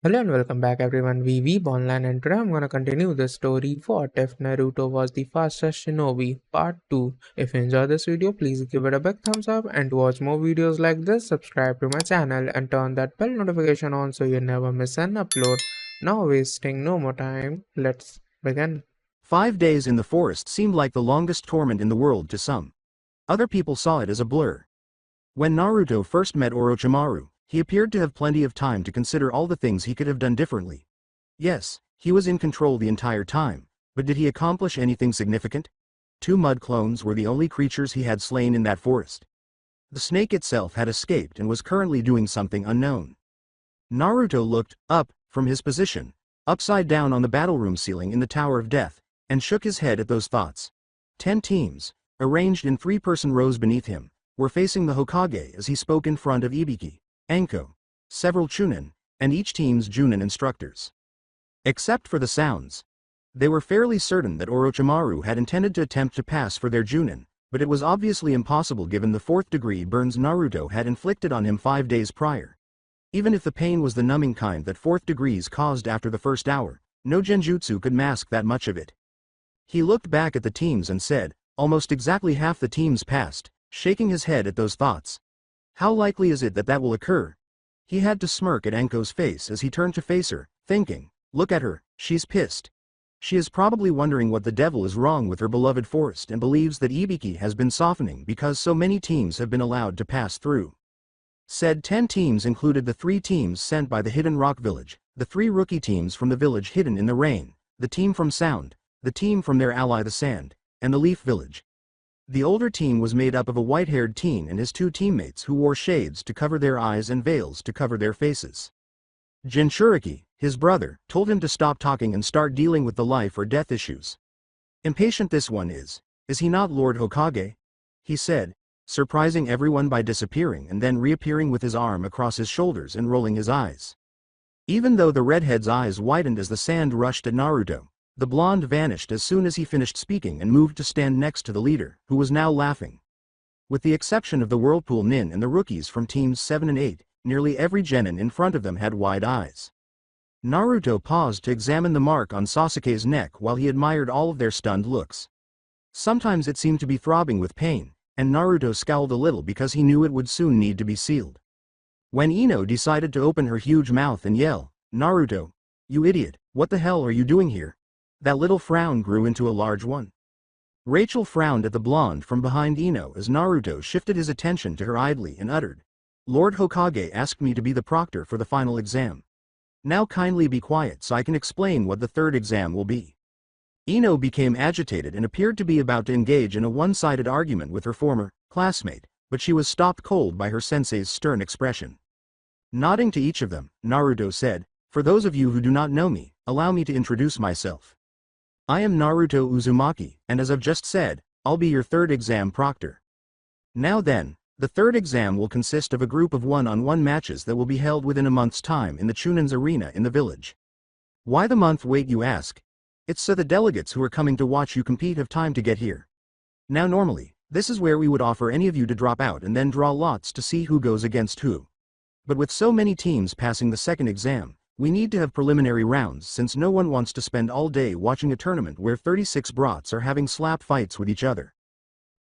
Hello and welcome back everyone, we Weeb Online, and today I'm gonna continue the story What If Naruto Was the Fastest Shinobi Part 2. If you enjoyed this video, please give it a big thumbs up, and to watch more videos like this, subscribe to my channel and turn that bell notification on so you never miss an upload. Now wasting no more time, let's begin. 5 days in the forest seemed like the longest torment in the world to some. Other people saw it as a blur. When Naruto first met Orochimaru, he appeared to have plenty of time to consider all the things he could have done differently. Yes, he was in control the entire time, but did he accomplish anything significant? 2 mud clones were the only creatures he had slain in that forest. The snake itself had escaped and was currently doing something unknown. Naruto looked up from his position, upside down on the battleroom ceiling in the Tower of Death, and shook his head at those thoughts. 10 teams, arranged in 3-person rows beneath him, were facing the Hokage as he spoke in front of Ibiki, Anko, several Chunin, and each team's Junin instructors. Except for the sounds, they were fairly certain that Orochimaru had intended to attempt to pass for their Junin, but it was obviously impossible given the 4th-degree burns Naruto had inflicted on him 5 days prior. Even if the pain was the numbing kind that 4th degrees caused after the first hour, no genjutsu could mask that much of it. He looked back at the teams and said, almost exactly half the teams passed, shaking his head at those thoughts. How likely is it that that will occur? He had to smirk at Anko's face as he turned to face her, thinking, look at her, she's pissed. She is probably wondering what the devil is wrong with her beloved forest and believes that Ibiki has been softening because so many teams have been allowed to pass through. Said 10 teams included the 3 teams sent by the Hidden Rock Village, the 3 rookie teams from the village hidden in the rain, the team from Sound, the team from their ally the Sand, and the Leaf Village. The older team was made up of a white-haired teen and his 2 teammates who wore shades to cover their eyes and veils to cover their faces. Jinchuriki, his brother, told him to stop talking and start dealing with the life or death issues. Impatient this one is he not Lord Hokage? He said, surprising everyone by disappearing and then reappearing with his arm across his shoulders and rolling his eyes. Even though the redhead's eyes widened as the sand rushed at Naruto, the blonde vanished as soon as he finished speaking and moved to stand next to the leader, who was now laughing. With the exception of the Whirlpool Nin and the rookies from teams 7 and 8, nearly every genin in front of them had wide eyes. Naruto paused to examine the mark on Sasuke's neck while he admired all of their stunned looks. Sometimes it seemed to be throbbing with pain, and Naruto scowled a little because he knew it would soon need to be sealed. When Ino decided to open her huge mouth and yell, Naruto, you idiot, what the hell are you doing here? That little frown grew into a large one. Rachel frowned at the blonde from behind Ino as Naruto shifted his attention to her idly and uttered, Lord Hokage asked me to be the proctor for the final exam. Now kindly be quiet so I can explain what the 3rd exam will be. Ino became agitated and appeared to be about to engage in a one-sided argument with her former classmate, but she was stopped cold by her sensei's stern expression. Nodding to each of them, Naruto said, for those of you who do not know me, allow me to introduce myself. I am Naruto Uzumaki, and as I've just said, I'll be your 3rd exam proctor. Now then, the 3rd exam will consist of a group of one-on-one matches that will be held within a month's time in the Chunin's arena in the village. Why the month wait, you ask? It's so the delegates who are coming to watch you compete have time to get here. Now normally, this is where we would offer any of you to drop out and then draw lots to see who goes against who. But with so many teams passing the 2nd exam, we need to have preliminary rounds since no one wants to spend all day watching a tournament where 36 brats are having slap fights with each other.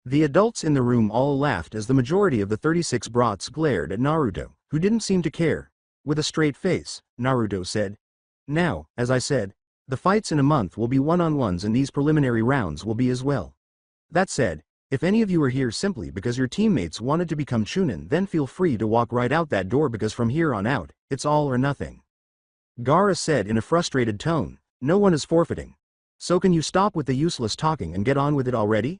The adults in the room all laughed as the majority of the 36 brats glared at Naruto, who didn't seem to care. With a straight face, Naruto said, now, as I said, the fights in a month will be one-on-ones and these preliminary rounds will be as well. That said, if any of you are here simply because your teammates wanted to become Chunin, then feel free to walk right out that door because from here on out, it's all or nothing. Gaara said in a frustrated tone, no one is forfeiting. So can you stop with the useless talking and get on with it already?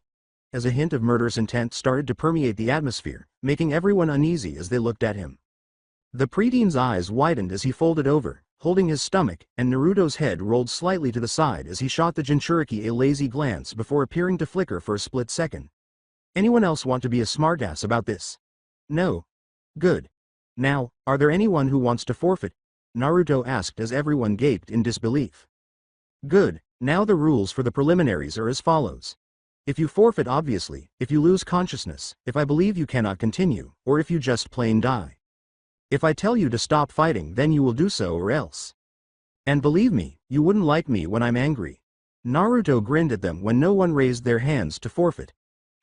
As a hint of murderous intent started to permeate the atmosphere, making everyone uneasy as they looked at him. The preteen's eyes widened as he folded over, holding his stomach, and Naruto's head rolled slightly to the side as he shot the Jinchuriki a lazy glance before appearing to flicker for a split second. Anyone else want to be a smartass about this? No. Good. Now, are there anyone who wants to forfeit? Naruto asked as everyone gaped in disbelief. Good, now the rules for the preliminaries are as follows. If you forfeit obviously, if you lose consciousness, if I believe you cannot continue, or if you just plain die. If I tell you to stop fighting, then you will do so or else. And believe me, you wouldn't like me when I'm angry. Naruto grinned at them when no one raised their hands to forfeit.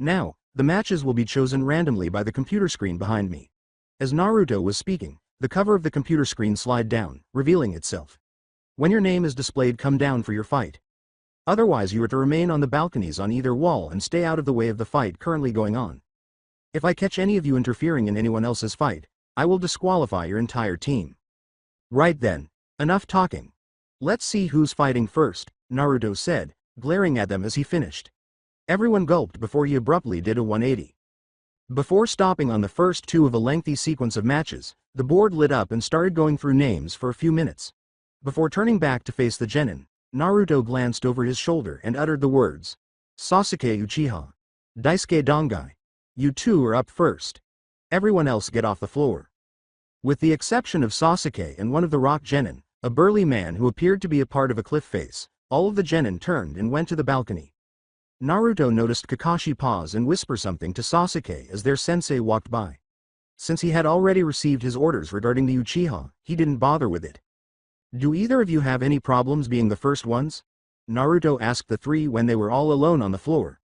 Now, the matches will be chosen randomly by the computer screen behind me. As Naruto was speaking, the cover of the computer screen slid down, revealing itself. When your name is displayed, come down for your fight. Otherwise you are to remain on the balconies on either wall and stay out of the way of the fight currently going on. If I catch any of you interfering in anyone else's fight, I will disqualify your entire team. Right then, enough talking. Let's see who's fighting first, Naruto said, glaring at them as he finished. Everyone gulped before he abruptly did a 180. Before stopping on the first two of a lengthy sequence of matches, the board lit up and started going through names for a few minutes. Before turning back to face the genin, Naruto glanced over his shoulder and uttered the words, Sasuke Uchiha. Daisuke Dangai. You two are up first. Everyone else get off the floor. With the exception of Sasuke and one of the rock genin, a burly man who appeared to be a part of a cliff face, all of the genin turned and went to the balcony. Naruto noticed Kakashi pause and whisper something to Sasuke as their sensei walked by. Since he had already received his orders regarding the Uchiha, he didn't bother with it. Do either of you have any problems being the first ones? Naruto asked the three when they were all alone on the floor.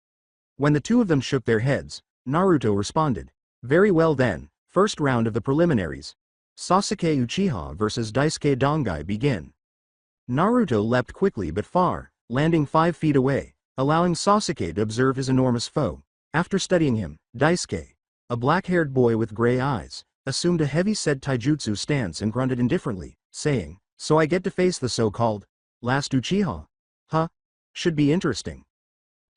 When the two of them shook their heads, Naruto responded, Very well then, first round of the preliminaries. Sasuke Uchiha versus Daisuke Dangai begin. Naruto leapt quickly but far, landing 5 feet away, allowing Sasuke to observe his enormous foe. After studying him, Daisuke, a black-haired boy with gray eyes, assumed a heavy-set taijutsu stance and grunted indifferently, saying, So I get to face the so-called last Uchiha? Huh? Should be interesting.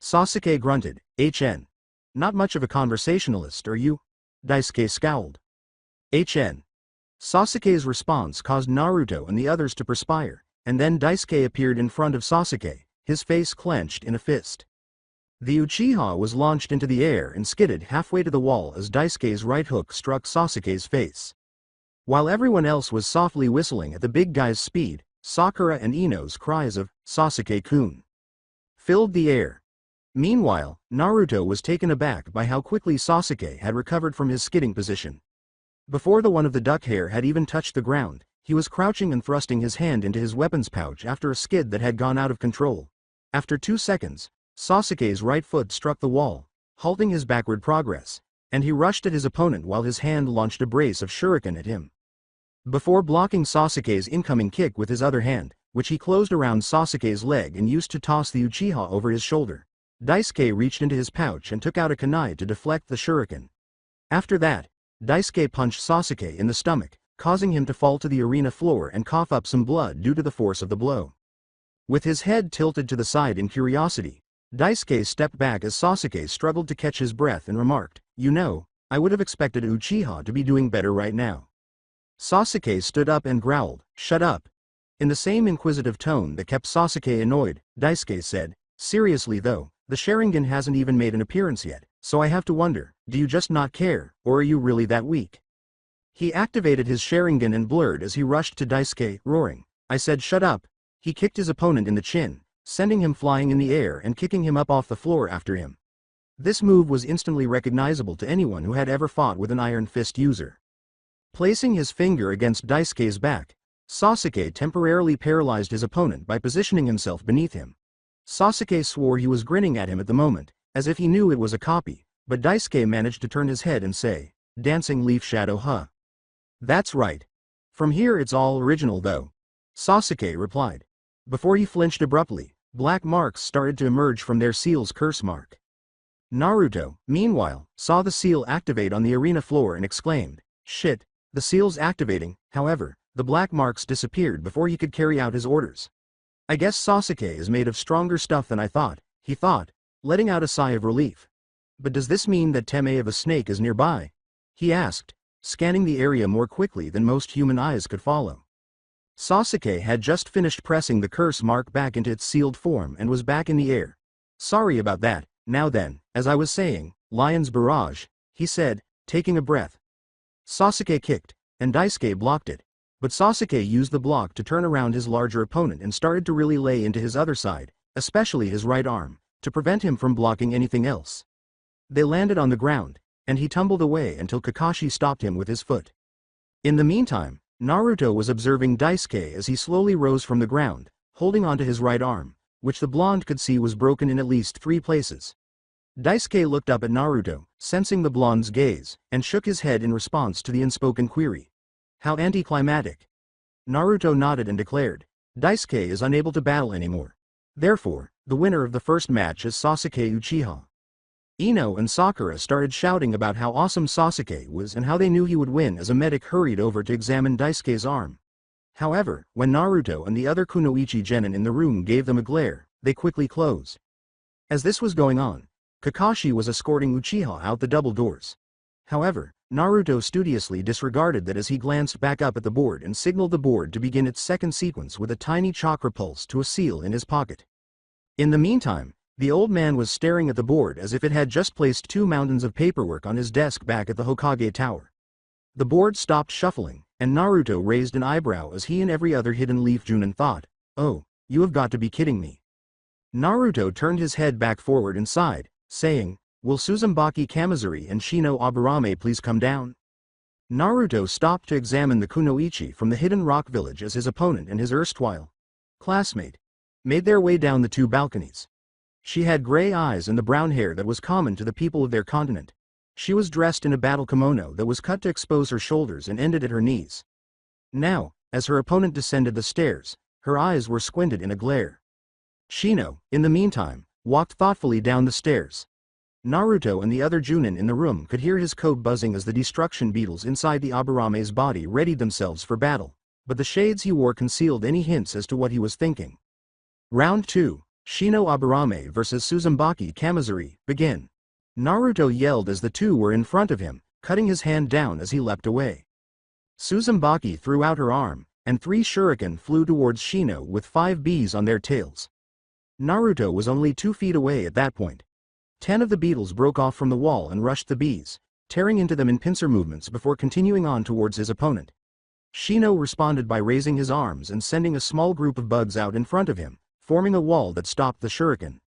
Sasuke grunted, HN. Not much of a conversationalist, are you? Daisuke scowled. HN. Sasuke's response caused Naruto and the others to perspire, and then Daisuke appeared in front of Sasuke, his face clenched in a fist. The Uchiha was launched into the air and skidded halfway to the wall as Daisuke's right hook struck Sasuke's face. While everyone else was softly whistling at the big guy's speed, Sakura and Ino's cries of, Sasuke-kun, filled the air. Meanwhile, Naruto was taken aback by how quickly Sasuke had recovered from his skidding position. Before the one of the duck hair had even touched the ground, he was crouching and thrusting his hand into his weapons pouch after a skid that had gone out of control. After 2 seconds, Sasuke's right foot struck the wall, halting his backward progress, and he rushed at his opponent while his hand launched a brace of shuriken at him. Before blocking Sasuke's incoming kick with his other hand, which he closed around Sasuke's leg and used to toss the Uchiha over his shoulder, Daisuke reached into his pouch and took out a kunai to deflect the shuriken. After that, Daisuke punched Sasuke in the stomach, causing him to fall to the arena floor and cough up some blood due to the force of the blow. With his head tilted to the side in curiosity, Daisuke stepped back as Sasuke struggled to catch his breath and remarked, You know, I would have expected Uchiha to be doing better right now. Sasuke stood up and growled, Shut up. In the same inquisitive tone that kept Sasuke annoyed, Daisuke said, Seriously though, the Sharingan hasn't even made an appearance yet, so I have to wonder, do you just not care, or are you really that weak? He activated his Sharingan and blurred as he rushed to Daisuke, roaring, I said shut up. He kicked his opponent in the chin, sending him flying in the air and kicking him up off the floor after him. This move was instantly recognizable to anyone who had ever fought with an Iron Fist user. Placing his finger against Daisuke's back, Sasuke temporarily paralyzed his opponent by positioning himself beneath him. Sasuke swore he was grinning at him at the moment, as if he knew it was a copy, but Daisuke managed to turn his head and say, Dancing leaf shadow huh? That's right. From here it's all original though. Sasuke replied. Before he flinched abruptly, black marks started to emerge from their seal's curse mark. Naruto, meanwhile, saw the seal activate on the arena floor and exclaimed, Shit, the seal's activating. However, the black marks disappeared before he could carry out his orders. I guess Sasuke is made of stronger stuff than I thought, he thought, letting out a sigh of relief. But does this mean that Teme of a snake is nearby? He asked, scanning the area more quickly than most human eyes could follow. Sasuke had just finished pressing the curse mark back into its sealed form and was back in the air. Sorry about that. Now then, as I was saying, Lion's Barrage, he said, taking a breath. Sasuke kicked, and Daisuke blocked it, but Sasuke used the block to turn around his larger opponent and started to really lay into his other side, especially his right arm, to prevent him from blocking anything else. They landed on the ground, and he tumbled away until Kakashi stopped him with his foot. In the meantime, Naruto was observing Daisuke as he slowly rose from the ground, holding onto his right arm, which the blonde could see was broken in at least 3 places. Daisuke looked up at Naruto, sensing the blonde's gaze, and shook his head in response to the unspoken query. How anticlimactic. Naruto nodded and declared, Daisuke is unable to battle anymore. Therefore, the winner of the first match is Sasuke Uchiha. Ino and Sakura started shouting about how awesome Sasuke was and how they knew he would win as a medic hurried over to examine Daisuke's arm. However, when Naruto and the other Kunoichi genin in the room gave them a glare, they quickly closed. As this was going on, Kakashi was escorting Uchiha out the double doors. However, Naruto studiously disregarded that as he glanced back up at the board and signaled the board to begin its second sequence with a tiny chakra pulse to a seal in his pocket. In the meantime, the old man was staring at the board as if it had just placed 2 mountains of paperwork on his desk back at the Hokage Tower. The board stopped shuffling, and Naruto raised an eyebrow as he and every other Hidden Leaf Junin thought, "Oh, you have got to be kidding me." Naruto turned his head back forward and sighed, saying, "Will Suzumaki Kamizuri and Shino Aburame please come down?" Naruto stopped to examine the Kunoichi from the Hidden Rock Village as his opponent and his erstwhile classmate made their way down the 2 balconies. She had gray eyes and the brown hair that was common to the people of their continent. She was dressed in a battle kimono that was cut to expose her shoulders and ended at her knees. Now, as her opponent descended the stairs, her eyes were squinted in a glare. Shino, in the meantime, walked thoughtfully down the stairs. Naruto and the other Junin in the room could hear his code buzzing as the destruction beetles inside the Aburame's body readied themselves for battle, but the shades he wore concealed any hints as to what he was thinking. Round 2. Shino Aburame vs Suzumaki Kamizuri, begin. Naruto yelled as the 2 were in front of him, cutting his hand down as he leapt away. Suzumaki threw out her arm, and 3 shuriken flew towards Shino with 5 bees on their tails. Naruto was only 2 feet away at that point. 10 of the beetles broke off from the wall and rushed the bees, tearing into them in pincer movements before continuing on towards his opponent. Shino responded by raising his arms and sending a small group of bugs out in front of him, forming a wall that stopped the shuriken.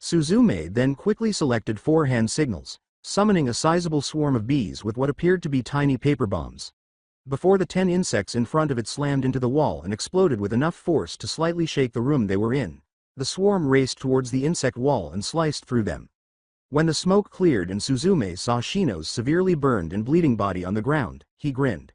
Suzume then quickly selected 4 hand signals, summoning a sizable swarm of bees with what appeared to be tiny paper bombs. Before the 10 insects in front of it slammed into the wall and exploded with enough force to slightly shake the room they were in, the swarm raced towards the insect wall and sliced through them. When the smoke cleared and Suzume saw Shino's severely burned and bleeding body on the ground, he grinned.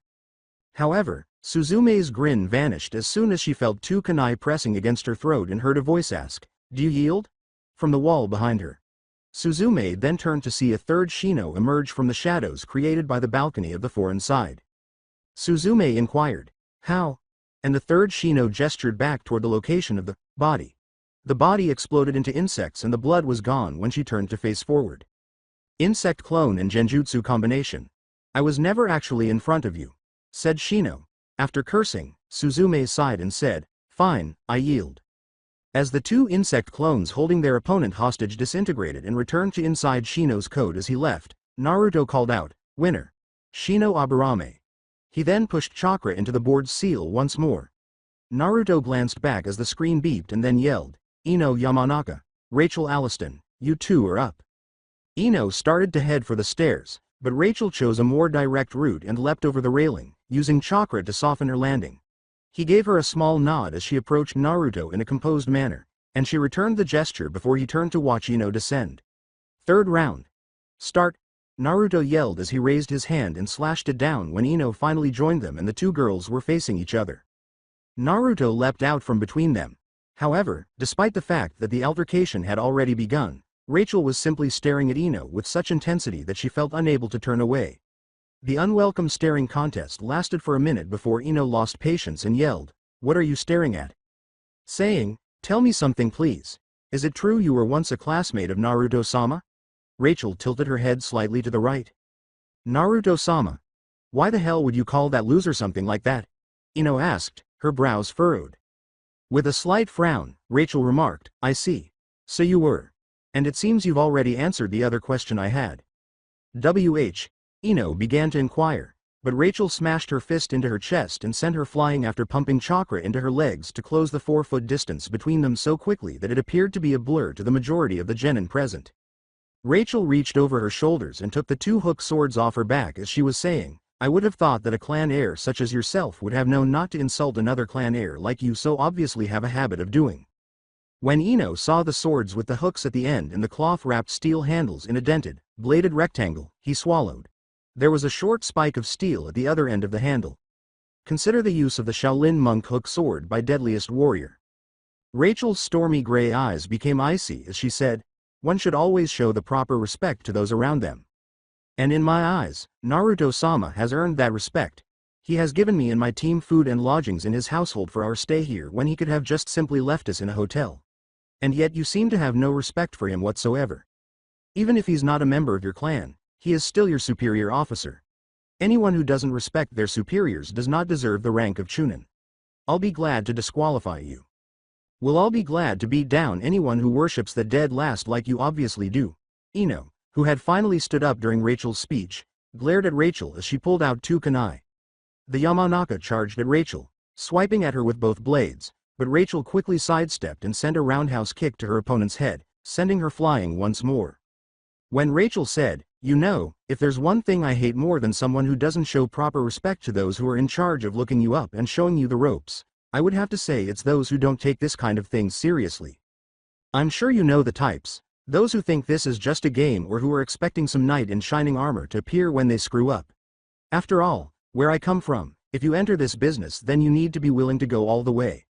However, Suzume's grin vanished as soon as she felt 2 kunai pressing against her throat and heard a voice ask, "Do you yield?" from the wall behind her. Suzume then turned to see a 3rd Shino emerge from the shadows created by the balcony of the foreign side. Suzume inquired, "How?" and the 3rd Shino gestured back toward the location of the body. The body exploded into insects and the blood was gone when she turned to face forward. Insect clone and genjutsu combination. "I was never actually in front of you," said Shino. After cursing, Suzume sighed and said, "Fine, I yield." As the 2 insect clones holding their opponent hostage disintegrated and returned to inside Shino's code as he left, Naruto called out, "Winner! Shino Aburame." He then pushed chakra into the board's seal once more. Naruto glanced back as the screen beeped and then yelled, "Ino Yamanaka, Rachel Alliston, you 2 are up." Ino started to head for the stairs, but Rachel chose a more direct route and leapt over the railing, using chakra to soften her landing. He gave her a small nod as she approached Naruto in a composed manner, and she returned the gesture before he turned to watch Ino descend. 3rd round. Start! Naruto yelled as he raised his hand and slashed it down when Ino finally joined them and the 2 girls were facing each other. Naruto leapt out from between them. However, despite the fact that the altercation had already begun, Rachel was simply staring at Ino with such intensity that she felt unable to turn away. The unwelcome staring contest lasted for a minute before Ino lost patience and yelled, "What are you staring at?" saying, "Tell me something please. Is it true you were once a classmate of Naruto-sama?" Rachel tilted her head slightly to the right. "Naruto-sama? Why the hell would you call that loser something like that?" Ino asked, her brows furrowed. With a slight frown, Rachel remarked, "I see. So you were. And it seems you've already answered the other question I had." Ino began to inquire, but Rachel smashed her fist into her chest and sent her flying after pumping chakra into her legs to close the 4-foot distance between them so quickly that it appeared to be a blur to the majority of the genin present. Rachel reached over her shoulders and took the 2 hook swords off her back as she was saying, I would have thought that a clan heir such as yourself would have known not to insult another clan heir like you so obviously have a habit of doing. When Ino saw the swords with the hooks at the end and the cloth-wrapped steel handles in a dented, bladed rectangle, he swallowed. There was a short spike of steel at the other end of the handle. Consider the use of the Shaolin monk hook sword by Deadliest Warrior. Rachel's stormy gray eyes became icy as she said, "One should always show the proper respect to those around them. And in my eyes, Naruto-sama has earned that respect. He has given me and my team food and lodgings in his household for our stay here when he could have just simply left us in a hotel. And yet you seem to have no respect for him whatsoever. Even if he's not a member of your clan, he is still your superior officer. Anyone who doesn't respect their superiors does not deserve the rank of Chunin. I'll be glad to disqualify you. We'll all be glad to beat down anyone who worships the dead last like you obviously do." Ino, who had finally stood up during Rachel's speech, glared at Rachel as she pulled out two kunai. The Yamanaka charged at Rachel, swiping at her with both blades, but Rachel quickly sidestepped and sent a roundhouse kick to her opponent's head, sending her flying once more. When Rachel said, "You know, if there's one thing I hate more than someone who doesn't show proper respect to those who are in charge of looking you up and showing you the ropes, I would have to say it's those who don't take this kind of thing seriously. I'm sure you know the types, those who think this is just a game or who are expecting some knight in shining armor to appear when they screw up. After all, where I come from, if you enter this business then you need to be willing to go all the way."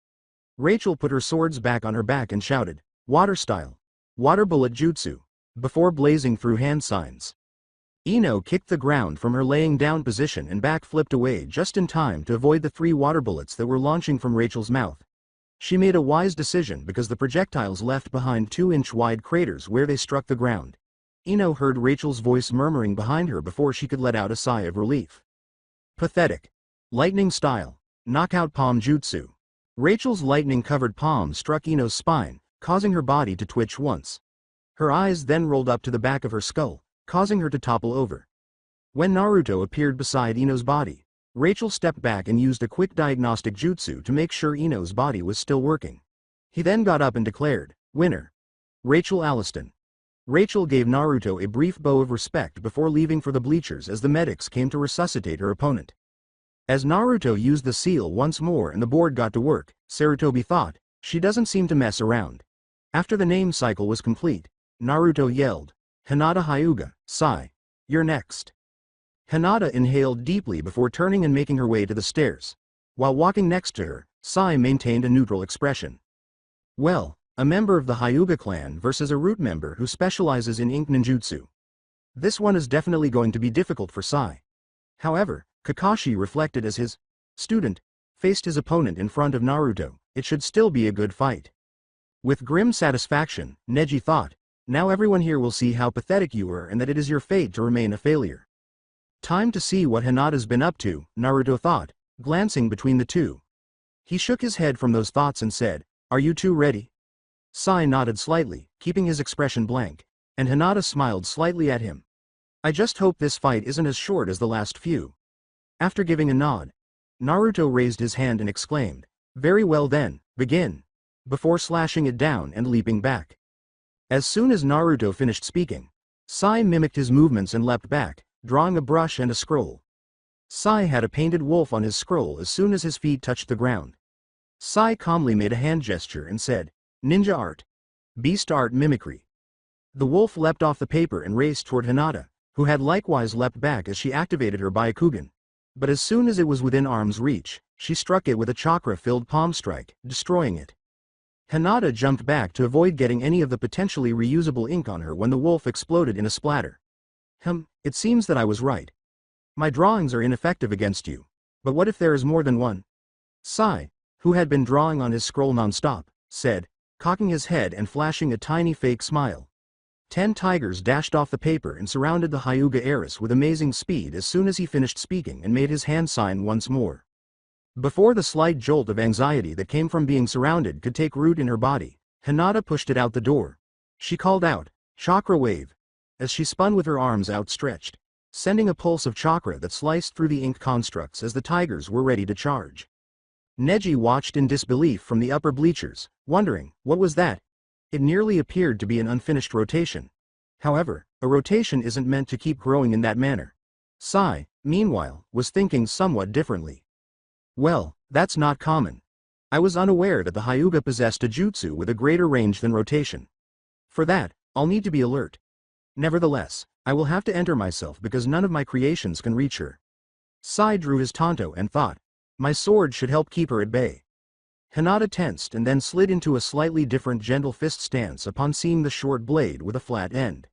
Rachel put her swords back on her back and shouted, "Water style. Water bullet jutsu," before blazing through hand signs. Ino kicked the ground from her laying down position and back flipped away just in time to avoid the 3 water bullets that were launching from Rachel's mouth. She made a wise decision because the projectiles left behind 2-inch wide craters where they struck the ground. Ino heard Rachel's voice murmuring behind her before she could let out a sigh of relief. "Pathetic. Lightning style. Knockout palm jutsu." Rachel's lightning-covered palm struck Ino's spine, causing her body to twitch once. Her eyes then rolled up to the back of her skull, causing her to topple over. When Naruto appeared beside Ino's body, Rachel stepped back and used a quick diagnostic jutsu to make sure Ino's body was still working. He then got up and declared, "Winner. Rachel Alliston." Rachel gave Naruto a brief bow of respect before leaving for the bleachers as the medics came to resuscitate her opponent. As Naruto used the seal once more and the board got to work, Sarutobi thought, "She doesn't seem to mess around." After the name cycle was complete, Naruto yelled, "Hinata Hyuga, Sai. You're next." Hinata inhaled deeply before turning and making her way to the stairs. While walking next to her, Sai maintained a neutral expression. "Well, a member of the Hyuga clan versus a root member who specializes in ink ninjutsu. This one is definitely going to be difficult for Sai." However, Kakashi reflected as his student faced his opponent in front of Naruto. It should still be a good fight. With grim satisfaction, Neji thought, "Now everyone here will see how pathetic you are and that it is your fate to remain a failure." Time to see what Hinata's been up to, Naruto thought, glancing between the two. He shook his head from those thoughts and said, "Are you two ready?" Sai nodded slightly, keeping his expression blank, and Hinata smiled slightly at him. "I just hope this fight isn't as short as the last few." After giving a nod, Naruto raised his hand and exclaimed, "Very well then, begin," before slashing it down and leaping back. As soon as Naruto finished speaking, Sai mimicked his movements and leapt back, drawing a brush and a scroll. Sai had a painted wolf on his scroll as soon as his feet touched the ground. Sai calmly made a hand gesture and said, "Ninja art. Beast art mimicry." The wolf leapt off the paper and raced toward Hinata, who had likewise leapt back as she activated her Byakugan. But as soon as it was within arm's reach, she struck it with a chakra-filled palm strike, destroying it. Hinata jumped back to avoid getting any of the potentially reusable ink on her when the wolf exploded in a splatter. It seems that I was right. My drawings are ineffective against you. But what if there is more than one?" Sai, who had been drawing on his scroll non-stop, said, cocking his head and flashing a tiny fake smile. 10 tigers dashed off the paper and surrounded the Hyuga heiress with amazing speed as soon as he finished speaking and made his hand sign once more. Before the slight jolt of anxiety that came from being surrounded could take root in her body, Hinata pushed it out the door. She called out, "Chakra wave," as she spun with her arms outstretched, sending a pulse of chakra that sliced through the ink constructs as the tigers were ready to charge. Neji watched in disbelief from the upper bleachers, wondering, what was that? It nearly appeared to be an unfinished rotation. However, a rotation isn't meant to keep growing in that manner. Sai, meanwhile, was thinking somewhat differently. Well, that's not common. I was unaware that the Hyuga possessed a jutsu with a greater range than rotation. For that, I'll need to be alert. Nevertheless, I will have to enter myself because none of my creations can reach her. Sai drew his tanto and thought, my sword should help keep her at bay. Hinata tensed and then slid into a slightly different gentle fist stance upon seeing the short blade with a flat end.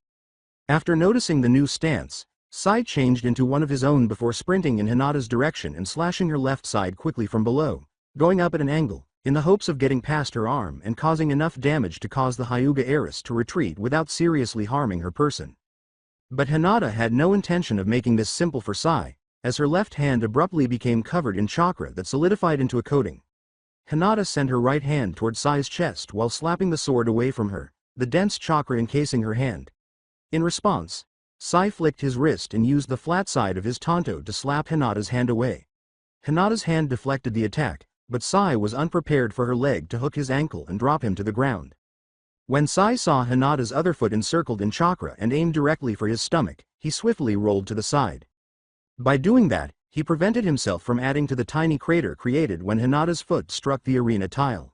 After noticing the new stance, Sai changed into one of his own before sprinting in Hinata's direction and slashing her left side quickly from below, going up at an angle, in the hopes of getting past her arm and causing enough damage to cause the Hyuga heiress to retreat without seriously harming her person. But Hinata had no intention of making this simple for Sai, as her left hand abruptly became covered in chakra that solidified into a coating. Hinata sent her right hand toward Sai's chest while slapping the sword away from her, the dense chakra encasing her hand. In response, Sai flicked his wrist and used the flat side of his tanto to slap Hinata's hand away. Hinata's hand deflected the attack, but Sai was unprepared for her leg to hook his ankle and drop him to the ground. When Sai saw Hinata's other foot encircled in chakra and aimed directly for his stomach, he swiftly rolled to the side. By doing that, he prevented himself from adding to the tiny crater created when Hinata's foot struck the arena tile.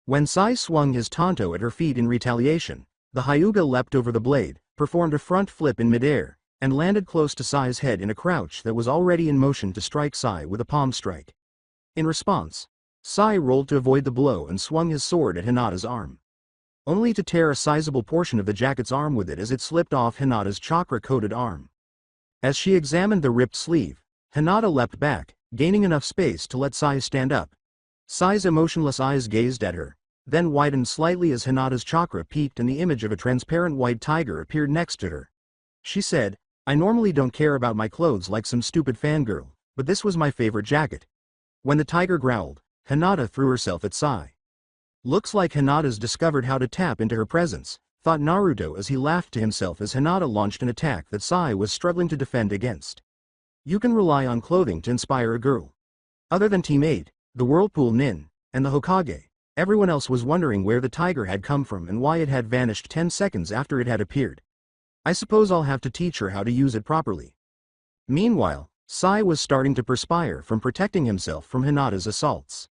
When Sai swung his tanto at her feet in retaliation, the Hyuga leapt over the blade, performed a front flip in midair, and landed close to Sai's head in a crouch that was already in motion to strike Sai with a palm strike. In response, Sai rolled to avoid the blow and swung his sword at Hinata's arm, only to tear a sizable portion of the jacket's arm with it as it slipped off Hinata's chakra-coated arm. As she examined the ripped sleeve, Hinata leapt back, gaining enough space to let Sai stand up. Sai's emotionless eyes gazed at her, then widened slightly as Hinata's chakra peaked and the image of a transparent white tiger appeared next to her. She said, I normally don't care about my clothes like some stupid fangirl, but this was my favorite jacket. When the tiger growled, Hinata threw herself at Sai. Looks like Hinata's discovered how to tap into her presence, thought Naruto as he laughed to himself as Hinata launched an attack that Sai was struggling to defend against. You can rely on clothing to inspire a girl. Other than Team 8, the Whirlpool Nin, and the Hokage, everyone else was wondering where the tiger had come from and why it had vanished 10 seconds after it had appeared. I suppose I'll have to teach her how to use it properly. Meanwhile, Sai was starting to perspire from protecting himself from Hinata's assaults.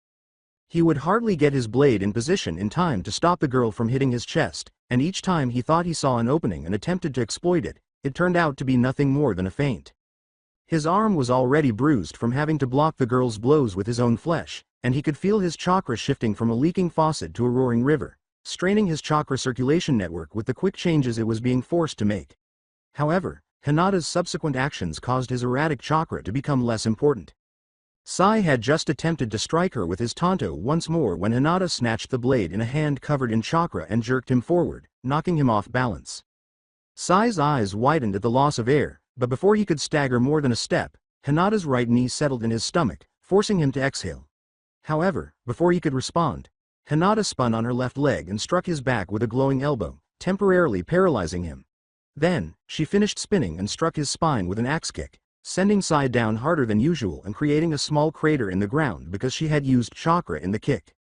He would hardly get his blade in position in time to stop the girl from hitting his chest, and each time he thought he saw an opening and attempted to exploit it, it turned out to be nothing more than a feint. His arm was already bruised from having to block the girl's blows with his own flesh, and he could feel his chakra shifting from a leaking faucet to a roaring river, straining his chakra circulation network with the quick changes it was being forced to make. However, Hinata's subsequent actions caused his erratic chakra to become less important. Sai had just attempted to strike her with his tanto once more when Hinata snatched the blade in a hand covered in chakra and jerked him forward, knocking him off balance. Sai's eyes widened at the loss of air, but before he could stagger more than a step, Hinata's right knee settled in his stomach, forcing him to exhale. However, before he could respond, Hinata spun on her left leg and struck his back with a glowing elbow, temporarily paralyzing him. Then, she finished spinning and struck his spine with an axe kick, sending Sai down harder than usual and creating a small crater in the ground because she had used chakra in the kick.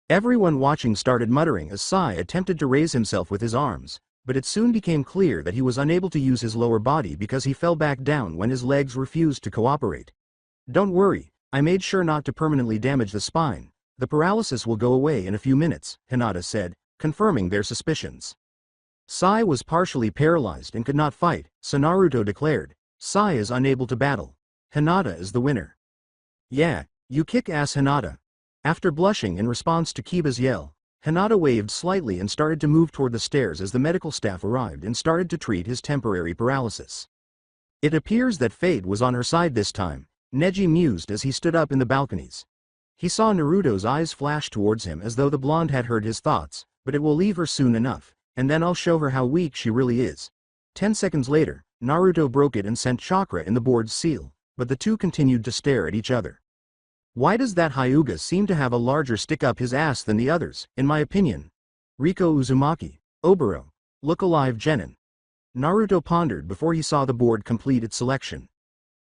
Everyone watching started muttering as Sai attempted to raise himself with his arms, but it soon became clear that he was unable to use his lower body because he fell back down when his legs refused to cooperate. Don't worry, I made sure not to permanently damage the spine. The paralysis will go away in a few minutes, Hinata said, confirming their suspicions. Sai was partially paralyzed and could not fight, so Naruto declared, Sai is unable to battle. Hinata is the winner. Yeah, you kick ass Hinata. After blushing in response to Kiba's yell, Hinata waved slightly and started to move toward the stairs as the medical staff arrived and started to treat his temporary paralysis. It appears that fate was on her side this time, Neji mused as he stood up in the balconies. He saw Naruto's eyes flash towards him as though the blonde had heard his thoughts, but it will leave her soon enough, and then I'll show her how weak she really is. 10 seconds later, Naruto broke it and sent chakra in the board's seal, but the two continued to stare at each other. Why does that Hyuga seem to have a larger stick up his ass than the others, in my opinion? Riko Uzumaki, Oboro, Look Alive Genin. Naruto pondered before he saw the board complete its selection.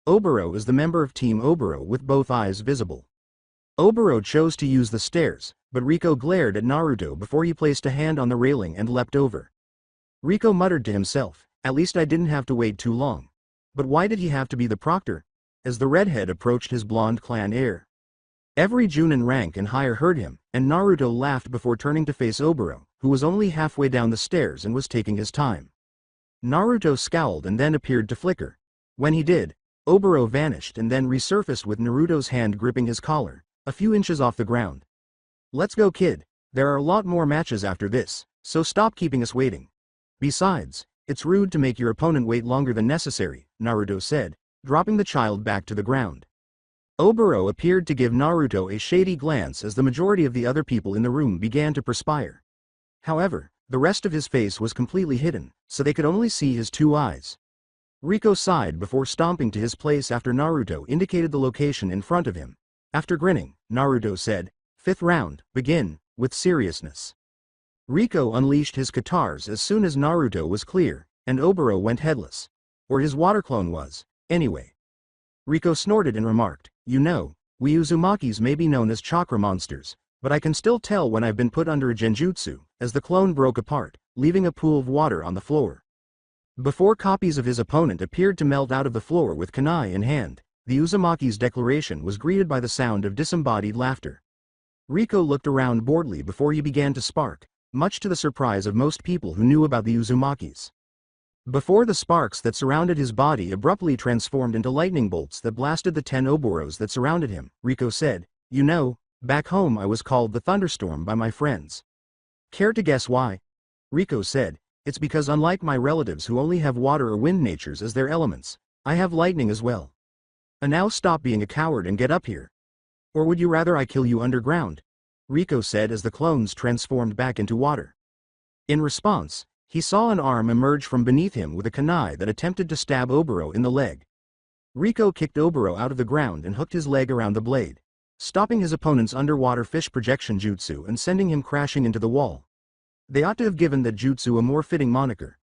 Oboro is the member of Team Oboro with both eyes visible. Oboro chose to use the stairs, but Riko glared at Naruto before he placed a hand on the railing and leapt over. Riko muttered to himself, at least I didn't have to wait too long. But why did he have to be the proctor? As the redhead approached his blonde clan heir. Every Junin rank and higher heard him, and Naruto laughed before turning to face Oboro, who was only halfway down the stairs and was taking his time. Naruto scowled and then appeared to flicker. When he did, Oboro vanished and then resurfaced with Naruto's hand gripping his collar, a few inches off the ground. Let's go, kid. There are a lot more matches after this, so stop keeping us waiting. Besides, it's rude to make your opponent wait longer than necessary, Naruto said, dropping the child back to the ground. Oboro appeared to give Naruto a shady glance as the majority of the other people in the room began to perspire. However, the rest of his face was completely hidden, so they could only see his two eyes. Rico sighed before stomping to his place after Naruto indicated the location in front of him. After grinning, Naruto said, "Fifth round, begin," with seriousness. Rico unleashed his katars as soon as Naruto was clear, and Oboro went headless. Or his water clone was, anyway. Rico snorted and remarked, "You know, we Uzumakis may be known as chakra monsters, but I can still tell when I've been put under a genjutsu," as the clone broke apart, leaving a pool of water on the floor. Before copies of his opponent appeared to melt out of the floor with kunai in hand, the Uzumaki's declaration was greeted by the sound of disembodied laughter. Rico looked around boredly before he began to spark, much to the surprise of most people who knew about the Uzumakis. Before the sparks that surrounded his body abruptly transformed into lightning bolts that blasted the 10 Oboros that surrounded him, Rico said, "You know, back home I was called the Thunderstorm by my friends." "Care to guess why?" Rico said, "It's because unlike my relatives who only have water or wind natures as their elements, I have lightning as well. And now stop being a coward and get up here. Or would you rather I kill you underground?" Rico said as the clones transformed back into water. In response, he saw an arm emerge from beneath him with a kunai that attempted to stab Oboro in the leg. Rico kicked Oboro out of the ground and hooked his leg around the blade, stopping his opponent's underwater fish projection jutsu and sending him crashing into the wall. They ought to have given that jutsu a more fitting moniker.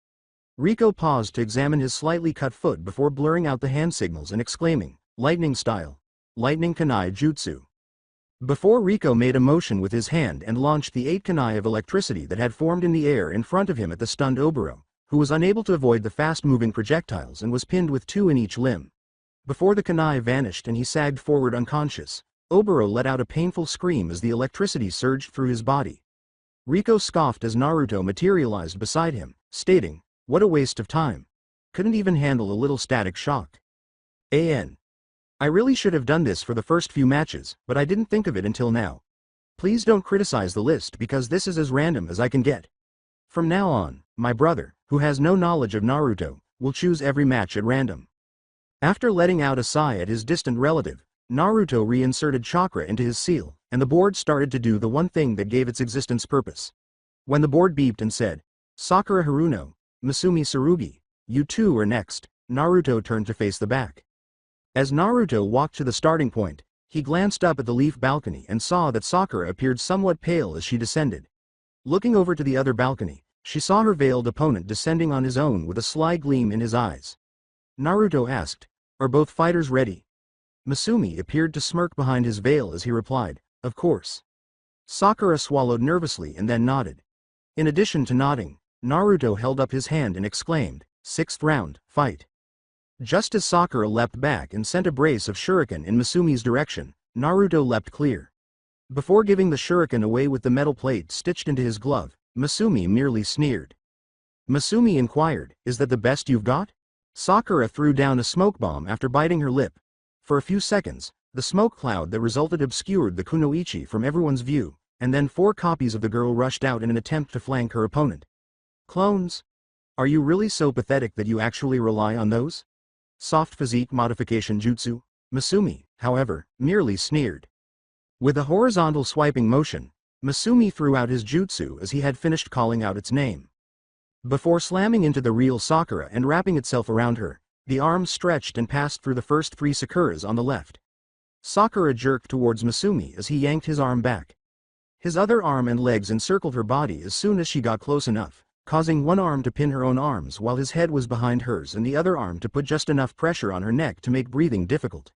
Rico paused to examine his slightly cut foot before blurring out the hand signals and exclaiming, "Lightning style. Lightning kunai jutsu." Before Rico made a motion with his hand and launched the 8 kunai of electricity that had formed in the air in front of him at the stunned Oboro, who was unable to avoid the fast-moving projectiles and was pinned with 2 in each limb. Before the kunai vanished and he sagged forward unconscious, Oboro let out a painful scream as the electricity surged through his body. Rico scoffed as Naruto materialized beside him, stating, "What a waste of time. Couldn't even handle a little static shock. I really should have done this for the first few matches, but I didn't think of it until now. Please don't criticize the list because this is as random as I can get. From now on, my brother, who has no knowledge of Naruto, will choose every match at random." After letting out a sigh at his distant relative, Naruto reinserted chakra into his seal, and the board started to do the one thing that gave its existence purpose. When the board beeped and said, "Sakura Haruno, Masumi Tsurugi, you two are next," Naruto turned to face the back. As Naruto walked to the starting point, he glanced up at the leaf balcony and saw that Sakura appeared somewhat pale as she descended. Looking over to the other balcony, she saw her veiled opponent descending on his own with a sly gleam in his eyes. Naruto asked, "Are both fighters ready?" Masumi appeared to smirk behind his veil as he replied, "Of course." Sakura swallowed nervously and then nodded. In addition to nodding, Naruto held up his hand and exclaimed, "Sixth round, fight." Just as Sakura leapt back and sent a brace of shuriken in Masumi's direction, Naruto leapt clear. Before giving the shuriken away with the metal plate stitched into his glove, Masumi merely sneered. Masumi inquired, "Is that the best you've got?" Sakura threw down a smoke bomb after biting her lip. For a few seconds, the smoke cloud that resulted obscured the kunoichi from everyone's view, and then 4 copies of the girl rushed out in an attempt to flank her opponent. "Clones? Are you really so pathetic that you actually rely on those? Soft physique modification jutsu?" Masumi, however, merely sneered. With a horizontal swiping motion, Masumi threw out his jutsu as he had finished calling out its name. Before slamming into the real Sakura and wrapping itself around her, the arm stretched and passed through the first 3 Sakuras on the left. Sakura jerked towards Masumi as he yanked his arm back. His other arm and legs encircled her body as soon as she got close enough, causing one arm to pin her own arms while his head was behind hers and the other arm to put just enough pressure on her neck to make breathing difficult.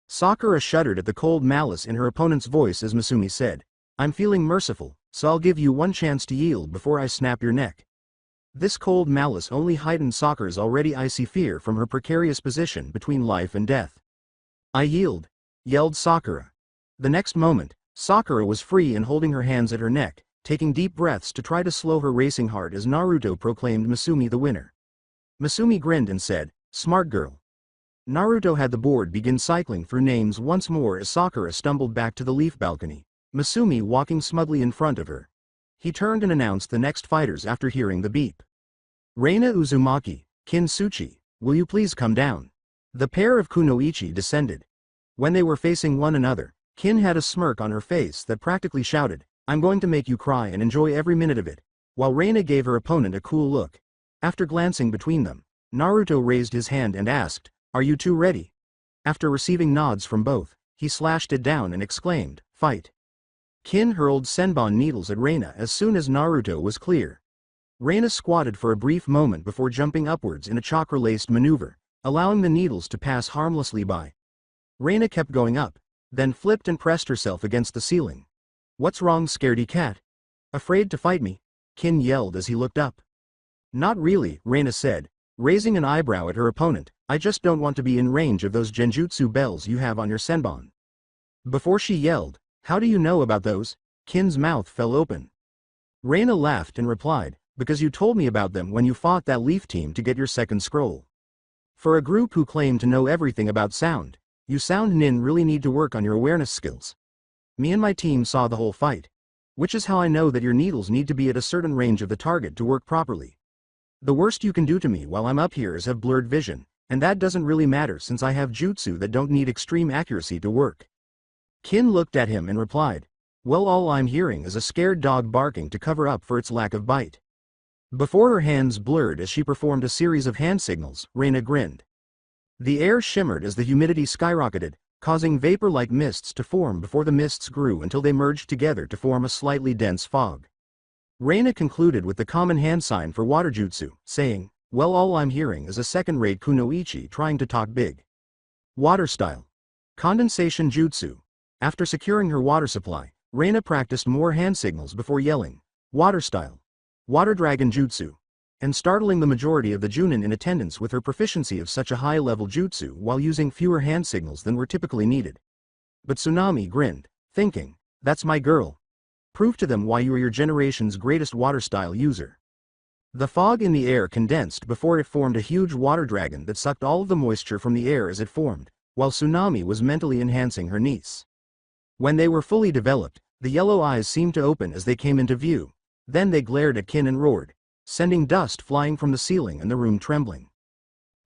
Sakura shuddered at the cold malice in her opponent's voice as Masumi said, "I'm feeling merciful, so I'll give you one chance to yield before I snap your neck." This cold malice only heightened Sakura's already icy fear from her precarious position between life and death. "I yield," yelled Sakura. The next moment, Sakura was free and holding her hands at her neck, taking deep breaths to try to slow her racing heart as Naruto proclaimed Misumi the winner. Misumi grinned and said, "Smart girl." Naruto had the board begin cycling through names once more as Sakura stumbled back to the leaf balcony, Misumi walking smugly in front of her. He turned and announced the next fighters after hearing the beep. "Reina Uzumaki, Kin Tsuchi, will you please come down?" The pair of kunoichi descended. When they were facing one another, Kin had a smirk on her face that practically shouted, "I'm going to make you cry and enjoy every minute of it," while Reina gave her opponent a cool look. After glancing between them, Naruto raised his hand and asked, "Are you two ready?" After receiving nods from both, he slashed it down and exclaimed, "Fight!" Kin hurled Senbon needles at Reina as soon as Naruto was clear. Reina squatted for a brief moment before jumping upwards in a chakra-laced maneuver, allowing the needles to pass harmlessly by. Reina kept going up, then flipped and pressed herself against the ceiling. "What's wrong, scaredy cat? Afraid to fight me?" Kin yelled as he looked up. "Not really," Reina said, raising an eyebrow at her opponent. "I just don't want to be in range of those genjutsu bells you have on your senbon." Before she yelled, "How do you know about those?" Kin's mouth fell open. Reina laughed and replied, "Because you told me about them when you fought that leaf team to get your second scroll. For a group who claim to know everything about sound, you sound nin really need to work on your awareness skills. Me and my team saw the whole fight. Which is how I know that your needles need to be at a certain range of the target to work properly. The worst you can do to me while I'm up here is have blurred vision, and that doesn't really matter since I have jutsu that don't need extreme accuracy to work." Kin looked at him and replied, "Well, all I'm hearing is a scared dog barking to cover up for its lack of bite." Before her hands blurred as she performed a series of hand signals, Reina grinned. The air shimmered as the humidity skyrocketed, causing vapor-like mists to form before the mists grew until they merged together to form a slightly dense fog. Reina concluded with the common hand sign for water jutsu, saying, "Well, all I'm hearing is a second-rate kunoichi trying to talk big." Water style. Condensation jutsu. After securing her water supply, Reina practiced more hand signals before yelling, "Water style. Water dragon jutsu," and startling the majority of the Junin in attendance with her proficiency of such a high-level jutsu while using fewer hand signals than were typically needed. But Tsunami grinned, thinking, "That's my girl. Prove to them why you are your generation's greatest water-style user." The fog in the air condensed before it formed a huge water dragon that sucked all of the moisture from the air as it formed, while Tsunami was mentally enhancing her niece. When they were fully developed, the yellow eyes seemed to open as they came into view. Then they glared at Kin and roared, sending dust flying from the ceiling and the room trembling.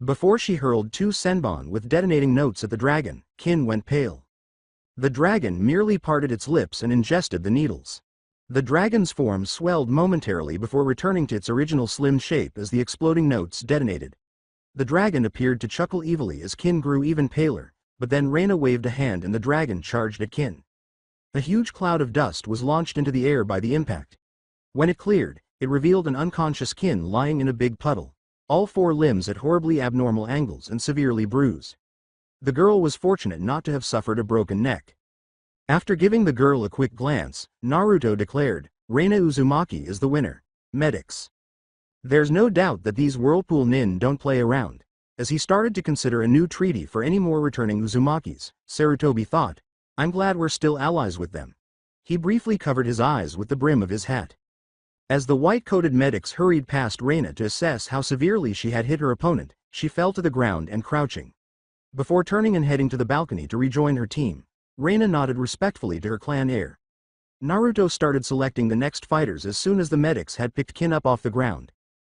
Before she hurled two senbon with detonating notes at the dragon, Kin went pale. The dragon merely parted its lips and ingested the needles. The dragon's form swelled momentarily before returning to its original slim shape as the exploding notes detonated. The dragon appeared to chuckle evilly as Kin grew even paler, but then Reina waved a hand and the dragon charged at Kin. A huge cloud of dust was launched into the air by the impact. When it cleared, it revealed an unconscious Kin lying in a big puddle, all four limbs at horribly abnormal angles and severely bruised. The girl was fortunate not to have suffered a broken neck. After giving the girl a quick glance, Naruto declared, "Reina Uzumaki is the winner. Medics." There's no doubt that these Whirlpool Nin don't play around. As he started to consider a new treaty for any more returning Uzumakis, Sarutobi thought, "I'm glad we're still allies with them." He briefly covered his eyes with the brim of his hat. As the white-coated medics hurried past Reina to assess how severely she had hit her opponent, she fell to the ground and crouching. Before turning and heading to the balcony to rejoin her team, Reina nodded respectfully to her clan heir. Naruto started selecting the next fighters as soon as the medics had picked Kin up off the ground.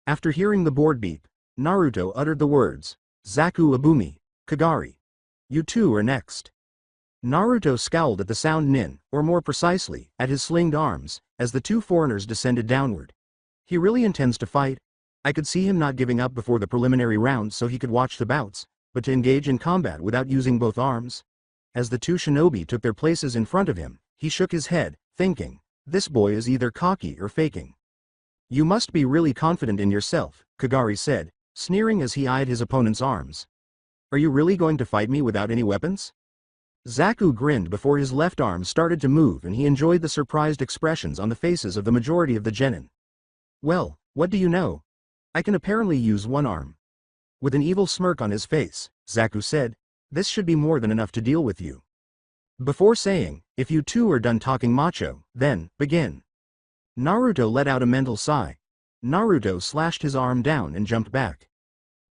After hearing the board beep, Naruto uttered the words, "Zaku Abumi, Kagari. You two are next." Naruto scowled at the sound nin, or more precisely, at his slinged arms, as the two foreigners descended downward. He really intends to fight? I could see him not giving up before the preliminary rounds so he could watch the bouts, but to engage in combat without using both arms? As the two shinobi took their places in front of him, he shook his head, thinking, "This boy is either cocky or faking." "You must be really confident in yourself," Kagari said, sneering as he eyed his opponent's arms. "Are you really going to fight me without any weapons?" Zaku grinned before his left arm started to move and he enjoyed the surprised expressions on the faces of the majority of the genin. "Well, what do you know? I can apparently use one arm. With an evil smirk on his face, Zaku said, this should be more than enough to deal with you. Before saying, if you two are done talking macho, then, begin. Naruto let out a mental sigh. Naruto slashed his arm down and jumped back.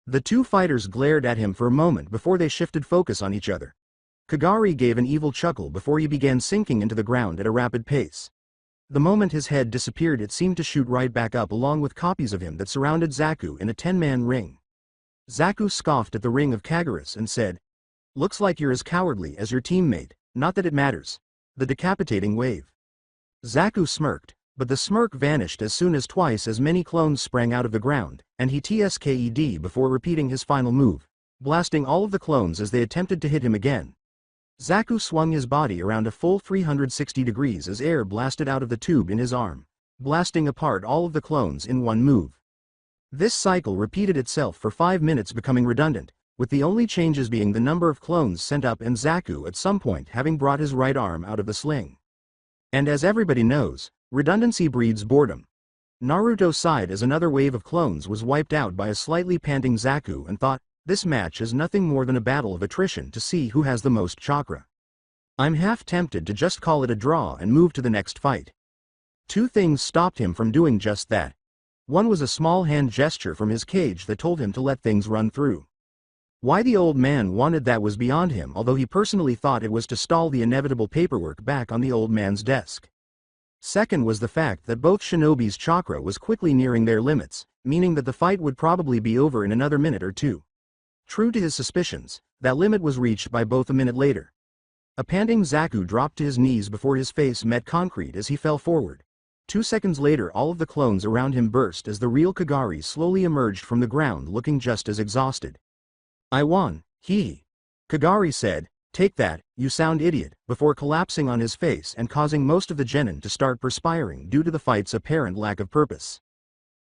The two fighters glared at him for a moment before they shifted focus on each other. Kagari gave an evil chuckle before he began sinking into the ground at a rapid pace. The moment his head disappeared, it seemed to shoot right back up along with copies of him that surrounded Zaku in a 10-man ring. Zaku scoffed at the ring of Kagura's and said, looks like you're as cowardly as your teammate, not that it matters. The decapitating wave. Zaku smirked, but the smirk vanished as soon as twice as many clones sprang out of the ground, and he tsked before repeating his final move, blasting all of the clones as they attempted to hit him again. Zaku swung his body around a full 360 degrees as air blasted out of the tube in his arm, blasting apart all of the clones in one move. This cycle repeated itself for 5 minutes, becoming redundant, with the only changes being the number of clones sent up and Zaku at some point having brought his right arm out of the sling. And as everybody knows, redundancy breeds boredom. Naruto sighed as another wave of clones was wiped out by a slightly panting Zaku and thought, this match is nothing more than a battle of attrition to see who has the most chakra. I'm half tempted to just call it a draw and move to the next fight. Two things stopped him from doing just that. One was a small hand gesture from his cage that told him to let things run through. Why the old man wanted that was beyond him, although he personally thought it was to stall the inevitable paperwork back on the old man's desk. Second was the fact that both Shinobi's chakra was quickly nearing their limits, meaning that the fight would probably be over in another minute or two. True to his suspicions, that limit was reached by both a minute later. A panting Zaku dropped to his knees before his face met concrete as he fell forward. 2 seconds later, all of the clones around him burst as the real Kagari slowly emerged from the ground looking just as exhausted. I won, hee. Kagari said, take that, you sound idiot, before collapsing on his face and causing most of the genin to start perspiring due to the fight's apparent lack of purpose.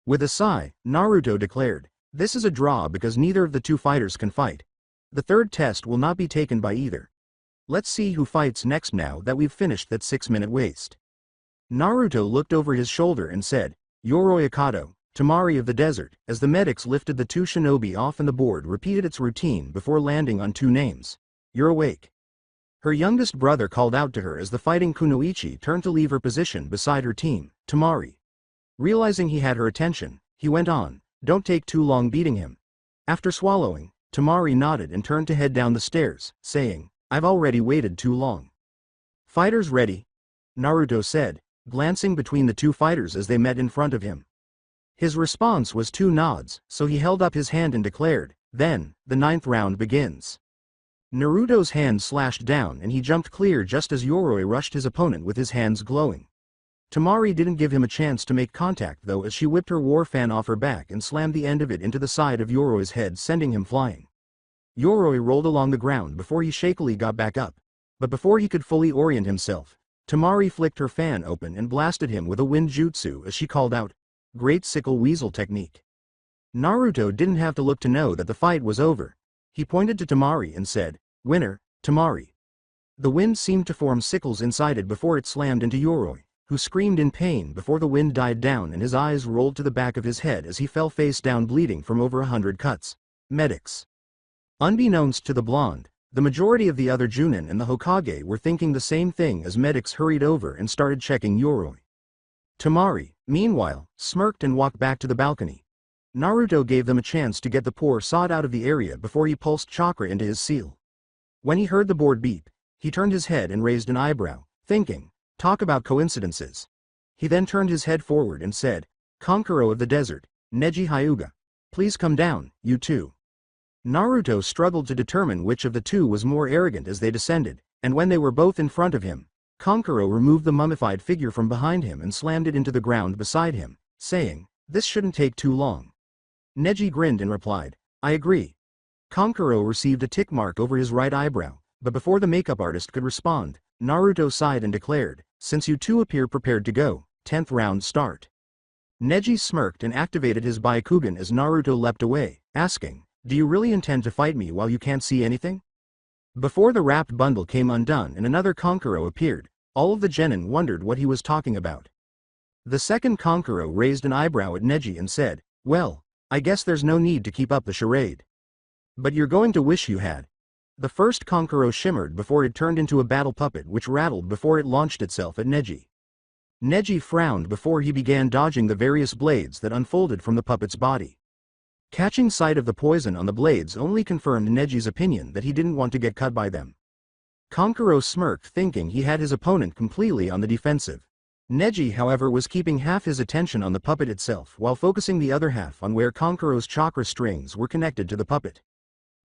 With a sigh, Naruto declared, this is a draw because neither of the two fighters can fight. The third test will not be taken by either. Let's see who fights next now that we've finished that 6-minute waste. Naruto looked over his shoulder and said, Yoroi Akato, Tamari of the desert, as the medics lifted the two shinobi off and the board repeated its routine before landing on 2 names. You're awake. Her youngest brother called out to her as the fighting Kunoichi turned to leave her position beside her team, Tamari. Realizing he had her attention, he went on, don't take too long beating him. After swallowing, Tamari nodded and turned to head down the stairs, saying, I've already waited too long. Fighters ready? Naruto said, glancing between the two fighters as they met in front of him. His response was 2 nods, so he held up his hand and declared, then, the 9th round begins. Naruto's hand slashed down and he jumped clear just as Yoroi rushed his opponent with his hands glowing. Tamari didn't give him a chance to make contact though, as she whipped her war fan off her back and slammed the end of it into the side of Yoroi's head, sending him flying. Yoroi rolled along the ground before he shakily got back up. But before he could fully orient himself, Tamari flicked her fan open and blasted him with a wind jutsu as she called out, Great Sickle Weasel Technique. Naruto didn't have to look to know that the fight was over. He pointed to Tamari and said, Winner, Tamari. The wind seemed to form sickles inside it before it slammed into Yoroi, who screamed in pain before the wind died down and his eyes rolled to the back of his head as he fell face down bleeding from over 100 cuts. Medics. Unbeknownst to the blonde, the majority of the other Junin and the Hokage were thinking the same thing as medics hurried over and started checking Yoroi. Tamari, meanwhile, smirked and walked back to the balcony. Naruto gave them a chance to get the poor sod out of the area before he pulsed chakra into his seal. When he heard the board beep, he turned his head and raised an eyebrow, thinking, talk about coincidences. He then turned his head forward and said, Konkuro of the desert, Neji Hyuga. Please come down, you two. Naruto struggled to determine which of the two was more arrogant as they descended, and when they were both in front of him, Konkuro removed the mummified figure from behind him and slammed it into the ground beside him, saying, this shouldn't take too long. Neji grinned and replied, I agree. Konkuro received a tick mark over his right eyebrow, but before the makeup artist could respond, Naruto sighed and declared, since you two appear prepared to go, 10th round start. Neji smirked and activated his Byakugan as Naruto leapt away, asking, do you really intend to fight me while you can't see anything? Before the wrapped bundle came undone and another Konkuro appeared, all of the genin wondered what he was talking about. The second Konkuro raised an eyebrow at Neji and said, well, I guess there's no need to keep up the charade. But you're going to wish you had. The first Kankuro shimmered before it turned into a battle puppet which rattled before it launched itself at Neji. Neji frowned before he began dodging the various blades that unfolded from the puppet's body. Catching sight of the poison on the blades only confirmed Neji's opinion that he didn't want to get cut by them. Kankuro smirked, thinking he had his opponent completely on the defensive. Neji, however, was keeping half his attention on the puppet itself while focusing the other half on where Kankuro's chakra strings were connected to the puppet.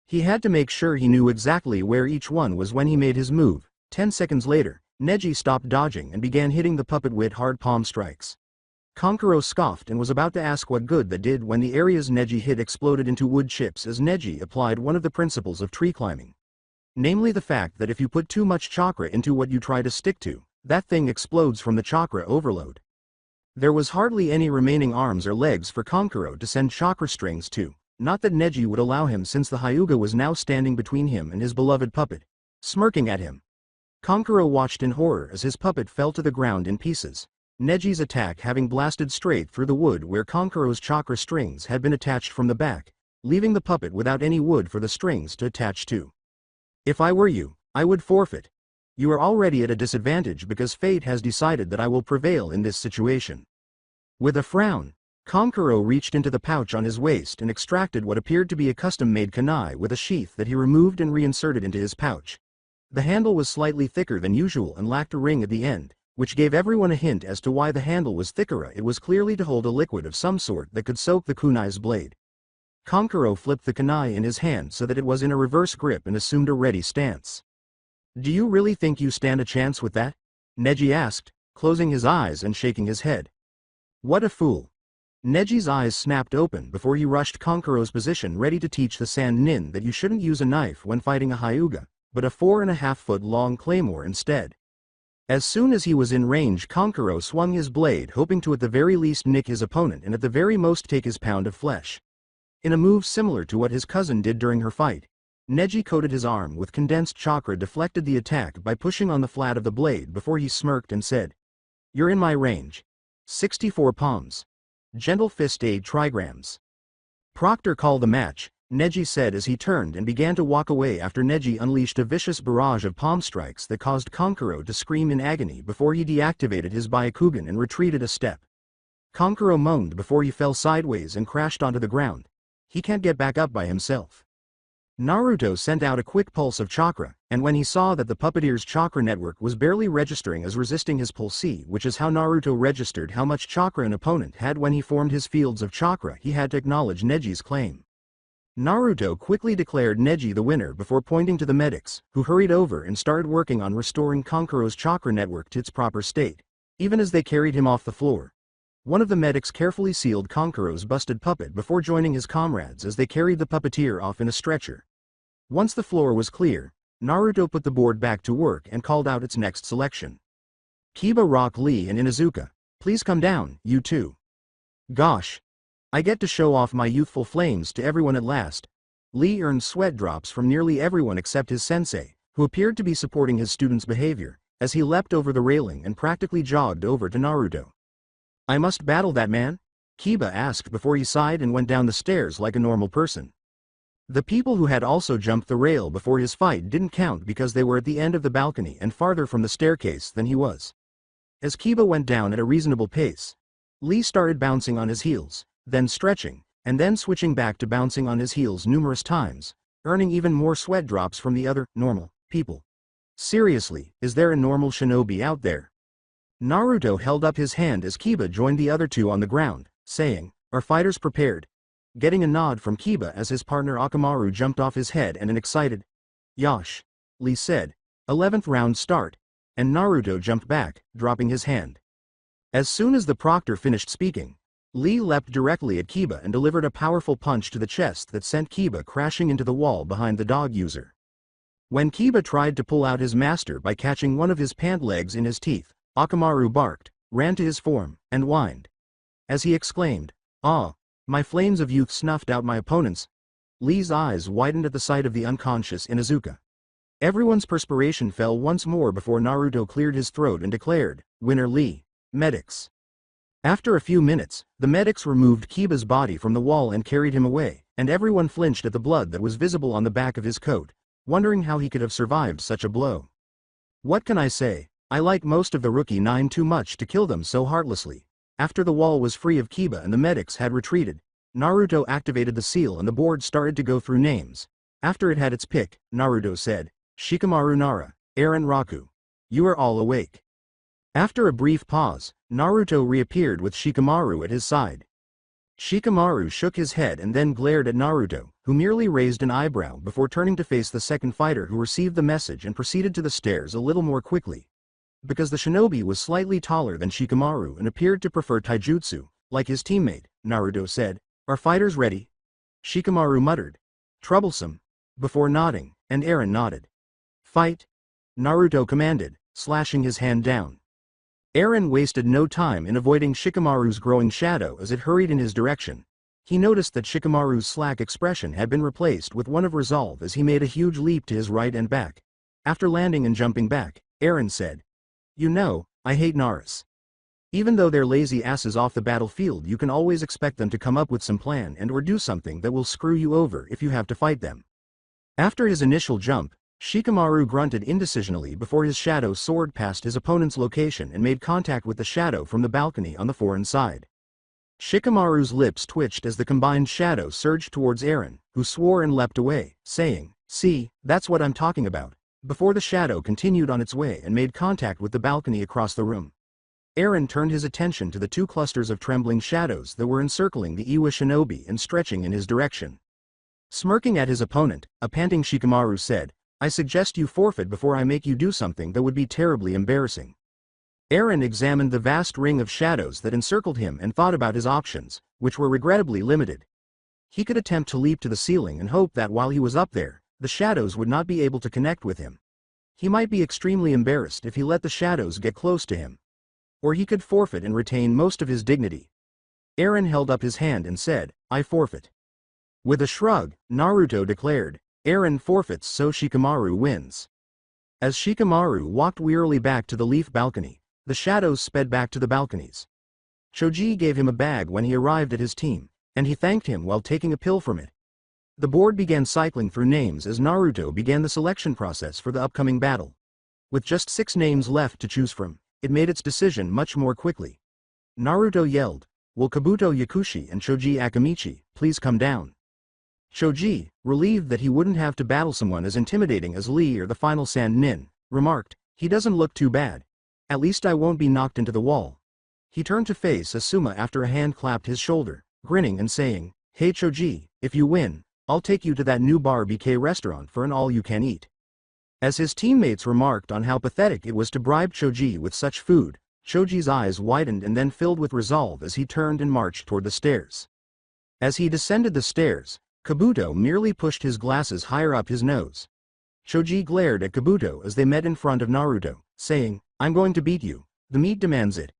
He had to make sure he knew exactly where each one was when he made his move. 10 seconds later, Neji stopped dodging and began hitting the puppet with hard palm strikes. Kankuro scoffed and was about to ask what good that did when the areas Neji hit exploded into wood chips as Neji applied one of the principles of tree climbing. Namely the fact that if you put too much chakra into what you try to stick to, that thing explodes from the chakra overload. There was hardly any remaining arms or legs for Kankuro to send chakra strings to. Not that Neji would allow him, since the Hyuga was now standing between him and his beloved puppet, smirking at him. Kankuro watched in horror as his puppet fell to the ground in pieces, Neji's attack having blasted straight through the wood where Kankuro's chakra strings had been attached from the back, leaving the puppet without any wood for the strings to attach to. If I were you, I would forfeit. You are already at a disadvantage because fate has decided that I will prevail in this situation. With a frown, Kankuro reached into the pouch on his waist and extracted what appeared to be a custom-made kunai with a sheath that he removed and reinserted into his pouch. The handle was slightly thicker than usual and lacked a ring at the end, which gave everyone a hint as to why the handle was thicker. It was clearly to hold a liquid of some sort that could soak the kunai's blade. Kankuro flipped the kunai in his hand so that it was in a reverse grip and assumed a ready stance. Do you really think you stand a chance with that? Neji asked, closing his eyes and shaking his head. What a fool. Neji's eyes snapped open before he rushed Kankuro's position, ready to teach the Sand Nin that you shouldn't use a knife when fighting a Hyuga, but a 4.5-foot long claymore instead. As soon as he was in range, Kankuro swung his blade, hoping to at the very least nick his opponent and at the very most take his pound of flesh. In a move similar to what his cousin did during her fight, Neji coated his arm with condensed chakra, deflected the attack by pushing on the flat of the blade before he smirked and said, "You're in my range. 64 palms. Gentle fist 8 trigrams. Proctor, call the match," Neji said as he turned and began to walk away after Neji unleashed a vicious barrage of palm strikes that caused Kankuro to scream in agony before he deactivated his Byakugan and retreated a step. Kankuro moaned before he fell sideways and crashed onto the ground. He can't get back up by himself. Naruto sent out a quick pulse of chakra, and when he saw that the puppeteer's chakra network was barely registering as resisting his pulse, which is how Naruto registered how much chakra an opponent had when he formed his fields of chakra, he had to acknowledge Neji's claim. Naruto quickly declared Neji the winner before pointing to the medics, who hurried over and started working on restoring Kankuro's chakra network to its proper state, even as they carried him off the floor. One of the medics carefully sealed Kankuro's busted puppet before joining his comrades as they carried the puppeteer off in a stretcher. Once the floor was clear, Naruto put the board back to work and called out its next selection. Kiba, Rock Lee and Inuzuka, please come down, you two. Gosh. I get to show off my youthful flames to everyone at last. Lee earned sweat drops from nearly everyone except his sensei, who appeared to be supporting his student's behavior, as he leapt over the railing and practically jogged over to Naruto. I must battle that man? Kiba asked before he sighed and went down the stairs like a normal person. The people who had also jumped the rail before his fight didn't count because they were at the end of the balcony and farther from the staircase than he was. As Kiba went down at a reasonable pace, Lee started bouncing on his heels, then stretching, and then switching back to bouncing on his heels numerous times, earning even more sweat drops from the other, normal, people. Seriously, is there a normal shinobi out there? Naruto held up his hand as Kiba joined the other two on the ground, saying, "Are fighters prepared?" Getting a nod from Kiba as his partner Akamaru jumped off his head and an excited, "Yosh," Lee said, 11th round start, and Naruto jumped back, dropping his hand. As soon as the proctor finished speaking, Lee leapt directly at Kiba and delivered a powerful punch to the chest that sent Kiba crashing into the wall behind the dog user. When Kiba tried to pull out his master by catching one of his pant legs in his teeth, Akamaru barked, ran to his form, and whined. As he exclaimed, "Ah, my flames of youth snuffed out my opponents," Lee's eyes widened at the sight of the unconscious Inuzuka. Everyone's perspiration fell once more before Naruto cleared his throat and declared, "Winner Lee. Medics." After a few minutes, the medics removed Kiba's body from the wall and carried him away, and everyone flinched at the blood that was visible on the back of his coat, wondering how he could have survived such a blow. What can I say? I like most of the rookie 9 too much to kill them so heartlessly. After the wall was free of Kiba and the medics had retreated, Naruto activated the seal and the board started to go through names. After it had its pick, Naruto said, Shikamaru Nara, Eren Raku. You are all awake. After a brief pause, Naruto reappeared with Shikamaru at his side. Shikamaru shook his head and then glared at Naruto, who merely raised an eyebrow before turning to face the second fighter who received the message and proceeded to the stairs a little more quickly. Because the shinobi was slightly taller than Shikamaru and appeared to prefer taijutsu, like his teammate, Naruto said, Are fighters ready? Shikamaru muttered, Troublesome, before nodding, and Eren nodded. Fight! Naruto commanded, slashing his hand down. Eren wasted no time in avoiding Shikamaru's growing shadow as it hurried in his direction. He noticed that Shikamaru's slack expression had been replaced with one of resolve as he made a huge leap to his right and back. After landing and jumping back, Eren said, You know, I hate Naras. Even though they're lazy asses off the battlefield, you can always expect them to come up with some plan and or do something that will screw you over if you have to fight them. After his initial jump, Shikamaru grunted indecisionally before his shadow soared past his opponent's location and made contact with the shadow from the balcony on the foreign side. Shikamaru's lips twitched as the combined shadow surged towards Eren, who swore and leapt away, saying, See, that's what I'm talking about, before the shadow continued on its way and made contact with the balcony across the room. Eren turned his attention to the two clusters of trembling shadows that were encircling the Iwa shinobi and stretching in his direction. Smirking at his opponent, a panting Shikamaru said, I suggest you forfeit before I make you do something that would be terribly embarrassing. Eren examined the vast ring of shadows that encircled him and thought about his options, which were regrettably limited. He could attempt to leap to the ceiling and hope that while he was up there, the shadows would not be able to connect with him. He might be extremely embarrassed if he let the shadows get close to him. Or he could forfeit and retain most of his dignity. Eren held up his hand and said, I forfeit. With a shrug, Naruto declared, Eren forfeits so Shikamaru wins. As Shikamaru walked wearily back to the leaf balcony, the shadows sped back to the balconies. Choji gave him a bag when he arrived at his team, and he thanked him while taking a pill from it. The board began cycling through names as Naruto began the selection process for the upcoming battle. With just 6 names left to choose from, it made its decision much more quickly. Naruto yelled, Will Kabuto Yakushi and Choji Akamichi please come down? Choji, relieved that he wouldn't have to battle someone as intimidating as Lee or the final Sand Nin, remarked, He doesn't look too bad. At least I won't be knocked into the wall. He turned to face Asuma after a hand clapped his shoulder, grinning and saying, Hey Choji, if you win, I'll take you to that new bar BK restaurant for an all-you-can-eat. As his teammates remarked on how pathetic it was to bribe Choji with such food, Choji's eyes widened and then filled with resolve as he turned and marched toward the stairs. As he descended the stairs, Kabuto merely pushed his glasses higher up his nose. Choji glared at Kabuto as they met in front of Naruto, saying, I'm going to beat you, the meat demands it.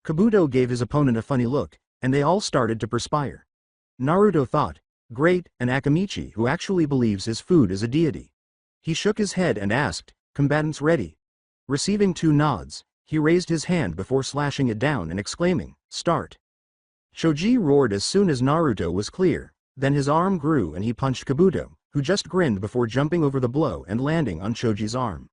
Kabuto gave his opponent a funny look, and they all started to perspire. Naruto thought, Great, an Akamichi who actually believes his food is a deity. He shook his head and asked, Combatants ready? Receiving 2 nods, he raised his hand before slashing it down and exclaiming, Start. Choji roared as soon as Naruto was clear, then his arm grew and he punched Kabuto, who just grinned before jumping over the blow and landing on Choji's arm.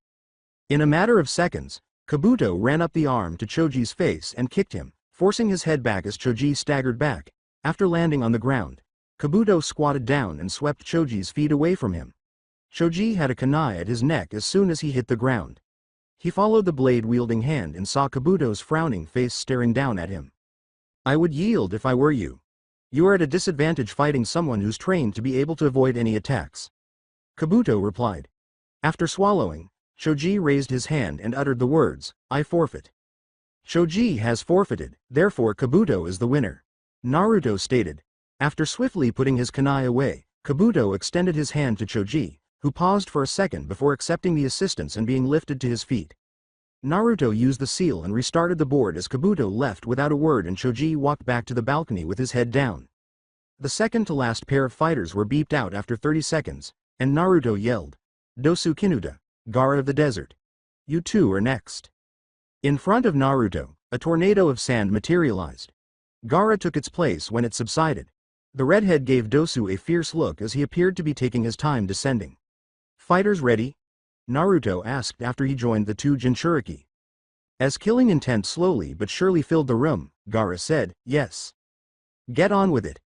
In a matter of seconds, Kabuto ran up the arm to Choji's face and kicked him, forcing his head back as Choji staggered back. After landing on the ground, Kabuto squatted down and swept Choji's feet away from him. Choji had a kunai at his neck as soon as he hit the ground. He followed the blade-wielding hand and saw Kabuto's frowning face staring down at him. I would yield if I were you. You are at a disadvantage fighting someone who's trained to be able to avoid any attacks. Kabuto replied. After swallowing, Choji raised his hand and uttered the words, I forfeit. Choji has forfeited, therefore Kabuto is the winner. Naruto stated. After swiftly putting his kunai away, Kabuto extended his hand to Choji, who paused for a second before accepting the assistance and being lifted to his feet. Naruto used the seal and restarted the board as Kabuto left without a word and Choji walked back to the balcony with his head down. The second to last pair of fighters were beeped out after 30 seconds, and Naruto yelled, Dosu Kinuda, Gara of the Desert. You two are next. In front of Naruto, a tornado of sand materialized. Gaara took its place when it subsided. The redhead gave Dosu a fierce look as he appeared to be taking his time descending. "Fighters ready?" Naruto asked after he joined the two Jinchuriki. As killing intent slowly but surely filled the room, Gaara said, "Yes. Get on with it."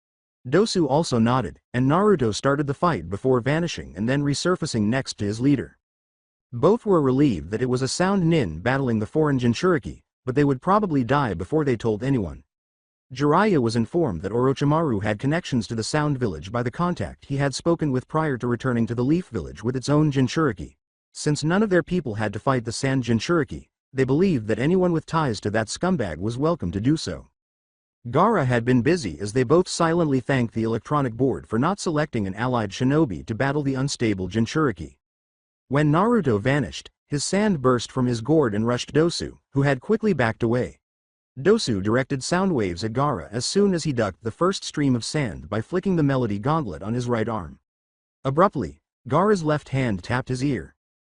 Dosu also nodded, and Naruto started the fight before vanishing and then resurfacing next to his leader. Both were relieved that it was a sound nin battling the foreign Jinchuriki, but they would probably die before they told anyone. Jiraiya was informed that Orochimaru had connections to the Sound Village by the contact he had spoken with prior to returning to the Leaf Village with its own Jinchuriki. Since none of their people had to fight the Sand Jinchuriki, they believed that anyone with ties to that scumbag was welcome to do so. Gaara had been busy as they both silently thanked the electronic board for not selecting an allied shinobi to battle the unstable Jinchuriki. When Naruto vanished, his sand burst from his gourd and rushed Dosu, who had quickly backed away. Dosu directed sound waves at Gaara as soon as he ducked the first stream of sand by flicking the melody gauntlet on his right arm. Abruptly, Gaara's left hand tapped his ear.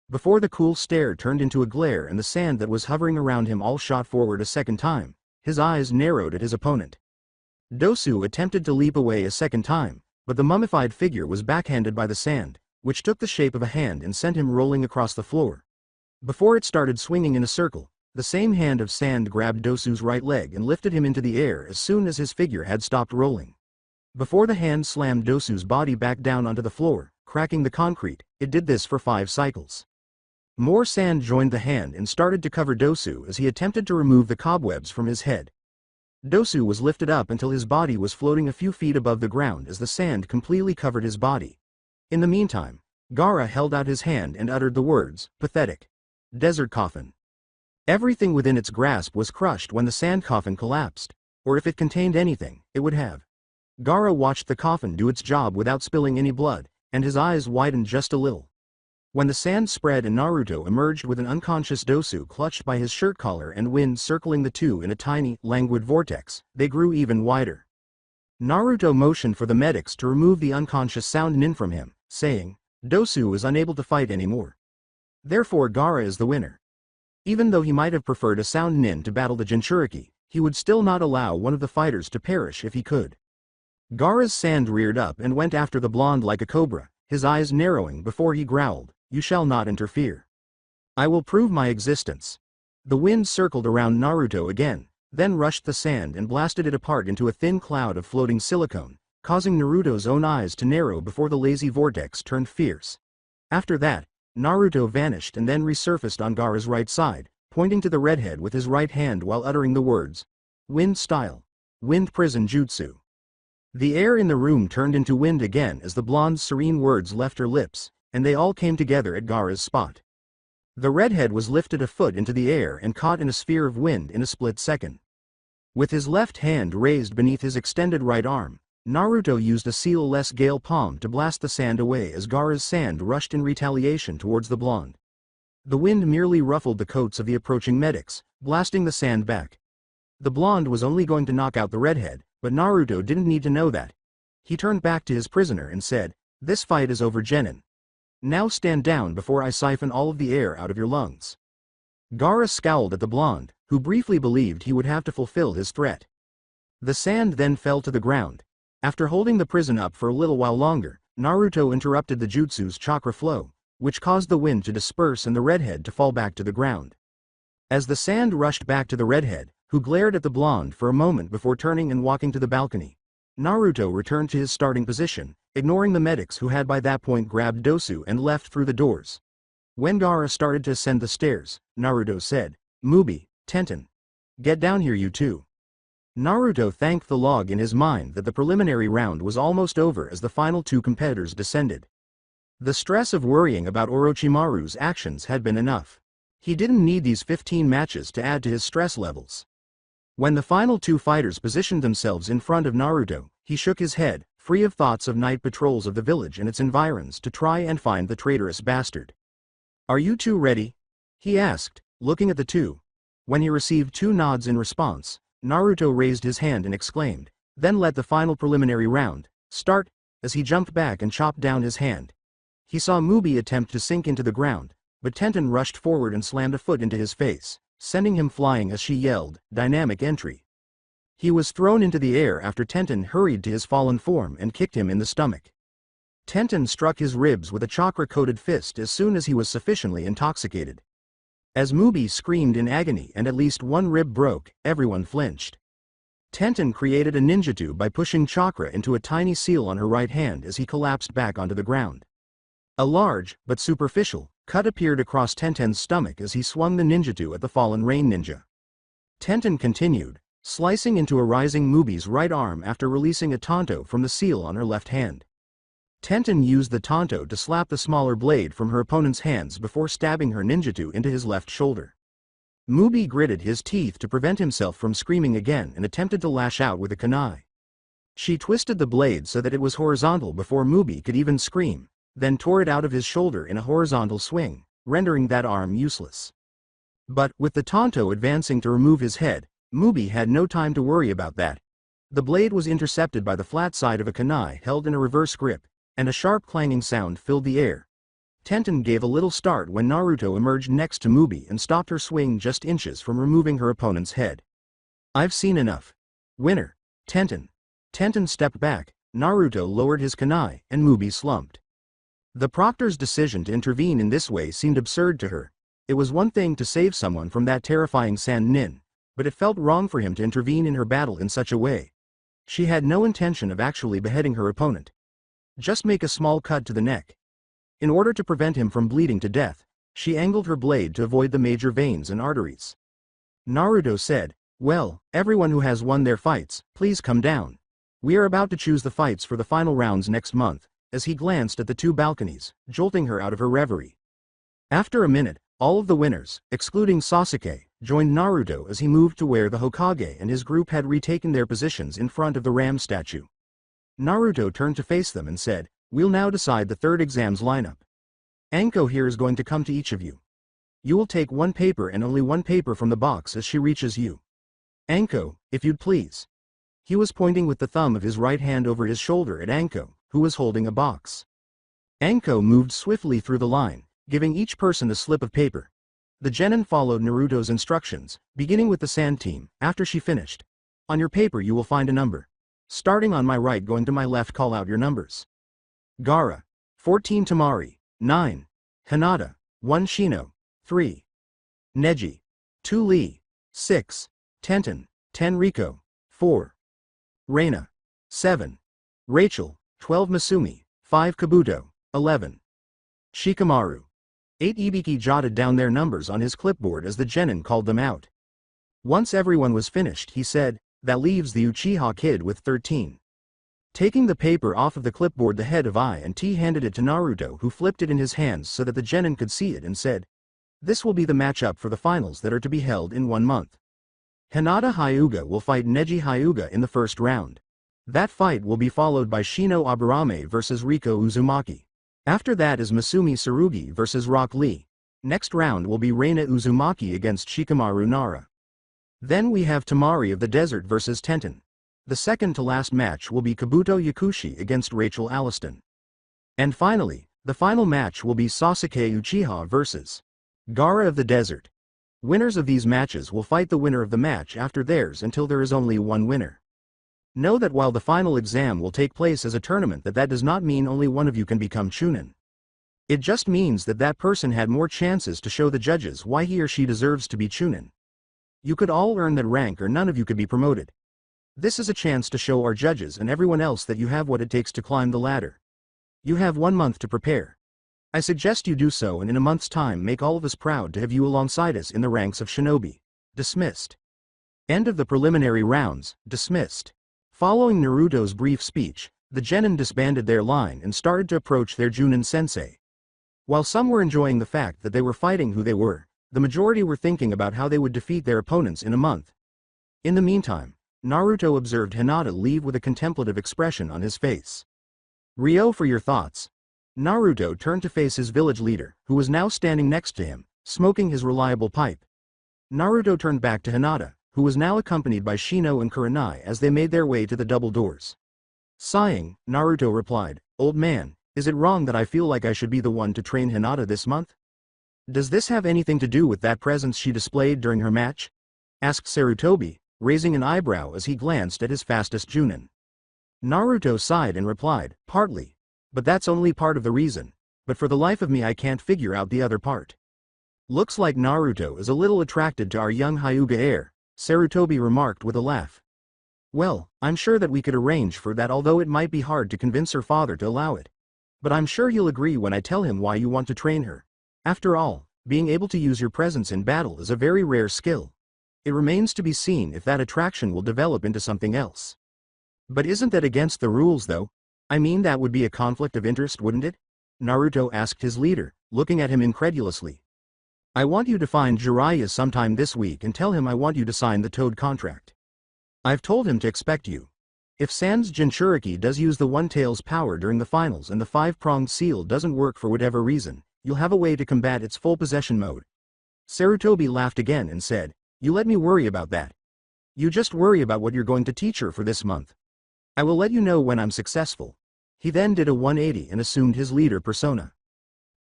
Before the cool stare turned into a glare and the sand that was hovering around him all shot forward a second time, his eyes narrowed at his opponent. Dosu attempted to leap away a second time, but the mummified figure was backhanded by the sand, which took the shape of a hand and sent him rolling across the floor. Before it started swinging in a circle, the same hand of sand grabbed Dosu's right leg and lifted him into the air as soon as his figure had stopped rolling. Before the hand slammed Dosu's body back down onto the floor, cracking the concrete, it did this for 5 cycles. More sand joined the hand and started to cover Dosu as he attempted to remove the cobwebs from his head. Dosu was lifted up until his body was floating a few feet above the ground as the sand completely covered his body. In the meantime, Gaara held out his hand and uttered the words, "Pathetic. Desert coffin." Everything within its grasp was crushed when the sand coffin collapsed, or if it contained anything, it would have. Gaara watched the coffin do its job without spilling any blood, and his eyes widened just a little. When the sand spread and Naruto emerged with an unconscious Dosu clutched by his shirt collar and wind circling the two in a tiny, languid vortex, they grew even wider. Naruto motioned for the medics to remove the unconscious sound nin from him, saying, "Dosu is unable to fight anymore. Therefore Gaara is the winner." Even though he might have preferred a sound nin to battle the Jinchuriki, he would still not allow one of the fighters to perish if he could. Gaara's sand reared up and went after the blonde like a cobra, his eyes narrowing before he growled, "You shall not interfere. I will prove my existence." The wind circled around Naruto again, then rushed the sand and blasted it apart into a thin cloud of floating silicone, causing Naruto's own eyes to narrow before the lazy vortex turned fierce. After that, Naruto vanished and then resurfaced on Gaara's right side, pointing to the redhead with his right hand while uttering the words, "Wind style. Wind prison jutsu." The air in the room turned into wind again as the blonde's serene words left her lips, and they all came together at Gaara's spot. The redhead was lifted a foot into the air and caught in a sphere of wind in a split second. With his left hand raised beneath his extended right arm, Naruto used a seal-less gale palm to blast the sand away as Gaara's sand rushed in retaliation towards the blonde. The wind merely ruffled the coats of the approaching medics, blasting the sand back. The blonde was only going to knock out the redhead, but Naruto didn't need to know that. He turned back to his prisoner and said, "This fight is over, Genin. Now stand down before I siphon all of the air out of your lungs." Gaara scowled at the blonde, who briefly believed he would have to fulfill his threat. The sand then fell to the ground. After holding the prison up for a little while longer, Naruto interrupted the jutsu's chakra flow, which caused the wind to disperse and the redhead to fall back to the ground. As the sand rushed back to the redhead, who glared at the blonde for a moment before turning and walking to the balcony, Naruto returned to his starting position, ignoring the medics who had by that point grabbed Dosu and left through the doors. When Gaara started to ascend the stairs, Naruto said, "Mubi, Tenten. Get down here you two." Naruto thanked the log in his mind that the preliminary round was almost over as the final 2 competitors descended. The stress of worrying about Orochimaru's actions had been enough. He didn't need these 15 matches to add to his stress levels. When the final 2 fighters positioned themselves in front of Naruto, he shook his head, free of thoughts of night patrols of the village and its environs to try and find the traitorous bastard. "Are you 2 ready?" he asked, looking at the 2. When he received 2 nods in response, Naruto raised his hand and exclaimed, "Then let the final preliminary round start," as he jumped back and chopped down his hand. He saw Mubi attempt to sink into the ground, but Tenten rushed forward and slammed a foot into his face, sending him flying as she yelled, "Dynamic entry." He was thrown into the air after Tenten hurried to his fallen form and kicked him in the stomach. Tenten struck his ribs with a chakra-coated fist as soon as he was sufficiently intoxicated. As Mubi screamed in agony and at least one rib broke, everyone flinched. Tenten created a ninjutsu by pushing chakra into a tiny seal on her right hand as he collapsed back onto the ground. A large, but superficial, cut appeared across Tenten's stomach as he swung the ninjutsu at the fallen rain ninja. Tenten continued, slicing into a rising Mubi's right arm after releasing a tanto from the seal on her left hand. Tenten used the tanto to slap the smaller blade from her opponent's hands before stabbing her ninjutsu into his left shoulder. Mubi gritted his teeth to prevent himself from screaming again and attempted to lash out with a kunai. She twisted the blade so that it was horizontal before Mubi could even scream, then tore it out of his shoulder in a horizontal swing, rendering that arm useless. But, with the tanto advancing to remove his head, Mubi had no time to worry about that. The blade was intercepted by the flat side of a kunai held in a reverse grip, and a sharp clanging sound filled the air. Tenten gave a little start when Naruto emerged next to Mubi and stopped her swing just inches from removing her opponent's head. "I've seen enough. Winner, Tenten." Tenten stepped back, Naruto lowered his kunai, and Mubi slumped. The proctor's decision to intervene in this way seemed absurd to her. It was one thing to save someone from that terrifying sand nin, but it felt wrong for him to intervene in her battle in such a way. She had no intention of actually beheading her opponent. Just make a small cut to the neck. In order to prevent him from bleeding to death, she angled her blade to avoid the major veins and arteries. Naruto said, "Well, everyone who has won their fights, please come down. We are about to choose the fights for the final rounds next month," as he glanced at the two balconies, jolting her out of her reverie. After a minute, all of the winners, excluding Sasuke, joined Naruto as he moved to where the Hokage and his group had retaken their positions in front of the ram statue. Naruto turned to face them and said, "We'll now decide the third exam's lineup. Anko here is going to come to each of you. You will take one paper and only one paper from the box as she reaches you. Anko, if you'd please." He was pointing with the thumb of his right hand over his shoulder at Anko, who was holding a box. Anko moved swiftly through the line, giving each person a slip of paper. The genin followed Naruto's instructions, beginning with the sand team. After she finished, "On your paper you will find a number. Starting on my right going to my left, call out your numbers. Gaara, 14 Temari, 9. Hinata, 1 Shino, 3. Neji, 2 Lee, 6. Tenten, 10 Riko, 4. Reina, 7. Rachel, 12 Masumi, 5 Kabuto, 11. Shikamaru. 8 Ibiki jotted down their numbers on his clipboard as the genin called them out. Once everyone was finished, he said, "That leaves the Uchiha kid with 13. Taking the paper off of the clipboard, the head of I&T handed it to Naruto, who flipped it in his hands so that the genin could see it and said, "This will be the matchup for the finals that are to be held in 1 month. Hinata Hyuga will fight Neji Hyuga in the first round. That fight will be followed by Shino Aburame vs Riko Uzumaki. After that is Masumi Tsurugi vs Rock Lee. Next round will be Reina Uzumaki against Shikamaru Nara. Then we have Temari of the Desert vs Tenten. The second to last match will be Kabuto Yakushi against Rachel Alliston. And finally, the final match will be Sasuke Uchiha vs Gaara of the Desert. Winners of these matches will fight the winner of the match after theirs until there is only one winner. Know that while the final exam will take place as a tournament, that does not mean only one of you can become Chunin. It just means that that person had more chances to show the judges why he or she deserves to be Chunin. You could all earn that rank or none of you could be promoted. This is a chance to show our judges and everyone else that you have what it takes to climb the ladder. You have 1 month to prepare. I suggest you do so, and in a month's time make all of us proud to have you alongside us in the ranks of Shinobi." Dismissed. End of the preliminary rounds. Dismissed. Following Naruto's brief speech, the genin disbanded their line and started to approach their Junin sensei. While some were enjoying the fact that they were fighting who they were, the majority were thinking about how they would defeat their opponents in a month. In the meantime, Naruto observed Hinata leave with a contemplative expression on his face. "Ryo, for your thoughts." Naruto turned to face his village leader, who was now standing next to him, smoking his reliable pipe. Naruto turned back to Hinata, who was now accompanied by Shino and Kurenai as they made their way to the double doors. Sighing, Naruto replied, "Old man, is it wrong that I feel like I should be the one to train Hinata this month? Does this have anything to do with that presence she displayed during her match?" asked Sarutobi, raising an eyebrow as he glanced at his fastest Junin. Naruto sighed and replied, partly. But that's only part of the reason. But for the life of me I can't figure out the other part. Looks like Naruto is a little attracted to our young Hyuga heir, Sarutobi remarked with a laugh. Well, I'm sure that we could arrange for that, although it might be hard to convince her father to allow it. But I'm sure he'll agree when I tell him why you want to train her. After all, being able to use your presence in battle is a very rare skill. It remains to be seen if that attraction will develop into something else. But isn't that against the rules though? I mean, that would be a conflict of interest, wouldn't it? Naruto asked his leader, looking at him incredulously. I want you to find Jiraiya sometime this week and tell him I want you to sign the Toad contract. I've told him to expect you. If Sans Jinchuriki does use the One-Tail's power during the finals and the five-pronged seal doesn't work for whatever reason, you'll have a way to combat its full possession mode. Sarutobi laughed again and said, you let me worry about that. You just worry about what you're going to teach her for this month. I will let you know when I'm successful. He then did a 180 and assumed his leader persona.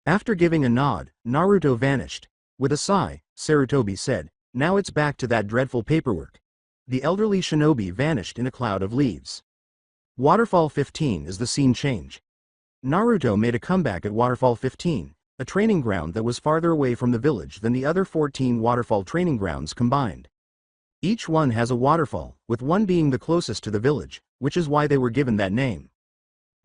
After giving a nod, Naruto vanished. With a sigh, Sarutobi said, now it's back to that dreadful paperwork. The elderly shinobi vanished in a cloud of leaves. Waterfall 15 is the scene change. Naruto made a comeback at Waterfall 15, a training ground that was farther away from the village than the other 14 waterfall training grounds combined. Each one has a waterfall, with one being the closest to the village, which is why they were given that name.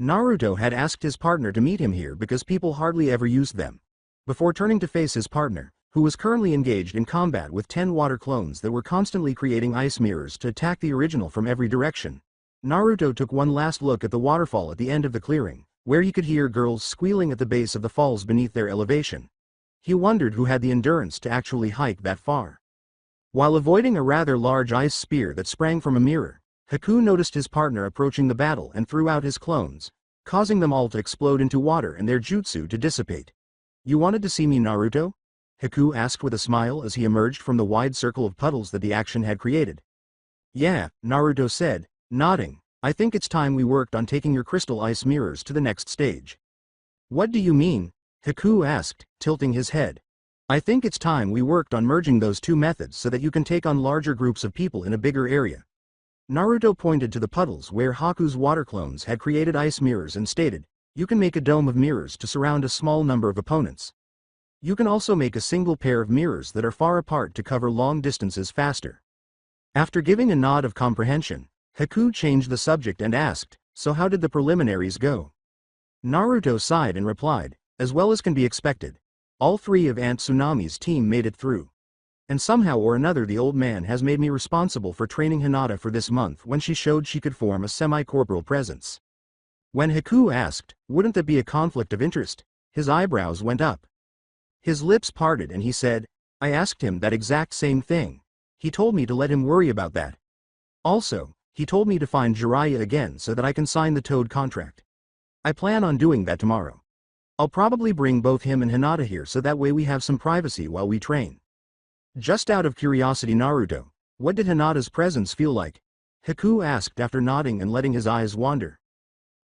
Naruto had asked his partner to meet him here because people hardly ever used them. Before turning to face his partner, who was currently engaged in combat with 10 water clones that were constantly creating ice mirrors to attack the original from every direction, Naruto took one last look at the waterfall at the end of the clearing, where he could hear girls squealing at the base of the falls beneath their elevation. He wondered who had the endurance to actually hike that far. While avoiding a rather large ice spear that sprang from a mirror, Haku noticed his partner approaching the battle and threw out his clones, causing them all to explode into water and their jutsu to dissipate. You wanted to see me, Naruto? Haku asked with a smile as he emerged from the wide circle of puddles that the action had created. Yeah, Naruto said, nodding. I think it's time we worked on taking your crystal ice mirrors to the next stage. What do you mean? Haku asked, tilting his head. I think it's time we worked on merging those two methods so that you can take on larger groups of people in a bigger area. Naruto pointed to the puddles where Haku's water clones had created ice mirrors and stated, you can make a dome of mirrors to surround a small number of opponents. You can also make a single pair of mirrors that are far apart to cover long distances faster. After giving a nod of comprehension, Haku changed the subject and asked, so how did the preliminaries go? Naruto sighed and replied, as well as can be expected. All 3 of Aunt Tsunami's team made it through. And somehow or another the old man has made me responsible for training Hinata for this month when she showed she could form a semi-corporal presence. When Haku asked, wouldn't that be a conflict of interest? His eyebrows went up. His lips parted and he said, I asked him that exact same thing. He told me to let him worry about that. Also, he told me to find Jiraiya again so that I can sign the Toad contract. I plan on doing that tomorrow. I'll probably bring both him and Hinata here so that way we have some privacy while we train. Just out of curiosity, Naruto, what did Hinata's presence feel like? Haku asked after nodding and letting his eyes wander.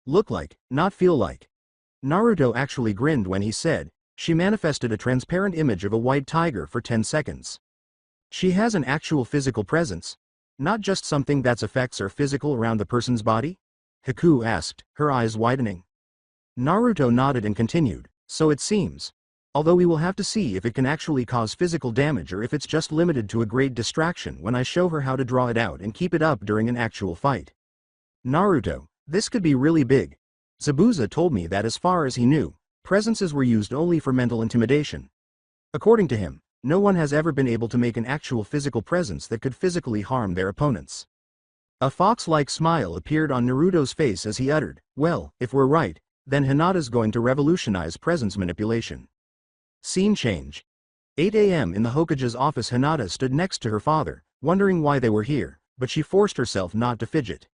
Look like, not feel like. Naruto actually grinned when he said, she manifested a transparent image of a white tiger for 10 seconds. She has an actual physical presence, not just something that's effects or physical around the person's body? Haku asked, her eyes widening. Naruto nodded and continued, so it seems. Although we will have to see if it can actually cause physical damage or if it's just limited to a great distraction when I show her how to draw it out and keep it up during an actual fight. Naruto, this could be really big. Zabuza told me that as far as he knew, presences were used only for mental intimidation. According to him, no one has ever been able to make an actual physical presence that could physically harm their opponents. A fox-like smile appeared on Naruto's face as he uttered, well, if we're right, then Hinata's going to revolutionize presence manipulation. Scene change. 8 a.m. in the Hokage's office. Hinata stood next to her father, wondering why they were here, but she forced herself not to fidget.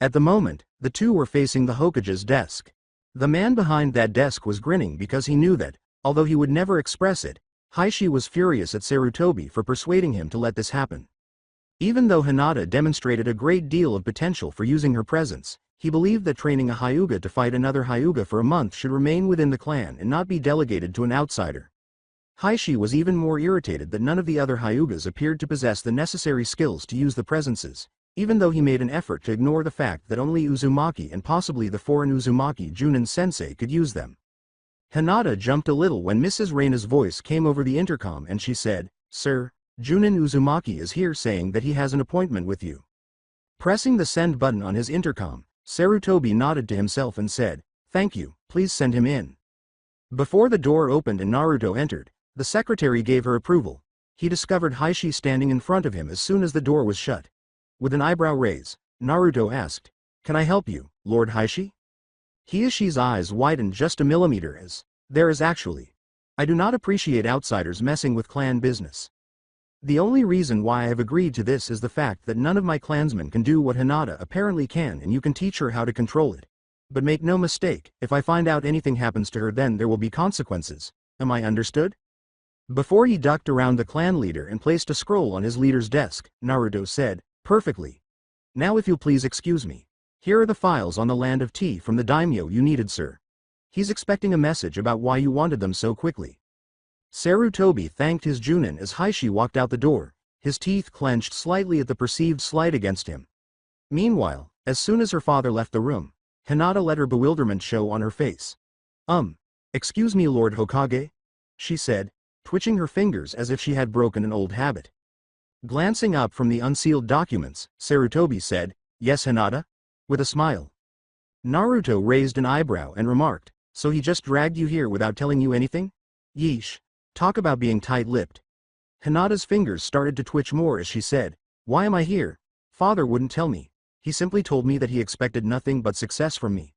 At the moment, the two were facing the Hokage's desk. The man behind that desk was grinning because he knew that, although he would never express it, Heishi was furious at Sarutobi for persuading him to let this happen. Even though Hinata demonstrated a great deal of potential for using her presence, he believed that training a Hyuga to fight another Hyuga for a month should remain within the clan and not be delegated to an outsider. Heishi was even more irritated that none of the other Hyugas appeared to possess the necessary skills to use the presences, even though he made an effort to ignore the fact that only Uzumaki and possibly the foreign Uzumaki Junin-sensei could use them. Hinata jumped a little when Mrs. Reina's voice came over the intercom and she said, "Sir, Junin Uzumaki is here saying that he has an appointment with you." Pressing the send button on his intercom, Sarutobi nodded to himself and said, "Thank you, please send him in." Before the door opened and Naruto entered, the secretary gave her approval. He discovered Heishi standing in front of him as soon as the door was shut. With an eyebrow raise, Naruto asked, "Can I help you, Lord Heishi?" Hiashi's eyes widened just a millimeter as, "There is actually. I do not appreciate outsiders messing with clan business. The only reason why I have agreed to this is the fact that none of my clansmen can do what Hinata apparently can and you can teach her how to control it. But make no mistake, if I find out anything happens to her then there will be consequences. Am I understood?" Before he ducked around the clan leader and placed a scroll on his leader's desk, Naruto said, "Perfectly. Now if you'll please excuse me. Here are the files on the land of tea from the daimyo you needed, sir. He's expecting a message about why you wanted them so quickly." Sarutobi thanked his Junin as Heishi walked out the door, his teeth clenched slightly at the perceived slight against him. Meanwhile, as soon as her father left the room, Hinata let her bewilderment show on her face. Excuse me, Lord Hokage?" she said, twitching her fingers as if she had broken an old habit. Glancing up from the unsealed documents, Sarutobi said, "Yes, Hinata?" with a smile. Naruto raised an eyebrow and remarked, "So he just dragged you here without telling you anything? Yeesh. Talk about being tight-lipped." Hinata's fingers started to twitch more as she said, "Why am I here? Father wouldn't tell me. He simply told me that he expected nothing but success from me."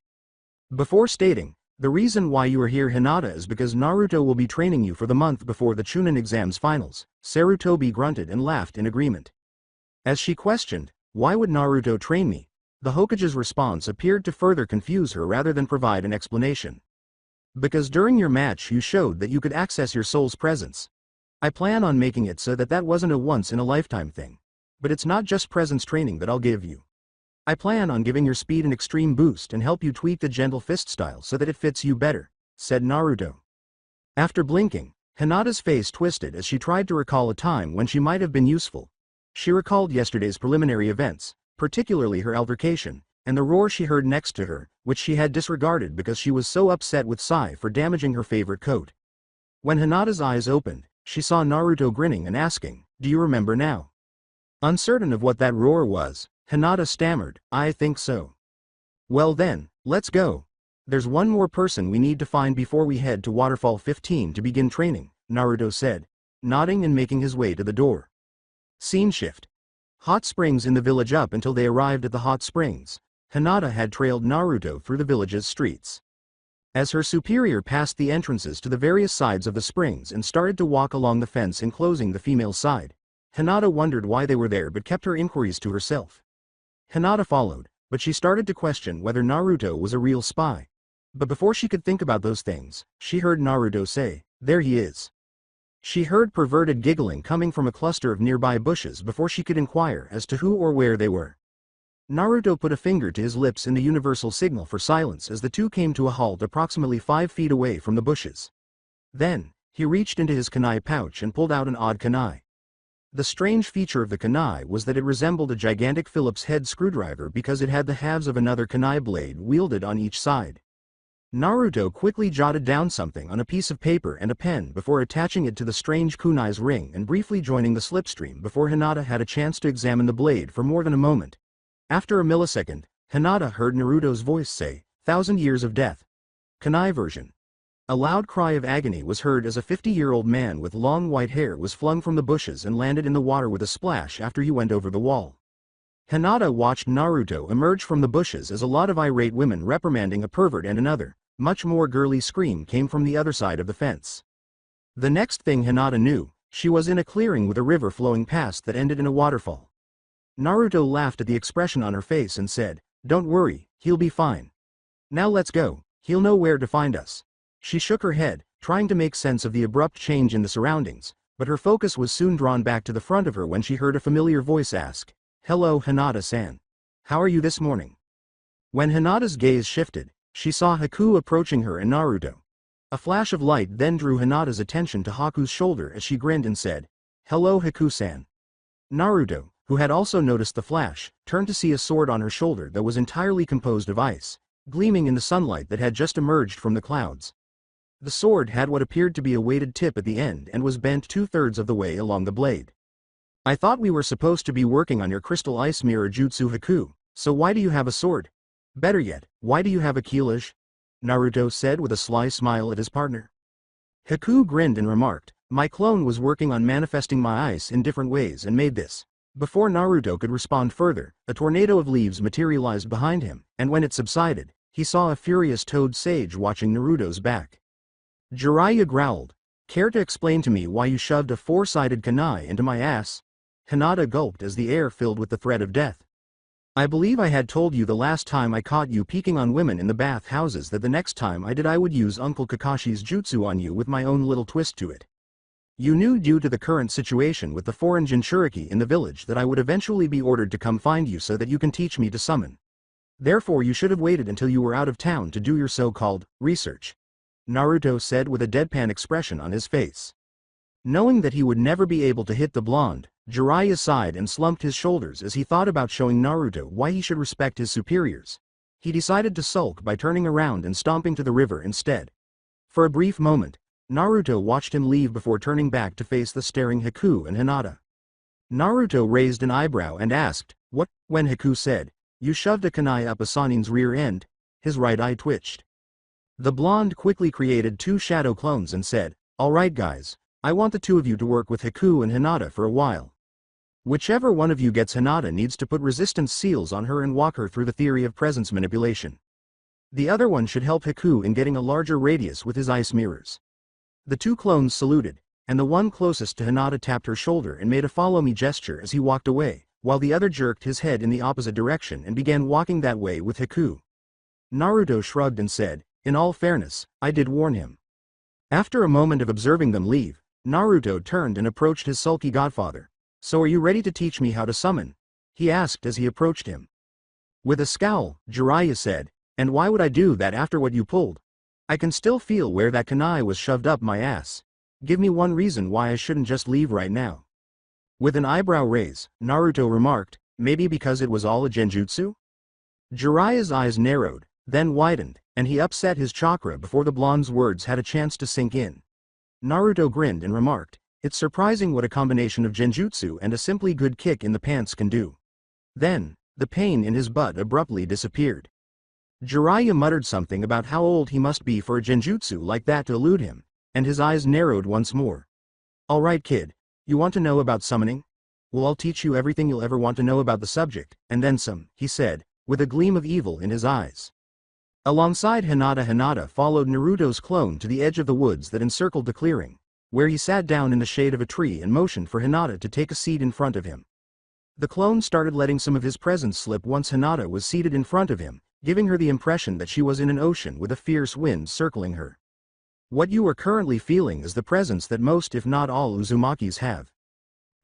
Before stating, "The reason why you are here, Hinata, is because Naruto will be training you for the month before the Chunin exams finals," Sarutobi grunted and laughed in agreement. As she questioned, "Why would Naruto train me?" the Hokage's response appeared to further confuse her rather than provide an explanation. "Because during your match you showed that you could access your soul's presence. I plan on making it so that that wasn't a once-in-a-lifetime thing. But it's not just presence training that I'll give you. I plan on giving your speed an extreme boost and help you tweak the gentle fist style so that it fits you better," said Naruto. After blinking, Hinata's face twisted as she tried to recall a time when she might have been useful. She recalled yesterday's preliminary events, particularly her altercation, and the roar she heard next to her, which she had disregarded because she was so upset with Sai for damaging her favorite coat. When Hinata's eyes opened, she saw Naruto grinning and asking, "Do you remember now?" Uncertain of what that roar was, Hinata stammered, "I think so." "Well then, let's go. There's one more person we need to find before we head to Waterfall 15 to begin training," Naruto said, nodding and making his way to the door. Scene shift. Hot springs in the village. Up until they arrived at the hot springs, Hinata had trailed Naruto through the village's streets. As her superior passed the entrances to the various sides of the springs and started to walk along the fence enclosing the female side, Hinata wondered why they were there but kept her inquiries to herself. Hinata followed, but she started to question whether Naruto was a real spy. But before she could think about those things, she heard Naruto say, "There he is." She heard perverted giggling coming from a cluster of nearby bushes before she could inquire as to who or where they were. Naruto put a finger to his lips in the universal signal for silence as the two came to a halt approximately 5 feet away from the bushes. Then, he reached into his kunai pouch and pulled out an odd kunai. The strange feature of the kunai was that it resembled a gigantic Phillips head screwdriver because it had the halves of another kunai blade wielded on each side. Naruto quickly jotted down something on a piece of paper and a pen before attaching it to the strange kunai's ring and briefly joining the slipstream before Hinata had a chance to examine the blade for more than a moment. After a millisecond, Hinata heard Naruto's voice say, "1,000 years of death." Kunai version. A loud cry of agony was heard as a 50-year-old man with long white hair was flung from the bushes and landed in the water with a splash after he went over the wall. Hinata watched Naruto emerge from the bushes as a lot of irate women reprimanding a pervert and another, much more girly scream came from the other side of the fence. The next thing Hinata knew, she was in a clearing with a river flowing past that ended in a waterfall. Naruto laughed at the expression on her face and said, "Don't worry, he'll be fine. Now let's go, he'll know where to find us." She shook her head, trying to make sense of the abrupt change in the surroundings, but her focus was soon drawn back to the front of her when she heard a familiar voice ask, "Hello, Hinata-san. How are you this morning?" When Hinata's gaze shifted, she saw Haku approaching her and Naruto. A flash of light then drew Hinata's attention to Haku's shoulder as she grinned and said, "Hello Haku-san." Naruto, who had also noticed the flash, turned to see a sword on her shoulder that was entirely composed of ice, gleaming in the sunlight that had just emerged from the clouds. The sword had what appeared to be a weighted tip at the end and was bent 2/3 of the way along the blade. "I thought we were supposed to be working on your crystal ice mirror jutsu Haku, so why do you have a sword? Better yet, why do you have a keylash?" Naruto said with a sly smile at his partner. Haku grinned and remarked, "My clone was working on manifesting my ice in different ways and made this." Before Naruto could respond further, a tornado of leaves materialized behind him, and when it subsided, he saw a furious toad sage watching Naruto's back. Jiraiya growled, "Care to explain to me why you shoved a four-sided kunai into my ass?" Hinata gulped as the air filled with the threat of death. "I believe I had told you the last time I caught you peeking on women in the bath houses that the next time I would use Uncle Kakashi's jutsu on you with my own little twist to it. You knew due to the current situation with the foreign Jinchuriki in the village that I would eventually be ordered to come find you so that you can teach me to summon. Therefore you should have waited until you were out of town to do your so-called research," Naruto said with a deadpan expression on his face. Knowing that he would never be able to hit the blonde, Jiraiya sighed and slumped his shoulders as he thought about showing Naruto why he should respect his superiors. He decided to sulk by turning around and stomping to the river instead. For a brief moment, Naruto watched him leave before turning back to face the staring Haku and Hinata. Naruto raised an eyebrow and asked, "What?" When Haku said, "You shoved a kunai up Asanin's rear end," his right eye twitched. The blonde quickly created two shadow clones and said, "Alright guys, I want the two of you to work with Haku and Hinata for a while. Whichever one of you gets Hinata needs to put resistance seals on her and walk her through the theory of presence manipulation. The other one should help Haku in getting a larger radius with his ice mirrors." The two clones saluted, and the one closest to Hinata tapped her shoulder and made a follow-me gesture as he walked away, while the other jerked his head in the opposite direction and began walking that way with Haku. Naruto shrugged and said, "In all fairness, I did warn him." After a moment of observing them leave, Naruto turned and approached his sulky godfather. "So are you ready to teach me how to summon?" he asked as he approached him. With a scowl, Jiraiya said, "And why would I do that after what you pulled? I can still feel where that kunai was shoved up my ass. Give me one reason why I shouldn't just leave right now." With an eyebrow raise, Naruto remarked, "Maybe because it was all a genjutsu?" Jiraiya's eyes narrowed, then widened, and he upset his chakra before the blonde's words had a chance to sink in. Naruto grinned and remarked, "It's surprising what a combination of genjutsu and a simply good kick in the pants can do." Then, the pain in his butt abruptly disappeared. Jiraiya muttered something about how old he must be for a genjutsu like that to elude him, and his eyes narrowed once more. "Alright kid, you want to know about summoning? Well, I'll teach you everything you'll ever want to know about the subject, and then some," he said, with a gleam of evil in his eyes. Alongside Hinata followed Naruto's clone to the edge of the woods that encircled the clearing, where he sat down in the shade of a tree and motioned for Hinata to take a seat in front of him. The clone started letting some of his presence slip once Hinata was seated in front of him, giving her the impression that she was in an ocean with a fierce wind circling her. "What you are currently feeling is the presence that most if not all Uzumakis have.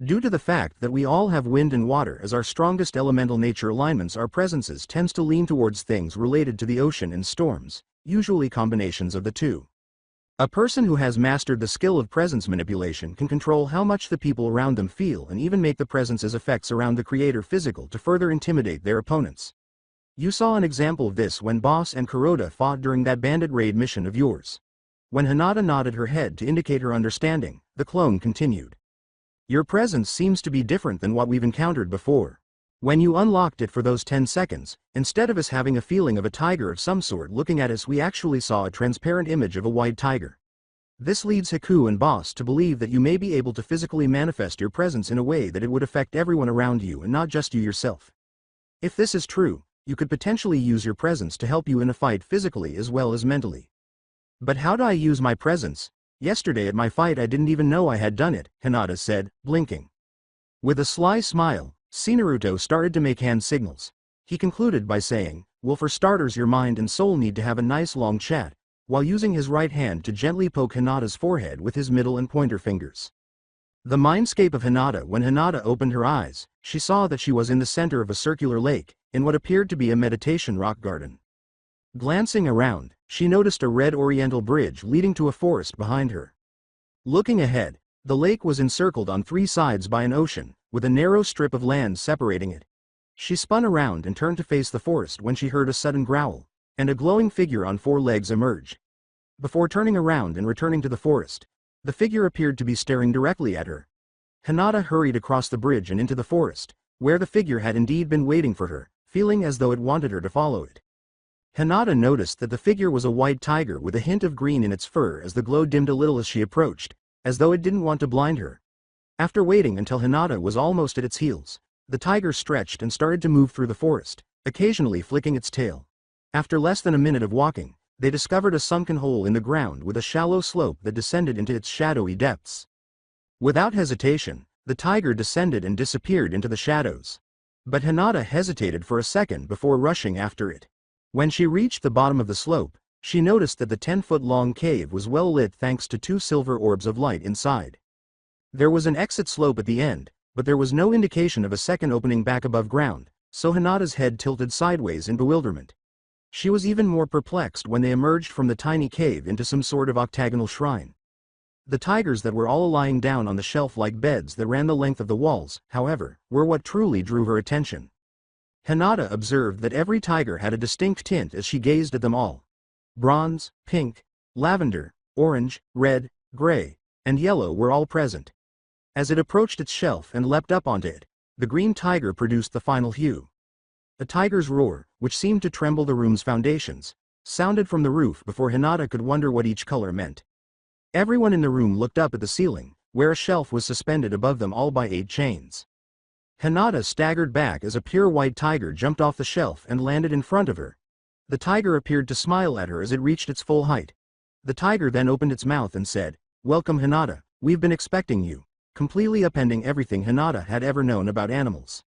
Due to the fact that we all have wind and water as our strongest elemental nature alignments, our presences tends to lean towards things related to the ocean and storms, usually combinations of the two. A person who has mastered the skill of presence manipulation can control how much the people around them feel and even make the presence's effects around the creator physical to further intimidate their opponents. You saw an example of this when Boss and Kuroda fought during that bandit raid mission of yours." When Hinata nodded her head to indicate her understanding, the clone continued. "Your presence seems to be different than what we've encountered before. When you unlocked it for those 10 seconds, instead of us having a feeling of a tiger of some sort looking at us, we actually saw a transparent image of a white tiger. This leads Haku and Boss to believe that you may be able to physically manifest your presence in a way that it would affect everyone around you and not just you yourself. If this is true, you could potentially use your presence to help you in a fight physically as well as mentally." "But how do I use my presence? Yesterday at my fight I didn't even know I had done it," Hinata said, blinking. With a sly smile, Naruto started to make hand signals. He concluded by saying, "Well, for starters, your mind and soul need to have a nice long chat," while using his right hand to gently poke Hinata's forehead with his middle and pointer fingers. The mindscape of Hinata. When Hinata opened her eyes, she saw that she was in the center of a circular lake, in what appeared to be a meditation rock garden. Glancing around, she noticed a red oriental bridge leading to a forest behind her. Looking ahead, the lake was encircled on 3 sides by an ocean, with a narrow strip of land separating it. She spun around and turned to face the forest when she heard a sudden growl, and a glowing figure on 4 legs emerged. Before turning around and returning to the forest, the figure appeared to be staring directly at her. Hinata hurried across the bridge and into the forest, where the figure had indeed been waiting for her, feeling as though it wanted her to follow it. Hinata noticed that the figure was a white tiger with a hint of green in its fur as the glow dimmed a little as she approached, as though it didn't want to blind her. After waiting until Hinata was almost at its heels, the tiger stretched and started to move through the forest, occasionally flicking its tail. After less than a minute of walking, they discovered a sunken hole in the ground with a shallow slope that descended into its shadowy depths. Without hesitation, the tiger descended and disappeared into the shadows. But Hinata hesitated for a second before rushing after it. When she reached the bottom of the slope, she noticed that the 10-foot-long cave was well lit thanks to 2 silver orbs of light inside. There was an exit slope at the end, but there was no indication of a second opening back above ground, so Hinata's head tilted sideways in bewilderment. She was even more perplexed when they emerged from the tiny cave into some sort of octagonal shrine. The tigers that were all lying down on the shelf-like beds that ran the length of the walls, however, were what truly drew her attention. Hinata observed that every tiger had a distinct tint as she gazed at them all. Bronze, pink, lavender, orange, red, gray, and yellow were all present. As it approached its shelf and leapt up onto it, the green tiger produced the final hue. A tiger's roar, which seemed to tremble the room's foundations, sounded from the roof before Hinata could wonder what each color meant. Everyone in the room looked up at the ceiling, where a shelf was suspended above them all by 8 chains. Hinata staggered back as a pure white tiger jumped off the shelf and landed in front of her. The tiger appeared to smile at her as it reached its full height. The tiger then opened its mouth and said, "Welcome Hinata, we've been expecting you," completely upending everything Hinata had ever known about animals.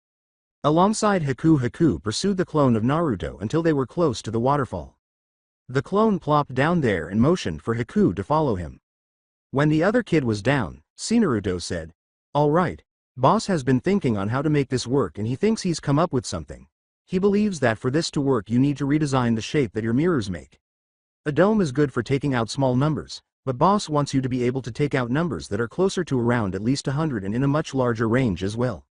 Alongside Haku pursued the clone of Naruto until they were close to the waterfall. The clone plopped down there and motioned for Haku to follow him. When the other kid was down, Naruto said, "All right. Boss has been thinking on how to make this work and he thinks he's come up with something. He believes that for this to work you need to redesign the shape that your mirrors make. A dome is good for taking out small numbers, but boss wants you to be able to take out numbers that are closer to around at least 100 and in a much larger range as well.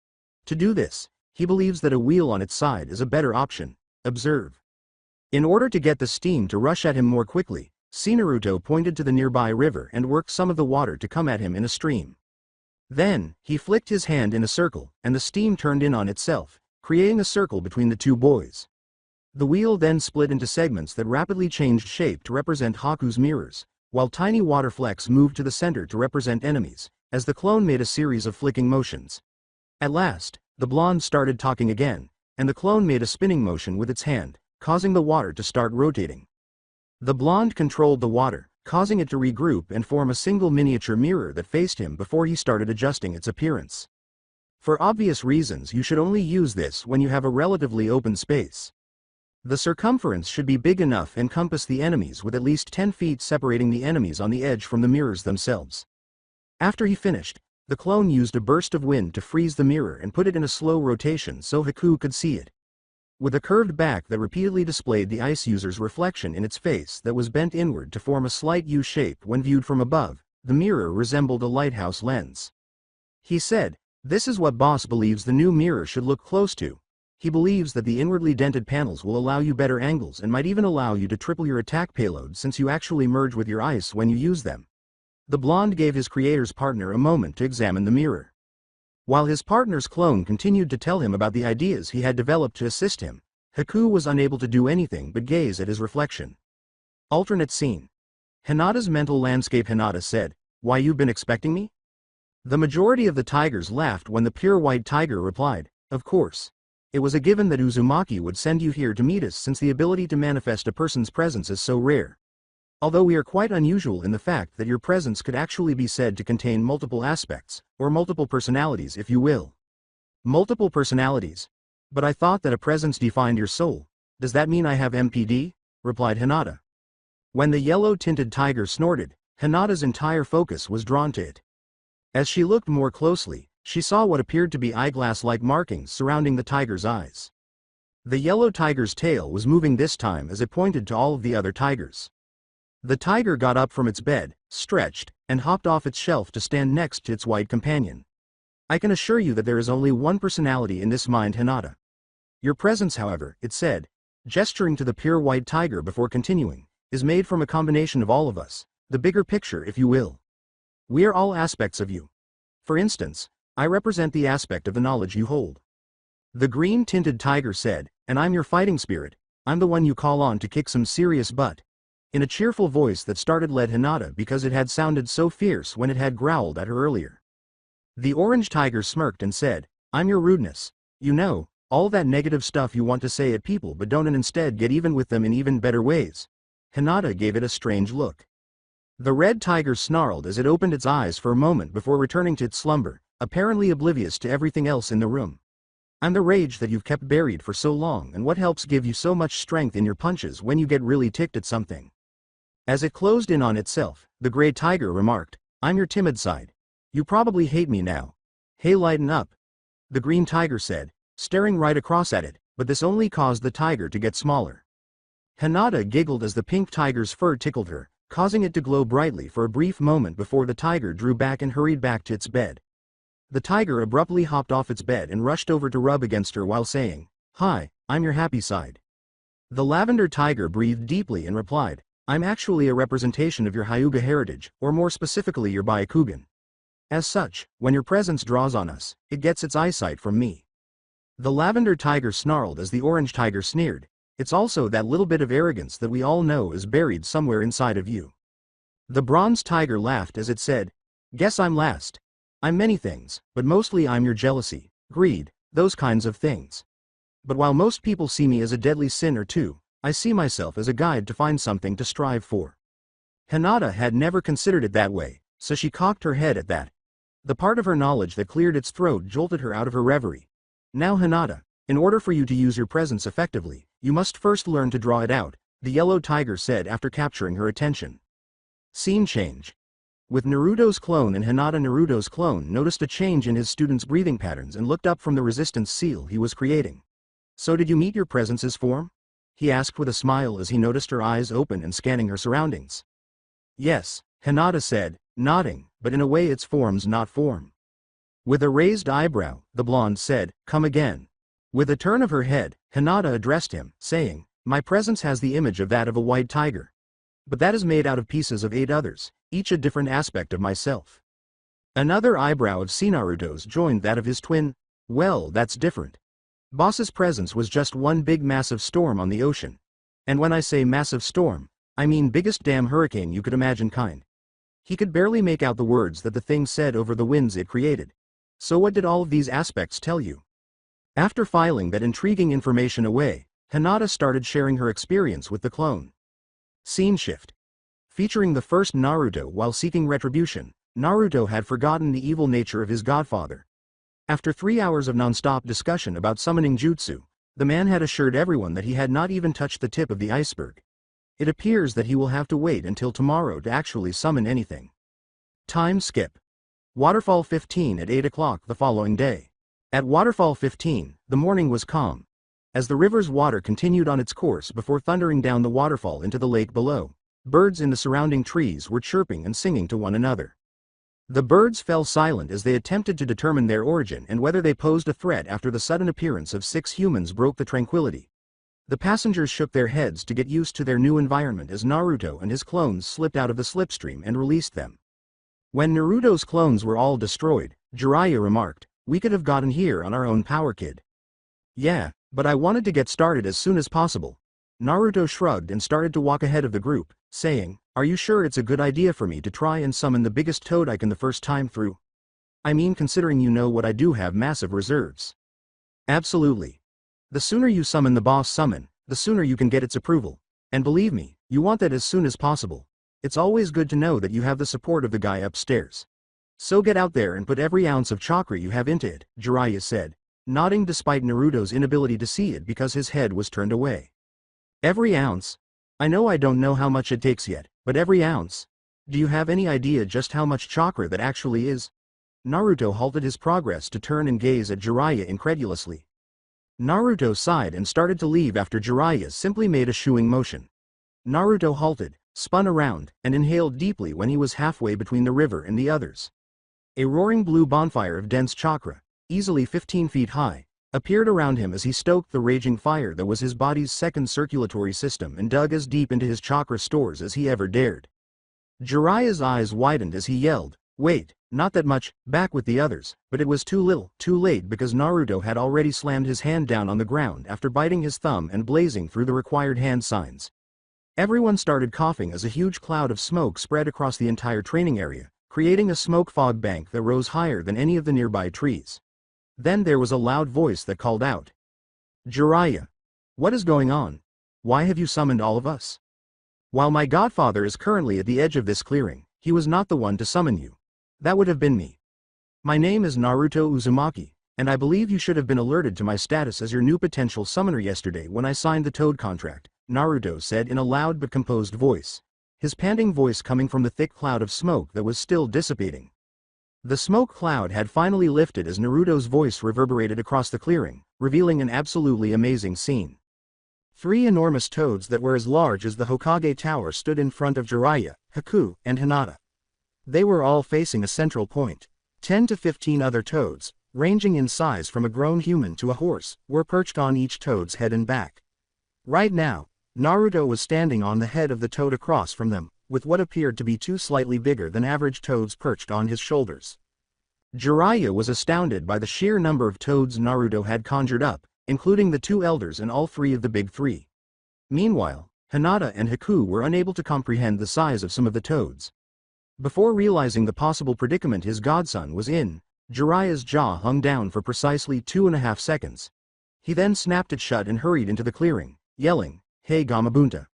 To do this, he believes that a wheel on its side is a better option. Observe." In order to get the steam to rush at him more quickly, Naruto pointed to the nearby river and worked some of the water to come at him in a stream. Then, he flicked his hand in a circle, and the steam turned in on itself, creating a circle between the 2 boys. The wheel then split into segments that rapidly changed shape to represent Haku's mirrors, while tiny water flecks moved to the center to represent enemies, as the clone made a series of flicking motions. At last, the blonde started talking again, and the clone made a spinning motion with its hand, causing the water to start rotating. The blonde controlled the water, causing it to regroup and form a single miniature mirror that faced him before he started adjusting its appearance. For obvious reasons, you should only use this when you have a relatively open space. The circumference should be big enough to encompass the enemies with at least 10 feet separating the enemies on the edge from the mirrors themselves. After he finished, the clone used a burst of wind to freeze the mirror and put it in a slow rotation so Haku could see it. With a curved back that repeatedly displayed the ice user's reflection in its face that was bent inward to form a slight U shape when viewed from above, the mirror resembled a lighthouse lens. He said, "This is what boss believes the new mirror should look close to. He believes that the inwardly dented panels will allow you better angles and might even allow you to triple your attack payload since you actually merge with your ice when you use them." The blonde gave his creator's partner a moment to examine the mirror. While his partner's clone continued to tell him about the ideas he had developed to assist him, Haku was unable to do anything but gaze at his reflection. Alternate scene. Hinata's mental landscape. Hinata said, "Why, you've been expecting me?" The majority of the tigers laughed when the pure white tiger replied, "Of course. It was a given that Uzumaki would send you here to meet us since the ability to manifest a person's presence is so rare. Although we are quite unusual in the fact that your presence could actually be said to contain multiple aspects, or multiple personalities if you will." "Multiple personalities? But I thought that a presence defined your soul. Does that mean I have MPD?" replied Hinata. When the yellow-tinted tiger snorted, Hinata's entire focus was drawn to it. As she looked more closely, she saw what appeared to be eyeglass-like markings surrounding the tiger's eyes. The yellow tiger's tail was moving this time as it pointed to all of the other tigers. The tiger got up from its bed, stretched, and hopped off its shelf to stand next to its white companion. I can assure you that there is only one personality in this mind, Hinata. Your presence, however, it said, gesturing to the pure white tiger before continuing, is made from a combination of all of us, the bigger picture if you will. We are all aspects of you. For instance, I represent the aspect of the knowledge you hold. The green-tinted tiger said, and I'm your fighting spirit, I'm the one you call on to kick some serious butt. In a cheerful voice that started led Hinata because it had sounded so fierce when it had growled at her earlier. The orange tiger smirked and said, I'm your rudeness. You know, all that negative stuff you want to say at people but don't and instead get even with them in even better ways. Hinata gave it a strange look. The red tiger snarled as it opened its eyes for a moment before returning to its slumber, apparently oblivious to everything else in the room. I'm the rage that you've kept buried for so long and what helps give you so much strength in your punches when you get really ticked at something. As it closed in on itself, the gray tiger remarked, I'm your timid side. You probably hate me now. Hey, lighten up. The green tiger said, staring right across at it, but this only caused the tiger to get smaller. Hinata giggled as the pink tiger's fur tickled her, causing it to glow brightly for a brief moment before the tiger drew back and hurried back to its bed. The tiger abruptly hopped off its bed and rushed over to rub against her while saying, Hi, I'm your happy side. The lavender tiger breathed deeply and replied, I'm actually a representation of your Hyuga heritage, or more specifically your Byakugan. As such, when your presence draws on us, it gets its eyesight from me. The lavender tiger snarled as the orange tiger sneered, it's also that little bit of arrogance that we all know is buried somewhere inside of you. The bronze tiger laughed as it said, Guess I'm last. I'm many things, but mostly I'm your jealousy, greed, those kinds of things. But while most people see me as a deadly sin or two, I see myself as a guide to find something to strive for. Hinata had never considered it that way, so she cocked her head at that. The part of her knowledge that cleared its throat jolted her out of her reverie. Now Hinata, in order for you to use your presence effectively, you must first learn to draw it out, the yellow tiger said after capturing her attention. Scene change. With Naruto's clone and Hinata Naruto's clone noticed a change in his student's breathing patterns and looked up from the resistance seal he was creating. So did you meet your presence's form? He asked with a smile as he noticed her eyes open and scanning her surroundings. Yes, Hinata said, nodding, but in a way its form's not form. With a raised eyebrow, the blonde said, Come again. With a turn of her head, Hinata addressed him, saying, My presence has the image of that of a white tiger. But that is made out of pieces of 8 others, each a different aspect of myself. Another eyebrow of Naruto's joined that of his twin. Well, that's different. Boss's presence was just one big massive storm on the ocean. And when I say massive storm, I mean biggest damn hurricane you could imagine kind. He could barely make out the words that the thing said over the winds it created. So what did all of these aspects tell you? After filing that intriguing information away, Hinata started sharing her experience with the clone. Scene shift. Featuring the first Naruto while seeking retribution, Naruto had forgotten the evil nature of his godfather. After 3 hours of non-stop discussion about summoning jutsu, the man had assured everyone that he had not even touched the tip of the iceberg. It appears that he will have to wait until tomorrow to actually summon anything. Time skip. Waterfall 15 at 8 o'clock the following day. At Waterfall 15, the morning was calm. As the river's water continued on its course before thundering down the waterfall into the lake below, birds in the surrounding trees were chirping and singing to one another. The birds fell silent as they attempted to determine their origin and whether they posed a threat after the sudden appearance of 6 humans broke the tranquility. The passengers shook their heads to get used to their new environment as Naruto and his clones slipped out of the slipstream and released them. When Naruto's clones were all destroyed, Jiraiya remarked, We could have gotten here on our own power, kid. Yeah, but I wanted to get started as soon as possible. Naruto shrugged and started to walk ahead of the group, saying, Are you sure it's a good idea for me to try and summon the biggest toad I can the first time through? I mean, considering you know what I do have massive reserves. Absolutely. The sooner you summon the boss summon, the sooner you can get its approval. And believe me, you want that as soon as possible. It's always good to know that you have the support of the guy upstairs. So get out there and put every ounce of chakra you have into it, Jiraiya said, nodding despite Naruto's inability to see it because his head was turned away. Every ounce? I don't know how much it takes yet, but every ounce? Do you have any idea just how much chakra that actually is? Naruto halted his progress to turn and gaze at Jiraiya incredulously. Naruto sighed and started to leave after Jiraiya simply made a shooing motion. Naruto halted, spun around, and inhaled deeply when he was halfway between the river and the others. A roaring blue bonfire of dense chakra, easily 15 feet high, appeared around him as he stoked the raging fire that was his body's second circulatory system and dug as deep into his chakra stores as he ever dared. Jiraiya's eyes widened as he yelled, "Wait, not that much, back with the others," but it was too little, too late because Naruto had already slammed his hand down on the ground after biting his thumb and blazing through the required hand signs. Everyone started coughing as a huge cloud of smoke spread across the entire training area, creating a smoke fog bank that rose higher than any of the nearby trees. Then there was a loud voice that called out, "Jiraiya! What is going on? Why have you summoned all of us? While my godfather is currently at the edge of this clearing, he was not the one to summon you. That would have been me. My name is Naruto Uzumaki, and I believe you should have been alerted to my status as your new potential summoner yesterday when I signed the Toad contract," Naruto said in a loud but composed voice, his panting voice coming from the thick cloud of smoke that was still dissipating. The smoke cloud had finally lifted as Naruto's voice reverberated across the clearing, revealing an absolutely amazing scene. 3 enormous toads that were as large as the Hokage Tower stood in front of Jiraiya, Haku, and Hinata. They were all facing a central point. 10 to 15 other toads, ranging in size from a grown human to a horse, were perched on each toad's head and back. Right now, Naruto was standing on the head of the toad across from them, with what appeared to be 2 slightly bigger than average toads perched on his shoulders. Jiraiya was astounded by the sheer number of toads Naruto had conjured up, including the 2 elders and all 3 of the big 3. Meanwhile, Hinata and Haku were unable to comprehend the size of some of the toads. Before realizing the possible predicament his godson was in, Jiraiya's jaw hung down for precisely 2.5 seconds. He then snapped it shut and hurried into the clearing, yelling, "Hey Gamabunta!"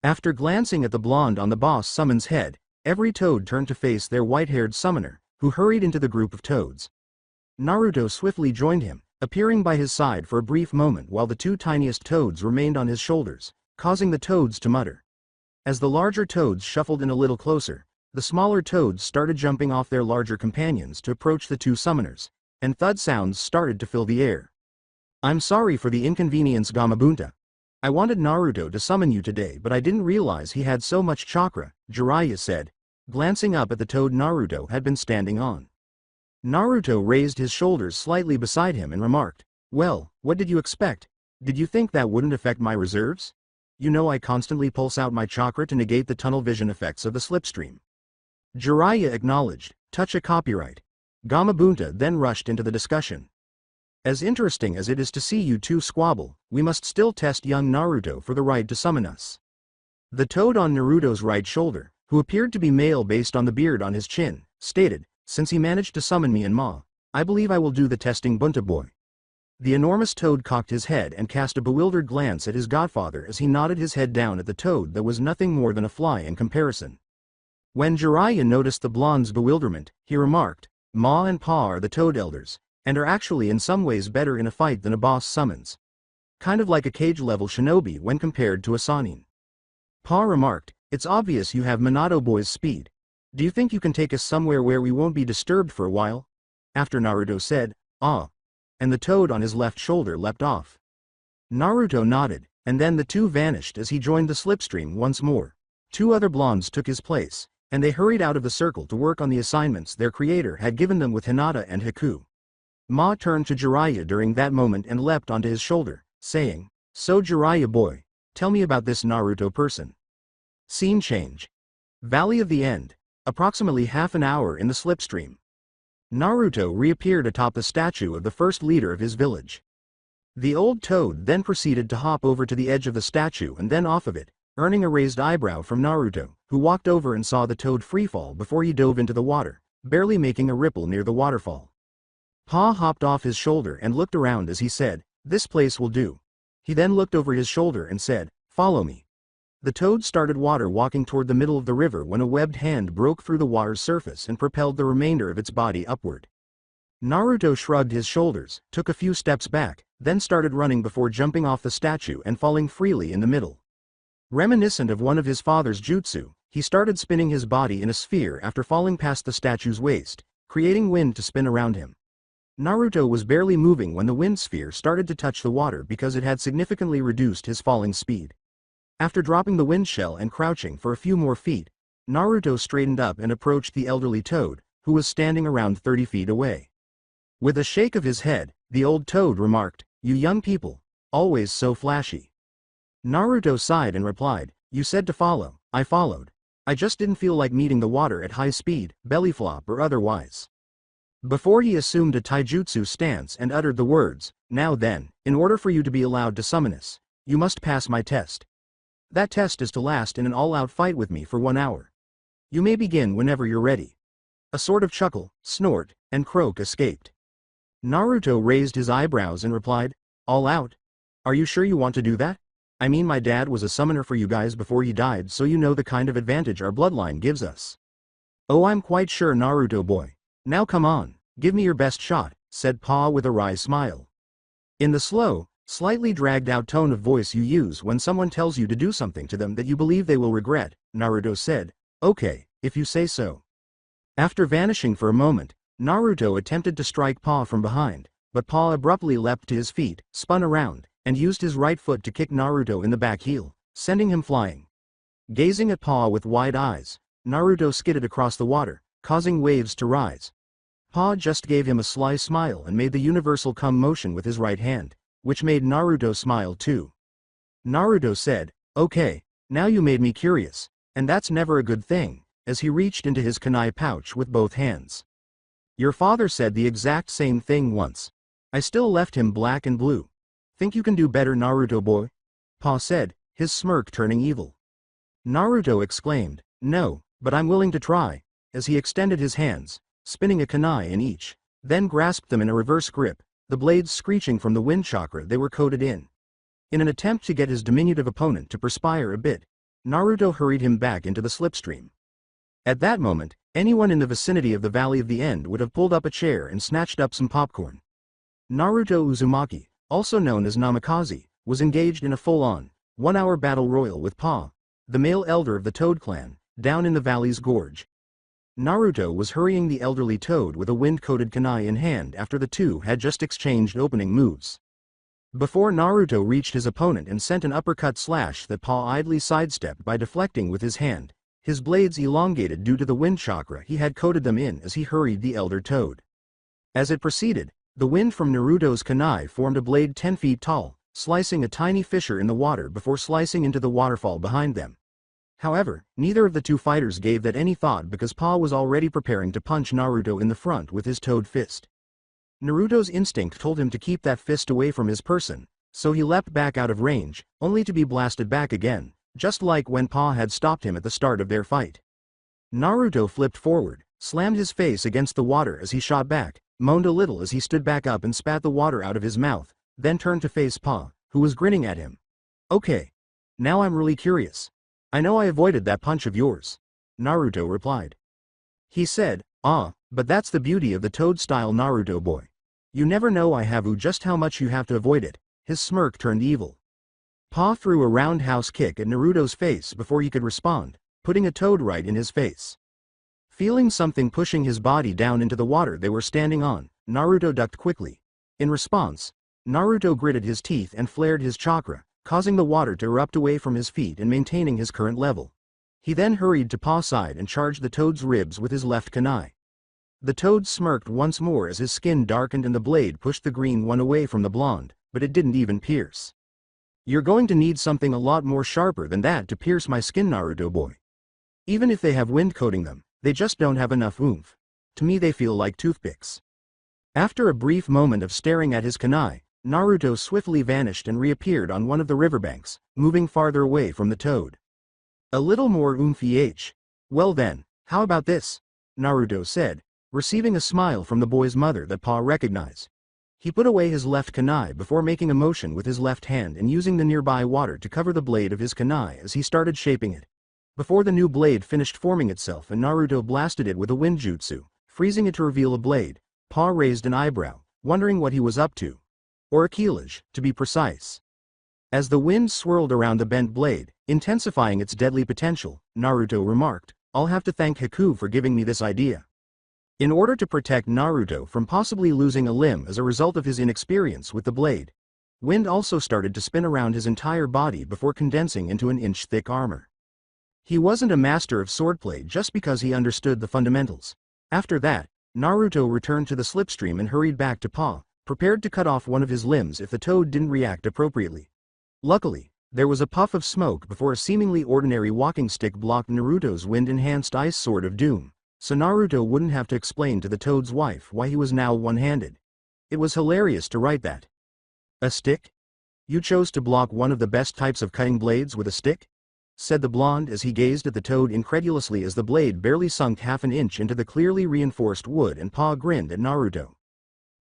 After glancing at the blonde on the boss summon's head, every toad turned to face their white-haired summoner, who hurried into the group of toads. Naruto swiftly joined him, appearing by his side for a brief moment while the 2 tiniest toads remained on his shoulders, causing the toads to mutter. As the larger toads shuffled in a little closer, the smaller toads started jumping off their larger companions to approach the 2 summoners, and thud sounds started to fill the air. "I'm sorry for the inconvenience, Gamabunta. I wanted Naruto to summon you today, but I didn't realize he had so much chakra," Jiraiya said, glancing up at the toad Naruto had been standing on. Naruto raised his shoulders slightly beside him and remarked, "Well, what did you expect? Did you think that wouldn't affect my reserves? You know I constantly pulse out my chakra to negate the tunnel vision effects of the slipstream." Jiraiya acknowledged, "Touch a copyright." Gamabunta then rushed into the discussion. "As interesting as it is to see you 2 squabble, we must still test young Naruto for the right to summon us." The toad on Naruto's right shoulder, who appeared to be male based on the beard on his chin, stated, "Since he managed to summon me and Ma, I believe I will do the testing, Bunta boy." The enormous toad cocked his head and cast a bewildered glance at his godfather as he nodded his head down at the toad that was nothing more than a fly in comparison. When Jiraiya noticed the blonde's bewilderment, he remarked, "Ma and Pa are the toad elders, and are actually in some ways better in a fight than a boss summons. Kind of like a cage-level shinobi when compared to a Sannin." Pa remarked, "It's obvious you have Minato boy's speed. Do you think you can take us somewhere where we won't be disturbed for a while?" After Naruto said, "Ah," and the toad on his left shoulder leapt off. Naruto nodded, and then the 2 vanished as he joined the slipstream once more. 2 other blondes took his place, and they hurried out of the circle to work on the assignments their creator had given them with Hinata and Haku. Ma turned to Jiraiya during that moment and leapt onto his shoulder, saying, "So Jiraiya boy, tell me about this Naruto person." Scene change. Valley of the End. Approximately half an hour in the slipstream. Naruto reappeared atop the statue of the first leader of his village. The old toad then proceeded to hop over to the edge of the statue and then off of it, earning a raised eyebrow from Naruto, who walked over and saw the toad freefall before he dove into the water, barely making a ripple near the waterfall. Pa hopped off his shoulder and looked around as he said, "This place will do." He then looked over his shoulder and said, "Follow me." The toad started walking toward the middle of the river when a webbed hand broke through the water's surface and propelled the remainder of its body upward. Naruto shrugged his shoulders, took a few steps back, then started running before jumping off the statue and falling freely in the middle. Reminiscent of one of his father's jutsu, he started spinning his body in a sphere after falling past the statue's waist, creating wind to spin around him. Naruto was barely moving when the wind sphere started to touch the water because it had significantly reduced his falling speed. After dropping the wind shell and crouching for a few more feet, Naruto straightened up and approached the elderly toad, who was standing around 30 feet away. With a shake of his head, the old toad remarked, "You young people, always so flashy." Naruto sighed and replied, "You said to follow, I followed. I just didn't feel like meeting the water at high speed, belly flop or otherwise." Before he assumed a taijutsu stance and uttered the words, "Now then, in order for you to be allowed to summon us, you must pass my test. That test is to last in an all-out fight with me for 1 hour. You may begin whenever you're ready." A sort of chuckle, snort, and croak escaped. Naruto raised his eyebrows and replied, "All out? Are you sure you want to do that? I mean, my dad was a summoner for you guys before he died, so you know the kind of advantage our bloodline gives us." "Oh, I'm quite sure, Naruto boy. Now come on, give me your best shot," said Pa with a wry smile. In the slow, slightly dragged-out tone of voice you use when someone tells you to do something to them that you believe they will regret, Naruto said, "Okay, if you say so." After vanishing for a moment, Naruto attempted to strike Pa from behind, but Pa abruptly leapt to his feet, spun around, and used his right foot to kick Naruto in the back heel, sending him flying. Gazing at Pa with wide eyes, Naruto skidded across the water, causing waves to rise. Pa just gave him a sly smile and made the universal come motion with his right hand, which made Naruto smile too. Naruto said, "Okay, now you made me curious, and that's never a good thing," as he reached into his kunai pouch with both hands. "Your father said the exact same thing once. I still left him black and blue. Think you can do better, Naruto boy?" Pa said, his smirk turning evil. Naruto exclaimed, "No, but I'm willing to try," as he extended his hands, spinning a kunai in each, then grasped them in a reverse grip, the blades screeching from the wind chakra they were coated in. In an attempt to get his diminutive opponent to perspire a bit, Naruto hurried him back into the slipstream. At that moment, anyone in the vicinity of the Valley of the End would have pulled up a chair and snatched up some popcorn. Naruto Uzumaki, also known as Namikaze, was engaged in a full-on, 1-hour battle royal with Pa, the male elder of the Toad clan, down in the valley's gorge. Naruto was hurrying the elderly toad with a wind-coated kunai in hand after the two had just exchanged opening moves. Before Naruto reached his opponent and sent an uppercut slash that Pa idly sidestepped by deflecting with his hand, his blades elongated due to the wind chakra he had coated them in as he hurried the elder toad. As it proceeded, the wind from Naruto's kunai formed a blade 10 feet tall, slicing a tiny fissure in the water before slicing into the waterfall behind them. However, neither of the two fighters gave that any thought because Pa was already preparing to punch Naruto in the front with his toad fist. Naruto's instinct told him to keep that fist away from his person, so he leapt back out of range, only to be blasted back again, just like when Pa had stopped him at the start of their fight. Naruto flipped forward, slammed his face against the water as he shot back, moaned a little as he stood back up and spat the water out of his mouth, then turned to face Pa, who was grinning at him. "Okay. Now I'm really curious. I know I avoided that punch of yours," Naruto replied. He said, but that's the beauty of the toad-style Naruto boy. You never know just how much you have to avoid it." His smirk turned evil. Pa threw a roundhouse kick at Naruto's face before he could respond, putting a toad right in his face. Feeling something pushing his body down into the water they were standing on, Naruto ducked quickly. In response, Naruto gritted his teeth and flared his chakra, causing the water to erupt away from his feet and maintaining his current level. He then hurried to Pa's side and charged the toad's ribs with his left kunai. The toad smirked once more as his skin darkened and the blade pushed the green one away from the blonde, but it didn't even pierce. "You're going to need something a lot more sharper than that to pierce my skin, Naruto boy. Even if they have wind coating them, they just don't have enough oomph. To me they feel like toothpicks." After a brief moment of staring at his kunai, Naruto swiftly vanished and reappeared on one of the riverbanks, moving farther away from the toad. "A little more oomph. Well then, how about this?" Naruto said, receiving a smile from the boy's mother that Pa recognized. He put away his left kunai before making a motion with his left hand and using the nearby water to cover the blade of his kunai as he started shaping it. Before the new blade finished forming itself and Naruto blasted it with a wind jutsu, freezing it to reveal a blade, Pa raised an eyebrow, wondering what he was up to. Or a keylage, to be precise. As the wind swirled around the bent blade, intensifying its deadly potential, Naruto remarked, "I'll have to thank Haku for giving me this idea." In order to protect Naruto from possibly losing a limb as a result of his inexperience with the blade, Wind also started to spin around his entire body before condensing into an inch-thick armor. He wasn't a master of swordplay just because he understood the fundamentals. After that, Naruto returned to the slipstream and hurried back to Pa, prepared to cut off one of his limbs if the toad didn't react appropriately. Luckily, there was a puff of smoke before a seemingly ordinary walking stick blocked Naruto's wind-enhanced ice sword of doom, so Naruto wouldn't have to explain to the toad's wife why he was now one-handed. It was hilarious to write that. A stick? You chose to block one of the best types of cutting blades with a stick? Said the blonde as he gazed at the toad incredulously as the blade barely sunk half an inch into the clearly reinforced wood, and Pa grinned at Naruto.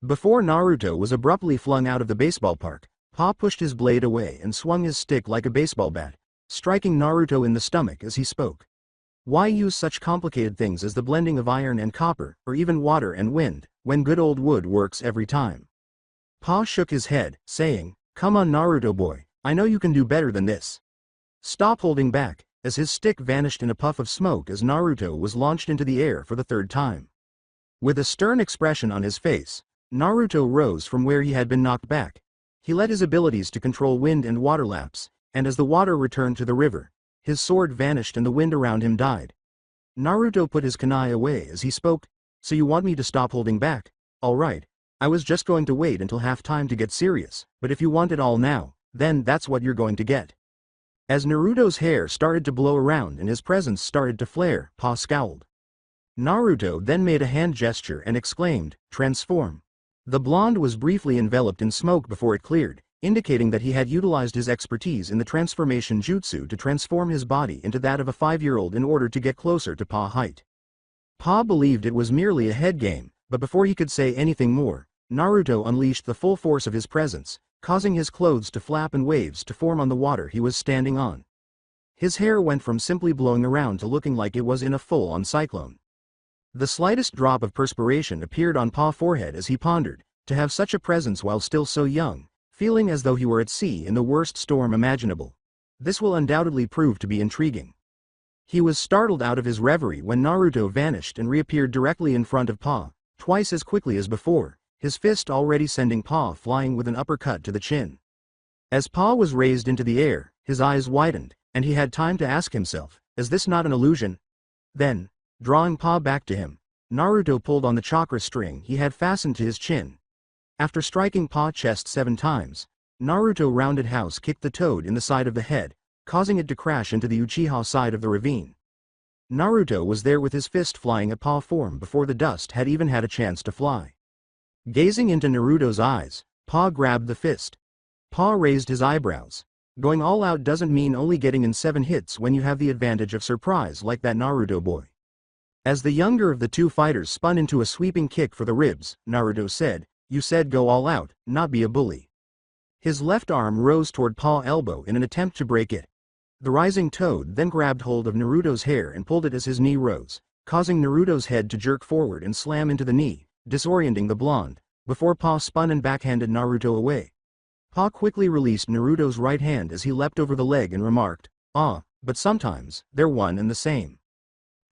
Before Naruto was abruptly flung out of the baseball park, Pa pushed his blade away and swung his stick like a baseball bat, striking Naruto in the stomach as he spoke. Why use such complicated things as the blending of iron and copper, or even water and wind, when good old wood works every time? Pa shook his head, saying, "Come on Naruto boy, I know you can do better than this. Stop holding back," as his stick vanished in a puff of smoke as Naruto was launched into the air for the third time. With a stern expression on his face, Naruto rose from where he had been knocked back. He let his abilities to control wind and water lapse, and as the water returned to the river, his sword vanished and the wind around him died. Naruto put his kunai away as he spoke, "So you want me to stop holding back? Alright, I was just going to wait until halftime to get serious, but if you want it all now, then that's what you're going to get." As Naruto's hair started to blow around and his presence started to flare, Pa scowled. Naruto then made a hand gesture and exclaimed, "Transform." The blonde was briefly enveloped in smoke before it cleared, indicating that he had utilized his expertise in the transformation jutsu to transform his body into that of a 5-year-old in order to get closer to Pa height. Pa believed it was merely a head game, but before he could say anything more, Naruto unleashed the full force of his presence, causing his clothes to flap and waves to form on the water he was standing on. His hair went from simply blowing around to looking like it was in a full-on cyclone. The slightest drop of perspiration appeared on Pa's forehead as he pondered, to have such a presence while still so young, feeling as though he were at sea in the worst storm imaginable. This will undoubtedly prove to be intriguing. He was startled out of his reverie when Naruto vanished and reappeared directly in front of Pa, twice as quickly as before, his fist already sending Pa flying with an uppercut to the chin. As Pa was raised into the air, his eyes widened, and he had time to ask himself, is this not an illusion? Then, drawing Pa back to him, Naruto pulled on the chakra string he had fastened to his chin. After striking Pa's chest 7 times, Naruto rounded house kicked the toad in the side of the head, causing it to crash into the Uchiha side of the ravine. Naruto was there with his fist flying at Pa form before the dust had even had a chance to fly. Gazing into Naruto's eyes, Pa grabbed the fist. Pa raised his eyebrows. Going all out doesn't mean only getting in 7 hits when you have the advantage of surprise like that Naruto boy. As the younger of the two fighters spun into a sweeping kick for the ribs, Naruto said, "You said go all out, not be a bully." His left arm rose toward Pa's elbow in an attempt to break it. The rising toad then grabbed hold of Naruto's hair and pulled it as his knee rose, causing Naruto's head to jerk forward and slam into the knee, disorienting the blonde, before Pa spun and backhanded Naruto away. Pa quickly released Naruto's right hand as he leapt over the leg and remarked, but sometimes, they're one and the same."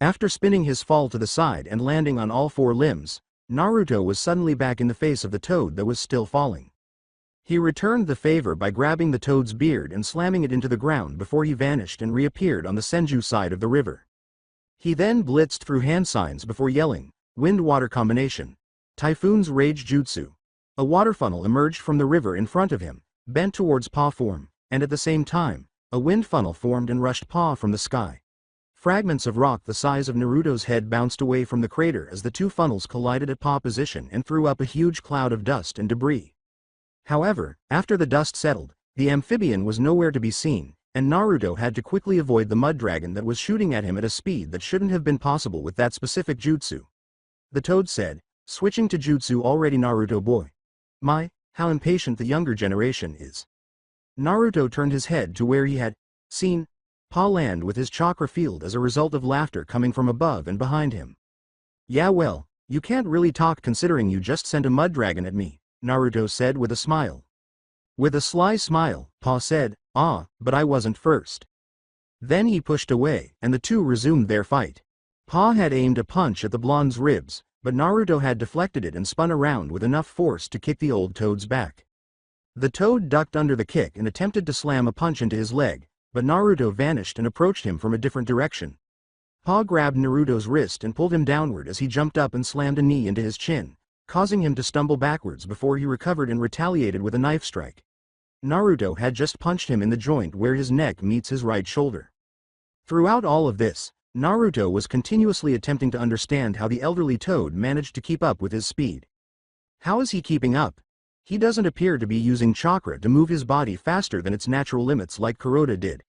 After spinning his fall to the side and landing on all 4 limbs, Naruto was suddenly back in the face of the toad that was still falling. He returned the favor by grabbing the toad's beard and slamming it into the ground before he vanished and reappeared on the Senju side of the river. He then blitzed through hand signs before yelling, "Wind-water combination. Typhoon's Rage Jutsu." A water funnel emerged from the river in front of him, bent towards Pa form, and at the same time, a wind funnel formed and rushed Pa from the sky. Fragments of rock the size of Naruto's head bounced away from the crater as the 2 funnels collided at Pa position and threw up a huge cloud of dust and debris. However, after the dust settled, the amphibian was nowhere to be seen, and Naruto had to quickly avoid the mud dragon that was shooting at him at a speed that shouldn't have been possible with that specific jutsu. The toad said, switching to jutsu already. Naruto boy. My, how impatient the younger generation is. Naruto turned his head to where he had seen Pa land with his chakra field as a result of laughter coming from above and behind him. "Yeah well, you can't really talk considering you just sent a mud dragon at me," Naruto said with a smile. With a sly smile, Pa said, but I wasn't first." Then he pushed away, and the two resumed their fight. Pa had aimed a punch at the blonde's ribs, but Naruto had deflected it and spun around with enough force to kick the old toad's back. The toad ducked under the kick and attempted to slam a punch into his leg, but Naruto vanished and approached him from a different direction. Paw grabbed Naruto's wrist and pulled him downward as he jumped up and slammed a knee into his chin, causing him to stumble backwards before he recovered and retaliated with a knife strike. Naruto had just punched him in the joint where his neck meets his right shoulder. Throughout all of this, Naruto was continuously attempting to understand how the elderly toad managed to keep up with his speed. How is he keeping up? He doesn't appear to be using chakra to move his body faster than its natural limits like Kuroda did.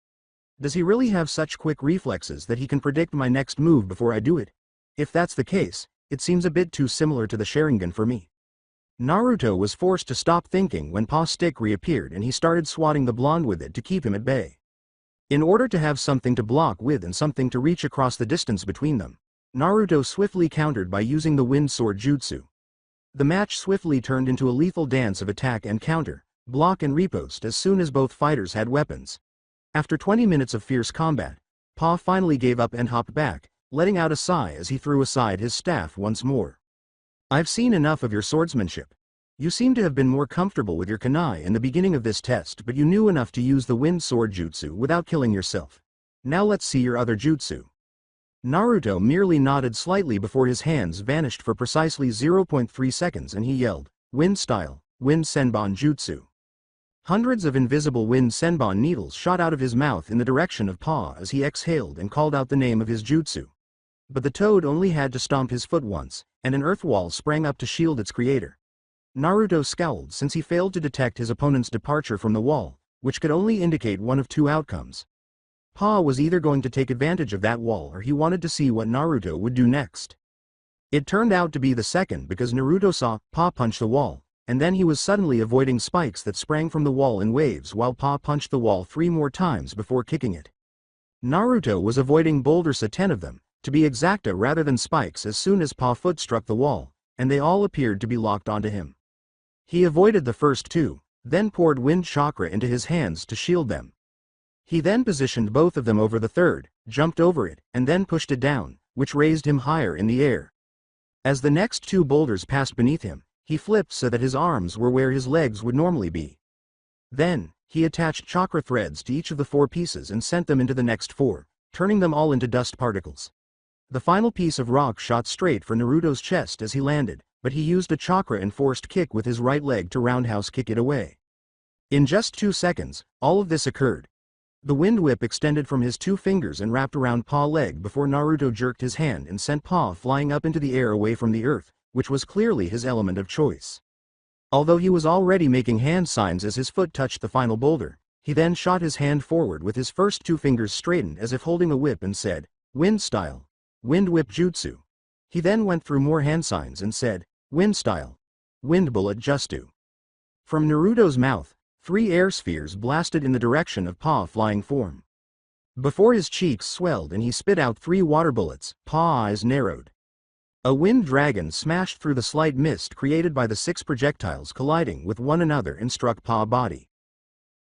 Does he really have such quick reflexes that he can predict my next move before I do it? If that's the case, it seems a bit too similar to the Sharingan for me. Naruto was forced to stop thinking when Paw's stick reappeared and he started swatting the blonde with it to keep him at bay. In order to have something to block with and something to reach across the distance between them, Naruto swiftly countered by using the wind sword jutsu. The match swiftly turned into a lethal dance of attack and counter, block and riposte as soon as both fighters had weapons. After 20 minutes of fierce combat, Paw finally gave up and hopped back, letting out a sigh as he threw aside his staff once more. I've seen enough of your swordsmanship. You seem to have been more comfortable with your kunai in the beginning of this test, but you knew enough to use the wind sword jutsu without killing yourself. Now let's see your other jutsu. Naruto merely nodded slightly before his hands vanished for precisely 0.3 seconds and he yelled, "Wind style, wind senbon jutsu." Hundreds of invisible wind senbon needles shot out of his mouth in the direction of Paw as he exhaled and called out the name of his jutsu. But the toad only had to stomp his foot once, and an earth wall sprang up to shield its creator. Naruto scowled since he failed to detect his opponent's departure from the wall, which could only indicate one of two outcomes. Paw was either going to take advantage of that wall or he wanted to see what Naruto would do next. It turned out to be the second because Naruto saw Paw punch the wall, and then he was suddenly avoiding spikes that sprang from the wall in waves while Paw punched the wall 3 more times before kicking it. Naruto was avoiding boulders, 10 of them, to be exacta rather than spikes, as soon as Paw foot struck the wall, and they all appeared to be locked onto him. He avoided the first 2, then poured wind chakra into his hands to shield them. He then positioned both of them over the third, jumped over it, and then pushed it down, which raised him higher in the air. As the next 2 boulders passed beneath him, he flipped so that his arms were where his legs would normally be. Then, he attached chakra threads to each of the 4 pieces and sent them into the next 4, turning them all into dust particles. The final piece of rock shot straight for Naruto's chest as he landed, but he used a chakra-enforced kick with his right leg to roundhouse kick it away. In just 2 seconds, all of this occurred. The wind whip extended from his 2 fingers and wrapped around Paw's leg before Naruto jerked his hand and sent Paw flying up into the air away from the earth, which was clearly his element of choice. Although he was already making hand signs as his foot touched the final boulder, he then shot his hand forward with his first 2 fingers straightened as if holding a whip and said, "Wind style. Wind whip jutsu." He then went through more hand signs and said, "Wind style. Wind bullet jutsu." From Naruto's mouth, 3 air spheres blasted in the direction of Paw flying form. Before his cheeks swelled and he spit out 3 water bullets, Paw's eyes narrowed. A wind dragon smashed through the slight mist created by the 6 projectiles colliding with one another and struck Paw's body.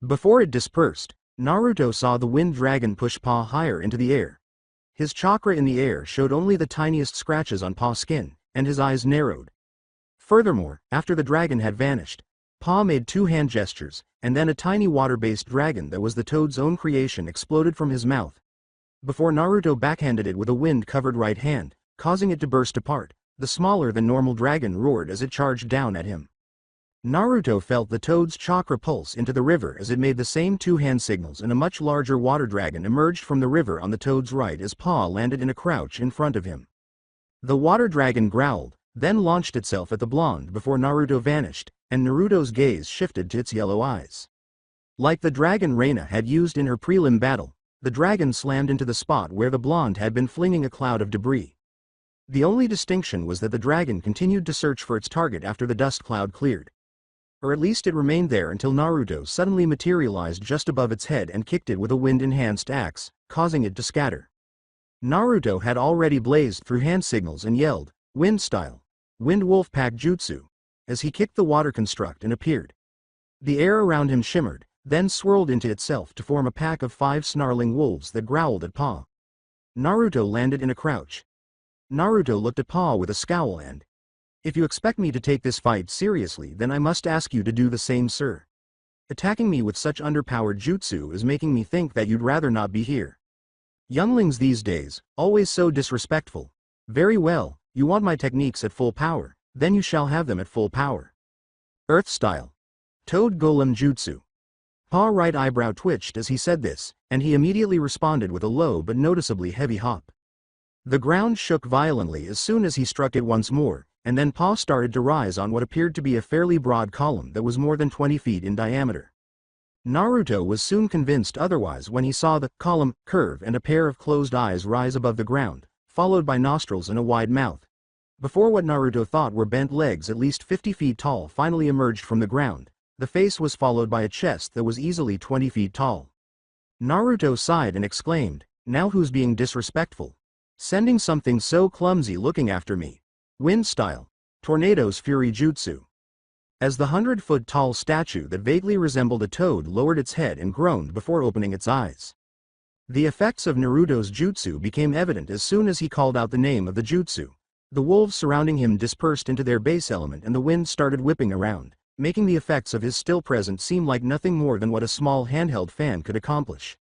Before it dispersed, Naruto saw the wind dragon push Paw higher into the air. His chakra in the air showed only the tiniest scratches on Paw's skin, and his eyes narrowed. Furthermore, after the dragon had vanished, Paw made 2 hand gestures, and then a tiny water-based dragon that was the toad's own creation exploded from his mouth. Before Naruto backhanded it with a wind-covered right hand, causing it to burst apart, the smaller-than-normal dragon roared as it charged down at him. Naruto felt the toad's chakra pulse into the river as it made the same 2 hand signals, and a much larger water dragon emerged from the river on the toad's right as Paw landed in a crouch in front of him. The water dragon growled, then launched itself at the blonde before Naruto vanished, and Naruto's gaze shifted to its yellow eyes. Like the dragon Reina had used in her prelim battle, the dragon slammed into the spot where the blonde had been flinging a cloud of debris. The only distinction was that the dragon continued to search for its target after the dust cloud cleared. Or at least it remained there until Naruto suddenly materialized just above its head and kicked it with a wind-enhanced axe, causing it to scatter. Naruto had already blazed through hand signals and yelled, "Wind style. Wind wolf pack jutsu," as he kicked the water construct and appeared. The air around him shimmered, then swirled into itself to form a pack of 5 snarling wolves that growled at Paw. Naruto landed in a crouch. Naruto looked at Paw with a scowl and, "If you expect me to take this fight seriously, then I must ask you to do the same, sir." Attacking me with such underpowered jutsu is making me think that you'd rather not be here. Younglings these days, always so disrespectful. Very well, you want my techniques at full power, then you shall have them at full power. Earth style. Toad Golem Jutsu. Pa's right eyebrow twitched as he said this, and he immediately responded with a low but noticeably heavy hop. The ground shook violently as soon as he struck it once more, and then Pa started to rise on what appeared to be a fairly broad column that was more than 20 feet in diameter. Naruto was soon convinced otherwise when he saw the column curve and a pair of closed eyes rise above the ground, followed by nostrils and a wide mouth. Before what Naruto thought were bent legs at least 50 feet tall finally emerged from the ground, the face was followed by a chest that was easily 20 feet tall. Naruto sighed and exclaimed, "Now who's being disrespectful? Sending something so clumsy looking after me? Wind style. Tornado's Fury Jutsu." As the 100-foot-tall statue that vaguely resembled a toad lowered its head and groaned before opening its eyes. The effects of Naruto's jutsu became evident as soon as he called out the name of the jutsu. The wolves surrounding him dispersed into their base element and the wind started whipping around, making the effects of his still presence seem like nothing more than what a small handheld fan could accomplish.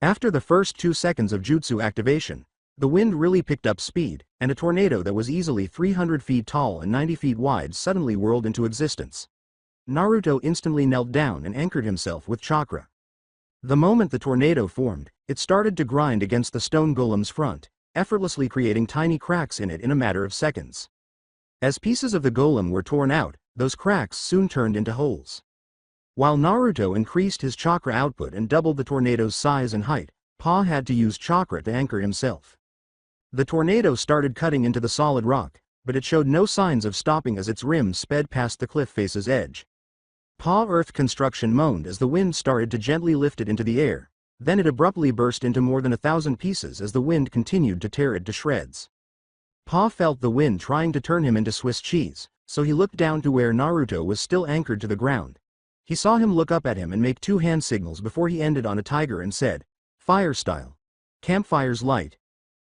After the first 2 seconds of jutsu activation, the wind really picked up speed, and a tornado that was easily 300 feet tall and 90 feet wide suddenly whirled into existence. Naruto instantly knelt down and anchored himself with chakra. The moment the tornado formed, it started to grind against the stone golem's front, effortlessly creating tiny cracks in it in a matter of seconds. As pieces of the golem were torn out, those cracks soon turned into holes. While Naruto increased his chakra output and doubled the tornado's size and height, Pa had to use chakra to anchor himself. The tornado started cutting into the solid rock, but it showed no signs of stopping as its rim sped past the cliff face's edge. Pa Earth construction moaned as the wind started to gently lift it into the air, then it abruptly burst into more than 1,000 pieces as the wind continued to tear it to shreds. Pa felt the wind trying to turn him into Swiss cheese, so he looked down to where Naruto was still anchored to the ground. He saw him look up at him and make 2 hand signals before he ended on a tiger and said, "Fire style. Campfire's light."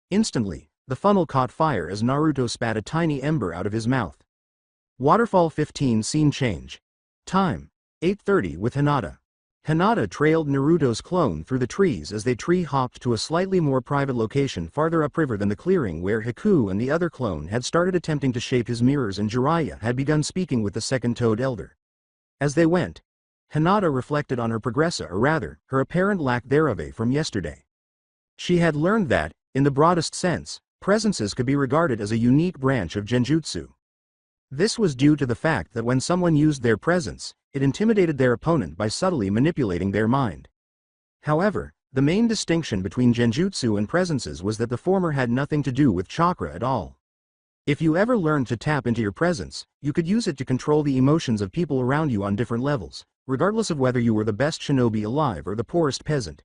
Instantly, the funnel caught fire as Naruto spat a tiny ember out of his mouth. Waterfall 15 scene change. Time: 8:30 with Hinata. Hinata trailed Naruto's clone through the trees as they tree-hopped to a slightly more private location farther upriver than the clearing where Haku and the other clone had started attempting to shape his mirrors and Jiraiya had begun speaking with the second Toad Elder. As they went, Hinata reflected on her progressa or rather, her apparent lack thereof from yesterday. She had learned that, in the broadest sense, presences could be regarded as a unique branch of genjutsu. This was due to the fact that when someone used their presence, it intimidated their opponent by subtly manipulating their mind. However, the main distinction between genjutsu and presences was that the former had nothing to do with chakra at all. If you ever learned to tap into your presence, you could use it to control the emotions of people around you on different levels, regardless of whether you were the best shinobi alive or the poorest peasant.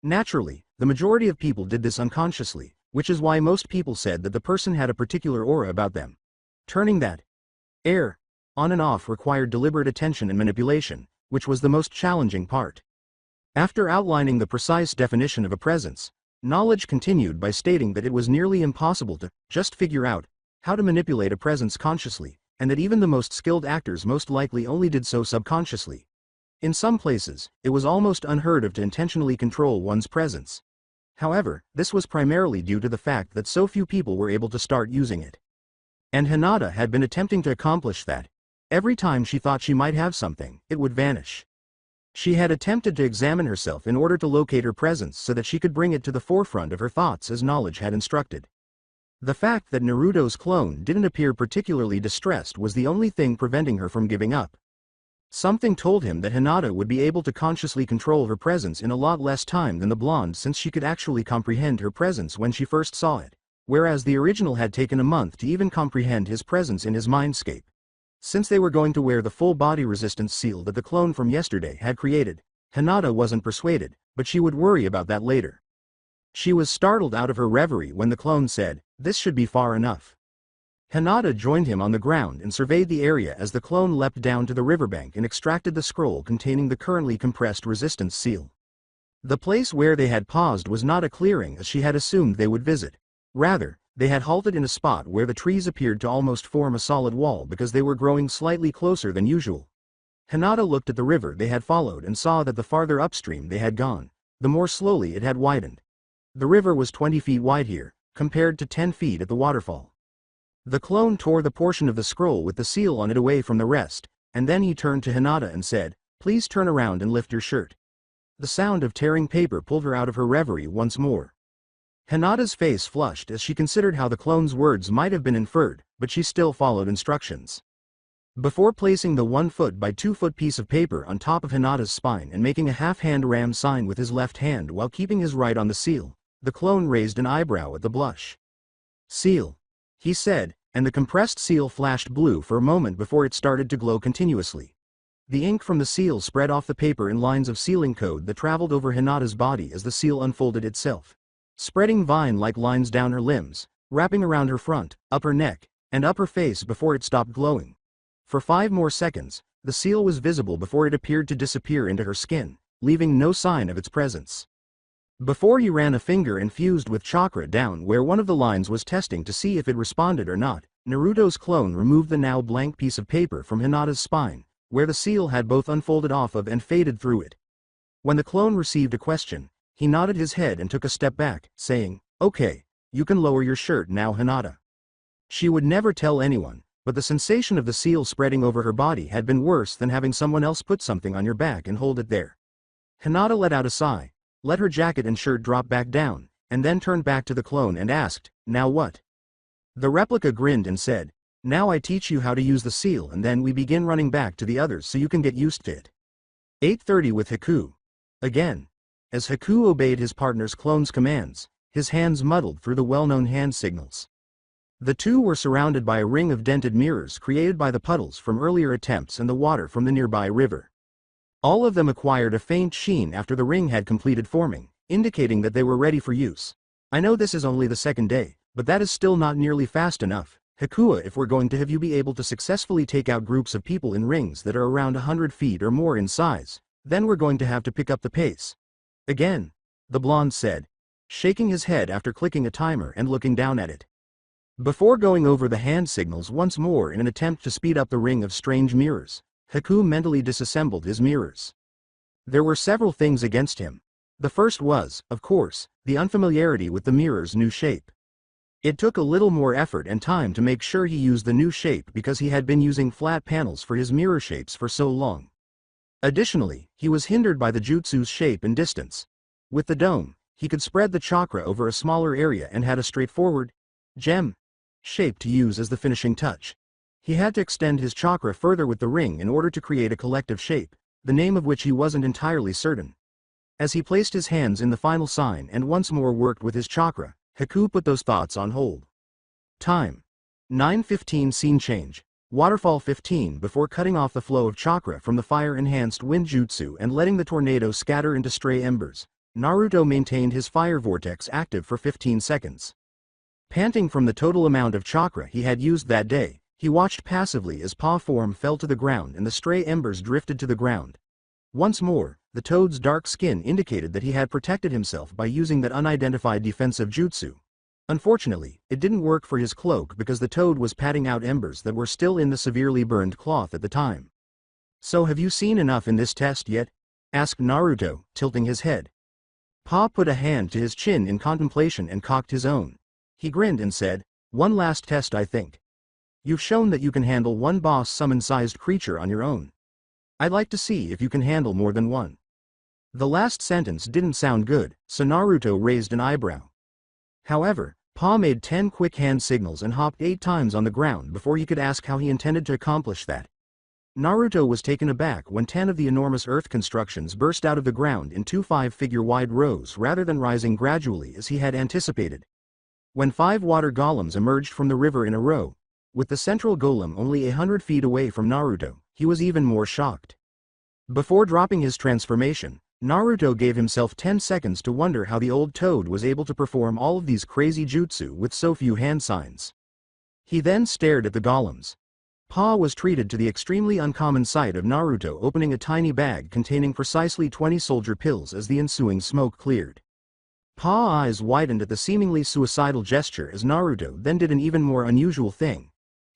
Naturally, the majority of people did this unconsciously, which is why most people said that the person had a particular aura about them. Turning that air on and off required deliberate attention and manipulation, which was the most challenging part. After outlining the precise definition of a presence, Knowledge continued by stating that it was nearly impossible to just figure out how to manipulate a presence consciously, and that even the most skilled actors most likely only did so subconsciously. In some places, it was almost unheard of to intentionally control one's presence. However, this was primarily due to the fact that so few people were able to start using it. And Hinata had been attempting to accomplish that. Every time she thought she might have something, it would vanish. She had attempted to examine herself in order to locate her presence so that she could bring it to the forefront of her thoughts as Knowledge had instructed. The fact that Naruto's clone didn't appear particularly distressed was the only thing preventing her from giving up. Something told him that Hinata would be able to consciously control her presence in a lot less time than the blonde, since she could actually comprehend her presence when she first saw it, whereas the original had taken a month to even comprehend his presence in his mindscape. Since they were going to wear the full body resistance seal that the clone from yesterday had created, Hinata wasn't persuaded, but she would worry about that later. She was startled out of her reverie when the clone said, "This should be far enough." Hinata joined him on the ground and surveyed the area as the clone leapt down to the riverbank and extracted the scroll containing the currently compressed resistance seal. The place where they had paused was not a clearing as she had assumed they would visit. Rather, they had halted in a spot where the trees appeared to almost form a solid wall because they were growing slightly closer than usual. Hinata looked at the river they had followed and saw that the farther upstream they had gone, the more slowly it had widened. The river was 20 feet wide here, compared to 10 feet at the waterfall. The clone tore the portion of the scroll with the seal on it away from the rest, and then he turned to Hinata and said, "Please turn around and lift your shirt." The sound of tearing paper pulled her out of her reverie once more. Hinata's face flushed as she considered how the clone's words might have been inferred, but she still followed instructions. Before placing the 1 foot by 2 foot piece of paper on top of Hinata's spine and making a half-hand ram sign with his left hand while keeping his right on the seal, the clone raised an eyebrow at the blush. "Seal," he said, and the compressed seal flashed blue for a moment before it started to glow continuously. The ink from the seal spread off the paper in lines of sealing code that traveled over Hinata's body as the seal unfolded itself, spreading vine-like lines down her limbs, wrapping around her front, upper neck, and upper face before it stopped glowing. For 5 more seconds, the seal was visible before it appeared to disappear into her skin, leaving no sign of its presence. Before he ran a finger infused with chakra down where one of the lines was testing to see if it responded or not, Naruto's clone removed the now blank piece of paper from Hinata's spine, where the seal had both unfolded off of and faded through it. When the clone received a question, he nodded his head and took a step back, saying, "Okay, you can lower your shirt now, Hinata." She would never tell anyone, but the sensation of the seal spreading over her body had been worse than having someone else put something on your back and hold it there. Hinata let out a sigh, let her jacket and shirt drop back down, and then turned back to the clone and asked, "Now what?" The replica grinned and said, "Now I teach you how to use the seal and then we begin running back to the others so you can get used to it." 8:30 with Haku. Again. As Haku obeyed his partner's clone's commands, his hands muddled through the well-known hand signals. The two were surrounded by a ring of dented mirrors created by the puddles from earlier attempts and the water from the nearby river. All of them acquired a faint sheen after the ring had completed forming, indicating that they were ready for use. "I know this is only the second day, but that is still not nearly fast enough, Hakua. If we're going to have you be able to successfully take out groups of people in rings that are around 100 feet or more in size, then we're going to have to pick up the pace." "Again," the blonde said, shaking his head after clicking a timer and looking down at it. Before going over the hand signals once more in an attempt to speed up the ring of strange mirrors, Haku mentally disassembled his mirrors. There were several things against him. The first was, of course, the unfamiliarity with the mirror's new shape. It took a little more effort and time to make sure he used the new shape because he had been using flat panels for his mirror shapes for so long. Additionally, he was hindered by the jutsu's shape and distance. With the dome, he could spread the chakra over a smaller area and had a straightforward gem shape to use as the finishing touch. He had to extend his chakra further with the ring in order to create a collective shape, the name of which he wasn't entirely certain. As he placed his hands in the final sign and once more worked with his chakra, Haku put those thoughts on hold. Time. 9:15. Scene change. Waterfall 15. Before cutting off the flow of chakra from the fire-enhanced wind jutsu and letting the tornado scatter into stray embers, Naruto maintained his fire vortex active for 15 seconds. Panting from the total amount of chakra he had used that day, he watched passively as paw form fell to the ground and the stray embers drifted to the ground. Once more, the toad's dark skin indicated that he had protected himself by using that unidentified defensive jutsu. Unfortunately, it didn't work for his cloak because the toad was patting out embers that were still in the severely burned cloth at the time. "So have you seen enough in this test yet?" asked Naruto, tilting his head. Pa put a hand to his chin in contemplation and cocked his own. He grinned and said, "One last test, I think. You've shown that you can handle one boss summon-sized creature on your own. I'd like to see if you can handle more than one." The last sentence didn't sound good, so Naruto raised an eyebrow. However, Pa made 10 quick hand signals and hopped 8 times on the ground before he could ask how he intended to accomplish that. Naruto was taken aback when 10 of the enormous earth constructions burst out of the ground in 2 5-figure-wide rows rather than rising gradually as he had anticipated. When 5 water golems emerged from the river in a row, with the central golem only 100 feet away from Naruto, he was even more shocked. Before dropping his transformation, Naruto gave himself 10 seconds to wonder how the old toad was able to perform all of these crazy jutsu with so few hand signs. He then stared at the golems. Pa was treated to the extremely uncommon sight of Naruto opening a tiny bag containing precisely 20 soldier pills as the ensuing smoke cleared. Pa's eyes widened at the seemingly suicidal gesture as Naruto then did an even more unusual thing.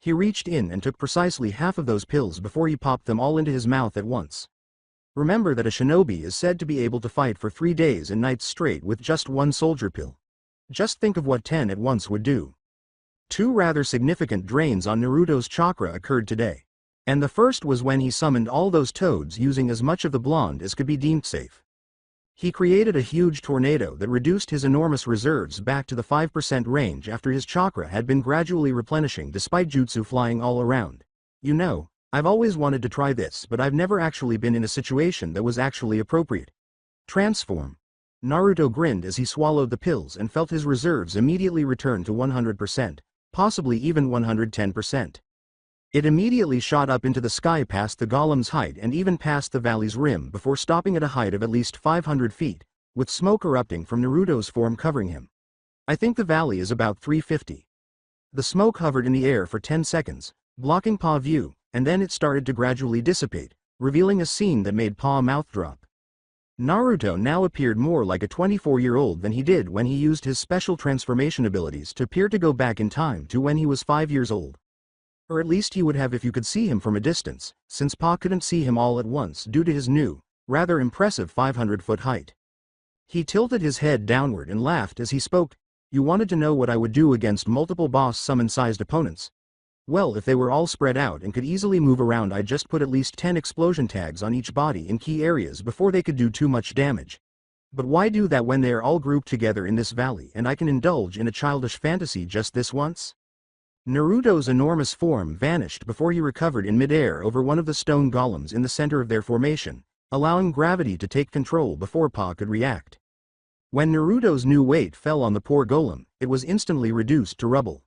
He reached in and took precisely half of those pills before he popped them all into his mouth at once. Remember that a shinobi is said to be able to fight for 3 days and nights straight with just one soldier pill. Just think of what 10 at once would do. 2 rather significant drains on Naruto's chakra occurred today. And the first was when he summoned all those toads using as much of the blonde as could be deemed safe. He created a huge tornado that reduced his enormous reserves back to the 5% range after his chakra had been gradually replenishing despite jutsu flying all around. You know, I've always wanted to try this, but I've never actually been in a situation that was actually appropriate. Transform. Naruto grinned as he swallowed the pills and felt his reserves immediately return to 100%, possibly even 110%. It immediately shot up into the sky past the golem's height and even past the valley's rim before stopping at a height of at least 500 feet, with smoke erupting from Naruto's form covering him. I think the valley is about 350. The smoke hovered in the air for 10 seconds, blocking Pa's view, and then it started to gradually dissipate, revealing a scene that made Pa's mouth drop. Naruto now appeared more like a 24-year-old than he did when he used his special transformation abilities to appear to go back in time to when he was 5 years old. Or at least he would have if you could see him from a distance, since Pa couldn't see him all at once due to his new, rather impressive 500-foot height. He tilted his head downward and laughed as he spoke. You wanted to know what I would do against multiple boss summon-sized opponents? Well, if they were all spread out and could easily move around, I'd just put at least 10 explosion tags on each body in key areas before they could do too much damage. But why do that when they are all grouped together in this valley and I can indulge in a childish fantasy just this once? Naruto's enormous form vanished before he recovered in midair over one of the stone golems in the center of their formation, allowing gravity to take control before Pa could react. When Naruto's new weight fell on the poor golem, it was instantly reduced to rubble.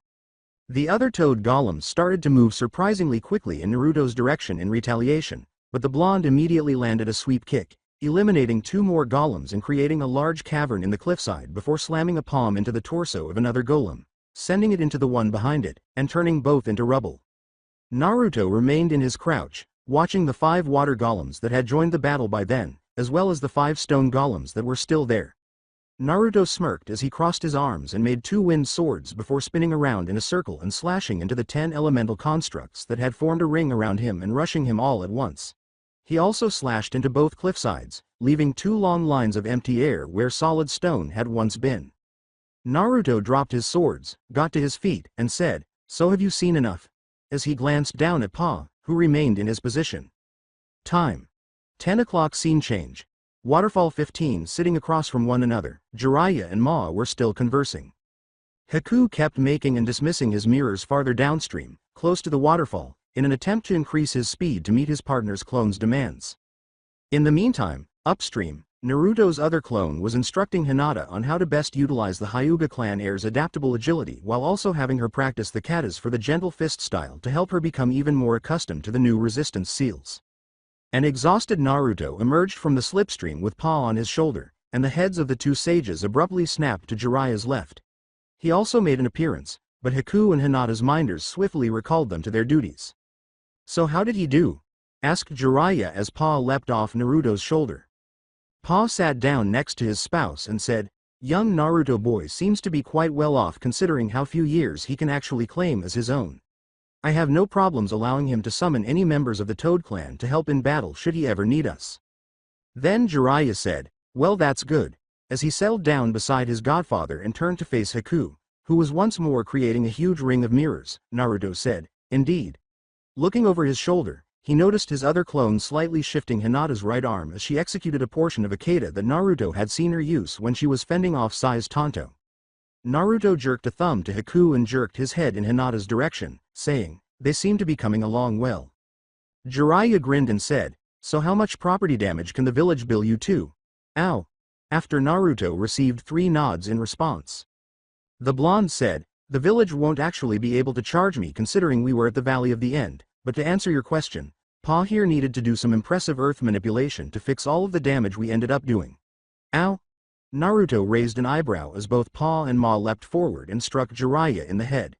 The other toad golems started to move surprisingly quickly in Naruto's direction in retaliation, but the blonde immediately landed a sweep kick, eliminating 2 more golems and creating a large cavern in the cliffside before slamming a palm into the torso of another golem, sending it into the one behind it, and turning both into rubble. Naruto remained in his crouch, watching the 5 water golems that had joined the battle by then, as well as the 5 stone golems that were still there. Naruto smirked as he crossed his arms and made 2 wind swords before spinning around in a circle and slashing into the 10 elemental constructs that had formed a ring around him and rushing him all at once. He also slashed into both cliffsides, leaving 2 long lines of empty air where solid stone had once been. Naruto dropped his swords, got to his feet, and said, "So have you seen enough?" as he glanced down at Pa, who remained in his position. Time. 10 o'clock. Scene change. Waterfall 15. Sitting across from one another, Jiraiya and Ma were still conversing. Haku kept making and dismissing his mirrors farther downstream, close to the waterfall, in an attempt to increase his speed to meet his partner's clone's demands. In the meantime, upstream, Naruto's other clone was instructing Hinata on how to best utilize the Hyuga clan heir's adaptable agility while also having her practice the katas for the gentle fist style to help her become even more accustomed to the new resistance seals. An exhausted Naruto emerged from the slipstream with Pa on his shoulder, and the heads of the 2 sages abruptly snapped to Jiraiya's left. He also made an appearance, but Haku and Hinata's minders swiftly recalled them to their duties. "So how did he do?" asked Jiraiya as Pa leapt off Naruto's shoulder. Pa sat down next to his spouse and said, "Young Naruto boy seems to be quite well off considering how few years he can actually claim as his own. I have no problems allowing him to summon any members of the Toad clan to help in battle should he ever need us." Then Jiraiya said, "Well, that's good," as he settled down beside his godfather and turned to face Haku, who was once more creating a huge ring of mirrors. Naruto said, "Indeed." Looking over his shoulder, he noticed his other clone slightly shifting Hinata's right arm as she executed a portion of a kata that Naruto had seen her use when she was fending off Sai's Tonto. Naruto jerked a thumb to Haku and jerked his head in Hinata's direction, saying, "They seem to be coming along well." Jiraiya grinned and said, "So how much property damage can the village bill you to?" "Ow." After Naruto received 3 nods in response. The blonde said, "The village won't actually be able to charge me considering we were at the Valley of the End, but to answer your question, Pa here needed to do some impressive earth manipulation to fix all of the damage we ended up doing." "Ow?" Naruto raised an eyebrow as both Pa and Ma leapt forward and struck Jiraiya in the head.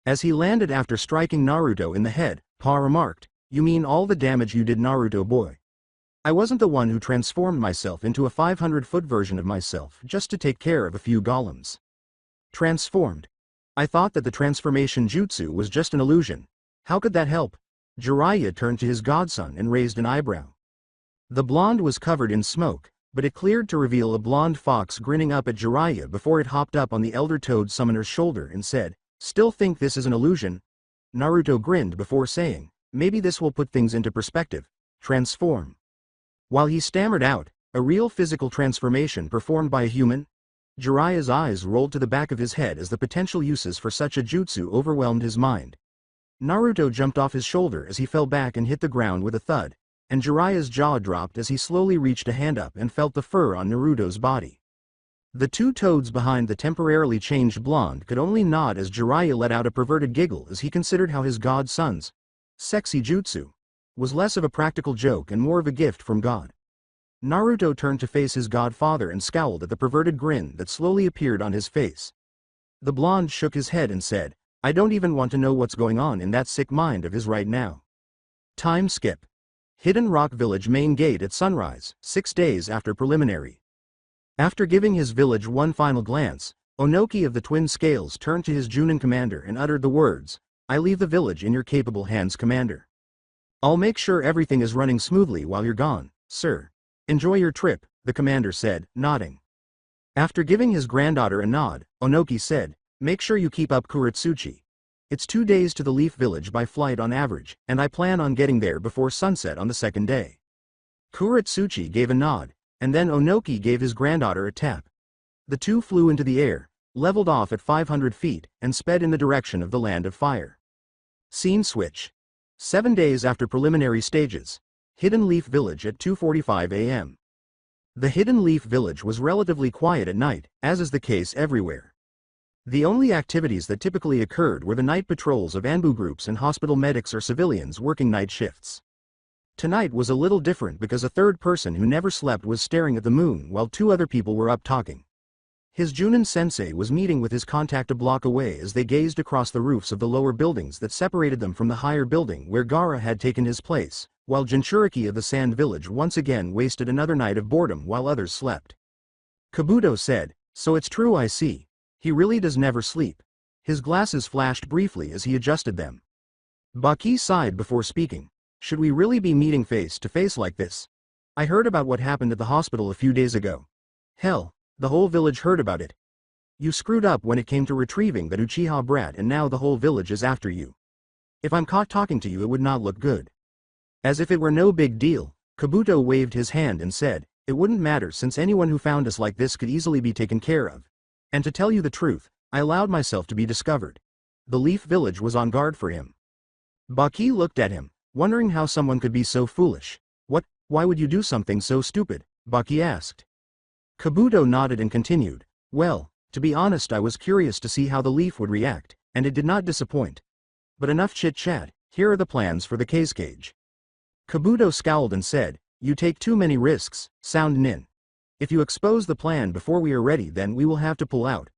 As he landed after striking Naruto in the head, Pa remarked, "You mean all the damage you did, Naruto boy? I wasn't the one who transformed myself into a 500-foot version of myself just to take care of a few golems." Transformed. I thought that the transformation jutsu was just an illusion. How could that help? Jiraiya turned to his godson and raised an eyebrow. The blonde was covered in smoke, but it cleared to reveal a blonde fox grinning up at Jiraiya before it hopped up on the Elder Toad Summoner's shoulder and said, "Still think this is an illusion?" Naruto grinned before saying, "Maybe this will put things into perspective. Transform." While he stammered out, "A real physical transformation performed by a human?" Jiraiya's eyes rolled to the back of his head as the potential uses for such a jutsu overwhelmed his mind. Naruto jumped off his shoulder as he fell back and hit the ground with a thud, and Jiraiya's jaw dropped as he slowly reached a hand up and felt the fur on Naruto's body. The two toads behind the temporarily changed blonde could only nod as Jiraiya let out a perverted giggle as he considered how his godson's sexy jutsu was less of a practical joke and more of a gift from God. Naruto turned to face his godfather and scowled at the perverted grin that slowly appeared on his face. The blonde shook his head and said, "I don't even want to know what's going on in that sick mind of his right now." Time skip. Hidden Rock Village main gate at sunrise, 6 days after preliminary. After giving his village one final glance, Onoki of the Twin Scales turned to his Junin commander and uttered the words, "I leave the village in your capable hands, commander. I'll make sure everything is running smoothly while you're gone, sir. Enjoy your trip," the commander said, nodding. After giving his granddaughter a nod, Onoki said, "Make sure you keep up Kuretsuchi. It's 2 days to the Leaf Village by flight on average, and I plan on getting there before sunset on the second day." Kuretsuchi gave a nod, and then Onoki gave his granddaughter a tap. The two flew into the air, leveled off at 500 feet, and sped in the direction of the Land of Fire. Scene switch. 7 days after preliminary stages. Hidden Leaf Village at 2:45 a.m. The Hidden Leaf Village was relatively quiet at night, as is the case everywhere. The only activities that typically occurred were the night patrols of Anbu groups and hospital medics or civilians working night shifts. Tonight was a little different because a third person who never slept was staring at the moon while 2 other people were up talking. His Junin sensei was meeting with his contact a block away as they gazed across the roofs of the lower buildings that separated them from the higher building where Gaara had taken his place, while Jinchuriki of the Sand Village once again wasted another night of boredom while others slept. Kabuto said, "So it's true, I see. He really does never sleep." His glasses flashed briefly as he adjusted them. Baki sighed before speaking. "Should we really be meeting face to face like this? I heard about what happened at the hospital a few days ago. Hell, the whole village heard about it. You screwed up when it came to retrieving that Uchiha brat and now the whole village is after you. If I'm caught talking to you it would not look good." As if it were no big deal, Kabuto waved his hand and said, "It wouldn't matter since anyone who found us like this could easily be taken care of. And to tell you the truth, I allowed myself to be discovered. The Leaf Village was on guard for him." Baki looked at him, wondering how someone could be so foolish. Why would you do something so stupid?" Baki asked. Kabuto nodded and continued, "Well, to be honest I was curious to see how the Leaf would react, and it did not disappoint. But enough chit-chat, here are the plans for the case cage." Kabuto scowled and said, "You take too many risks, Sound Nin. If you expose the plan before we are ready then we will have to pull out.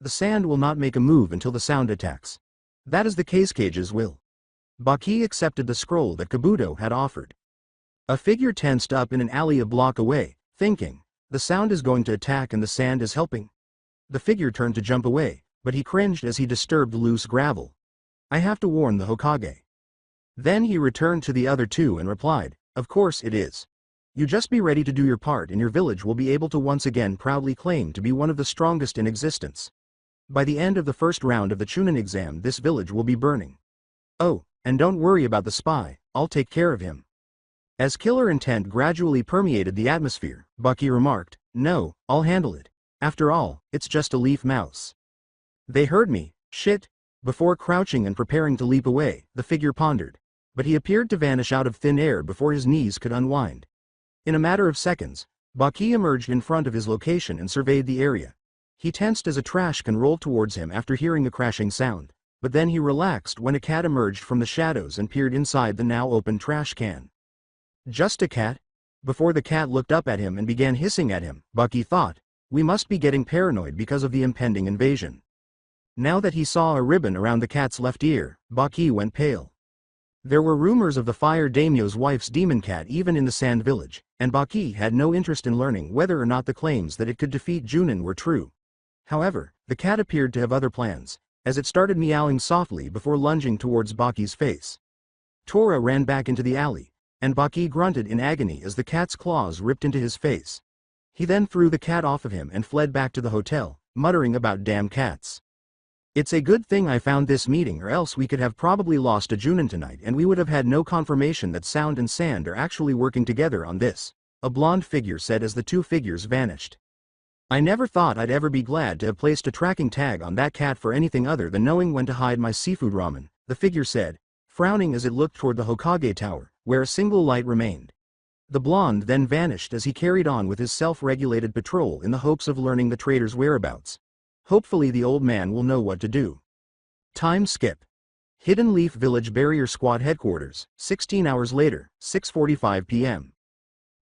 The Sand will not make a move until the Sound attacks. That is the case cage's will." Baki accepted the scroll that Kabuto had offered. A figure tensed up in an alley a block away, thinking, "The Sound is going to attack and the Sand is helping." The figure turned to jump away, but he cringed as he disturbed loose gravel. "I have to warn the Hokage." Then he returned to the other two and replied, "Of course it is. You just be ready to do your part and your village will be able to once again proudly claim to be one of the strongest in existence. By the end of the first round of the Chunin exam this village will be burning. Oh, and don't worry about the spy, I'll take care of him." As killer intent gradually permeated the atmosphere, Baki remarked, "No, I'll handle it. After all, it's just a leaf mouse." "They heard me, shit." Before crouching and preparing to leap away, the figure pondered. But he appeared to vanish out of thin air before his knees could unwind. In a matter of seconds, Baki emerged in front of his location and surveyed the area. He tensed as a trash can rolled towards him after hearing the crashing sound, but then he relaxed when a cat emerged from the shadows and peered inside the now open trash can. Just a cat? Before the cat looked up at him and began hissing at him, Baki thought, "We must be getting paranoid because of the impending invasion." Now that he saw a ribbon around the cat's left ear, Baki went pale. There were rumors of the Fire Daimyo's wife's demon cat even in the Sand Village, and Baki had no interest in learning whether or not the claims that it could defeat Junin were true. However, the cat appeared to have other plans, as it started meowing softly before lunging towards Baki's face. Tora ran back into the alley, and Baki grunted in agony as the cat's claws ripped into his face. He then threw the cat off of him and fled back to the hotel, muttering about damn cats. It's a good thing I found this meeting, or else we could have probably lost a Junin tonight and we would have had no confirmation that Sound and Sand are actually working together on this, a blonde figure said as the two figures vanished. I never thought I'd ever be glad to have placed a tracking tag on that cat for anything other than knowing when to hide my seafood ramen, the figure said, frowning as it looked toward the Hokage Tower, where a single light remained. The blonde then vanished as he carried on with his self-regulated patrol in the hopes of learning the traitor's whereabouts. Hopefully the old man will know what to do. Time skip. Hidden Leaf Village Barrier Squad Headquarters, 16 hours later, 6:45 p.m.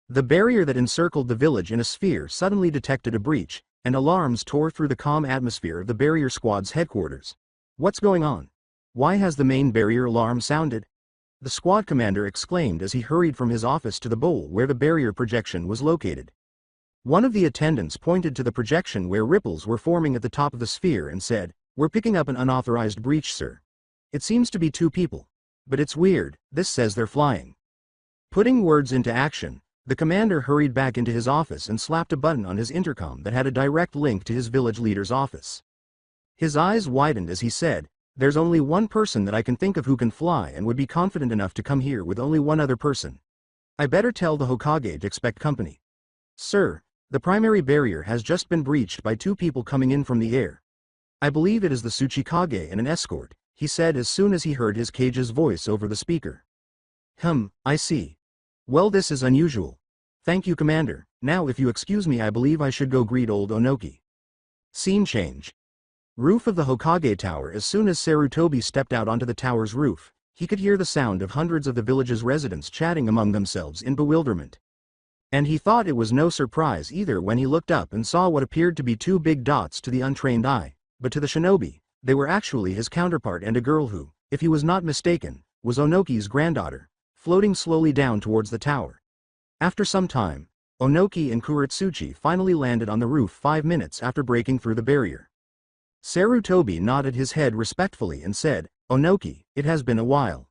The barrier that encircled the village in a sphere suddenly detected a breach, and alarms tore through the calm atmosphere of the barrier squad's headquarters. What's going on? Why has the main barrier alarm sounded? The squad commander exclaimed as he hurried from his office to the bowl where the barrier projection was located. One of the attendants pointed to the projection where ripples were forming at the top of the sphere and said, "We're picking up an unauthorized breach, sir. It seems to be 2 people. But it's weird, this says they're flying." Putting words into action, the commander hurried back into his office and slapped a button on his intercom that had a direct link to his village leader's office. His eyes widened as he said, "There's only one person that I can think of who can fly and would be confident enough to come here with only one other person. I better tell the Hokage to expect company. Sir, the primary barrier has just been breached by 2 people coming in from the air. I believe it is the Tsuchikage and an escort," he said as soon as he heard his cage's voice over the speaker. I see. Well, this is unusual. Thank you, Commander. Now if you excuse me, I believe I should go greet old Onoki. Scene change. Roof of the Hokage Tower. As soon as Sarutobi stepped out onto the tower's roof, he could hear the sound of hundreds of the village's residents chatting among themselves in bewilderment. And he thought it was no surprise either when he looked up and saw what appeared to be 2 big dots to the untrained eye, but to the shinobi, they were actually his counterpart and a girl who, if he was not mistaken, was Onoki's granddaughter, floating slowly down towards the tower. After some time, Onoki and Kuretsuchi finally landed on the roof 5 minutes after breaking through the barrier. Sarutobi nodded his head respectfully and said, "Onoki, it has been a while."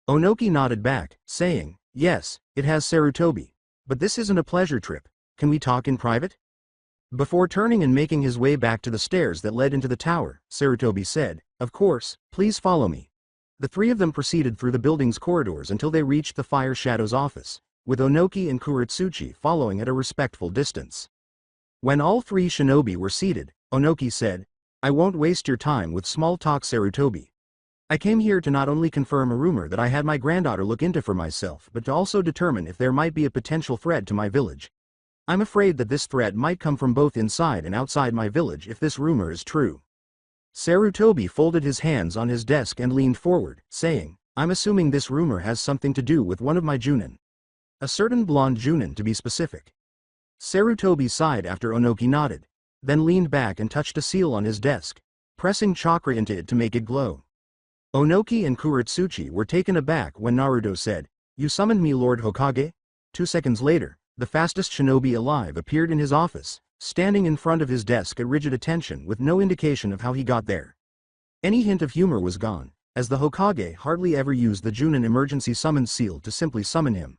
Onoki nodded back, saying, "Yes, it has, Sarutobi. But this isn't a pleasure trip. Can we talk in private?" Before turning and making his way back to the stairs that led into the tower, Sarutobi said, "Of course, please follow me." The 3 of them proceeded through the building's corridors until they reached the Fire Shadow's office, with Onoki and Kuretsuchi following at a respectful distance. When all 3 shinobi were seated, Onoki said, "I won't waste your time with small talk, Sarutobi. I came here to not only confirm a rumor that I had my granddaughter look into for myself but to also determine if there might be a potential threat to my village. I'm afraid that this threat might come from both inside and outside my village if this rumor is true." Sarutobi folded his hands on his desk and leaned forward, saying, "I'm assuming this rumor has something to do with one of my Junin. A certain blonde Junin to be specific." Sarutobi sighed after Onoki nodded, then leaned back and touched a seal on his desk, pressing chakra into it to make it glow. Onoki and Kuretsuchi were taken aback when Naruto said, "You summoned me, Lord Hokage?" 2 seconds later, the fastest shinobi alive appeared in his office, standing in front of his desk at rigid attention with no indication of how he got there. Any hint of humor was gone, as the Hokage hardly ever used the Junin emergency summons seal to simply summon him.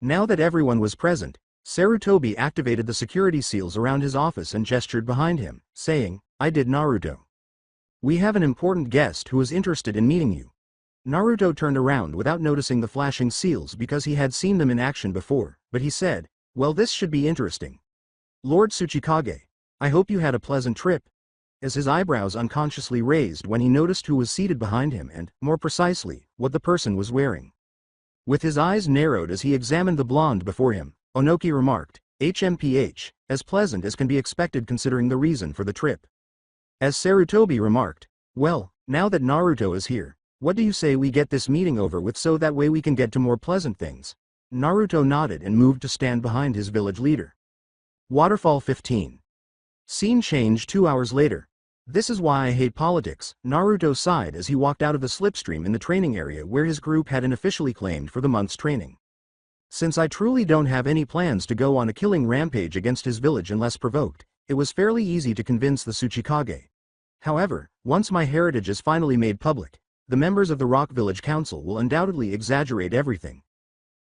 Now that everyone was present, Sarutobi activated the security seals around his office and gestured behind him, saying, "I did, Naruto. We have an important guest who is interested in meeting you." Naruto turned around without noticing the flashing seals because he had seen them in action before, but he said, "Well, this should be interesting. Lord Tsuchikage, I hope you had a pleasant trip," as his eyebrows unconsciously raised when he noticed who was seated behind him and, more precisely, what the person was wearing. With his eyes narrowed as he examined the blonde before him, Onoki remarked, "HMPH, as pleasant as can be expected considering the reason for the trip." As Sarutobi remarked, "Well, now that Naruto is here, what do you say we get this meeting over with so that way we can get to more pleasant things?" Naruto nodded and moved to stand behind his village leader. Waterfall 15. Scene change 2 hours later. "This is why I hate politics," Naruto sighed as he walked out of the slipstream in the training area where his group had unofficially claimed for the month's training. Since I truly don't have any plans to go on a killing rampage against his village unless provoked, it was fairly easy to convince the Tsuchikage. However, once my heritage is finally made public, the members of the Rock Village Council will undoubtedly exaggerate everything.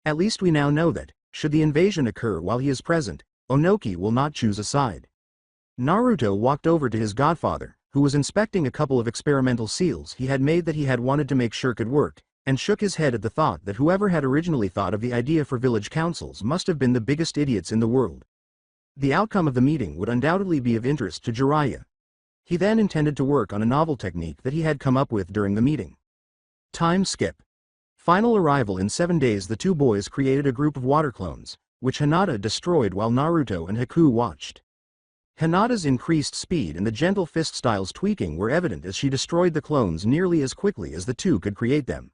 At least we now know that, should the invasion occur while he is present, Onoki will not choose a side. Naruto walked over to his godfather, who was inspecting a couple of experimental seals he had made that he had wanted to make sure could work, and shook his head at the thought that whoever had originally thought of the idea for village councils must have been the biggest idiots in the world. The outcome of the meeting would undoubtedly be of interest to Jiraiya. He then intended to work on a novel technique that he had come up with during the meeting. Time skip. Final arrival in 7 days. The two boys created a group of water clones, which Hinata destroyed while Naruto and Haku watched. Hinata's increased speed and the gentle fist style's tweaking were evident as she destroyed the clones nearly as quickly as the two could create them.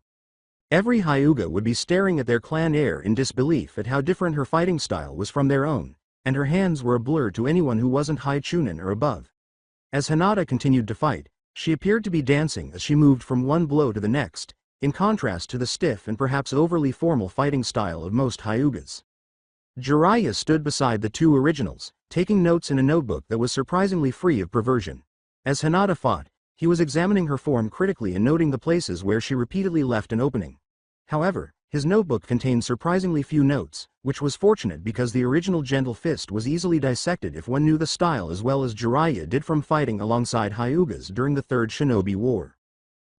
Every Hyuga would be staring at their clan heir in disbelief at how different her fighting style was from their own, and her hands were a blur to anyone who wasn't high chunin or above. As Hinata continued to fight, she appeared to be dancing as she moved from one blow to the next, in contrast to the stiff and perhaps overly formal fighting style of most Hyugas. Jiraiya stood beside the two originals, taking notes in a notebook that was surprisingly free of perversion. As Hinata fought, he was examining her form critically and noting the places where she repeatedly left an opening. However, his notebook contained surprisingly few notes, which was fortunate because the original gentle fist was easily dissected if one knew the style as well as Jiraiya did from fighting alongside Hyugas during the Third Shinobi War.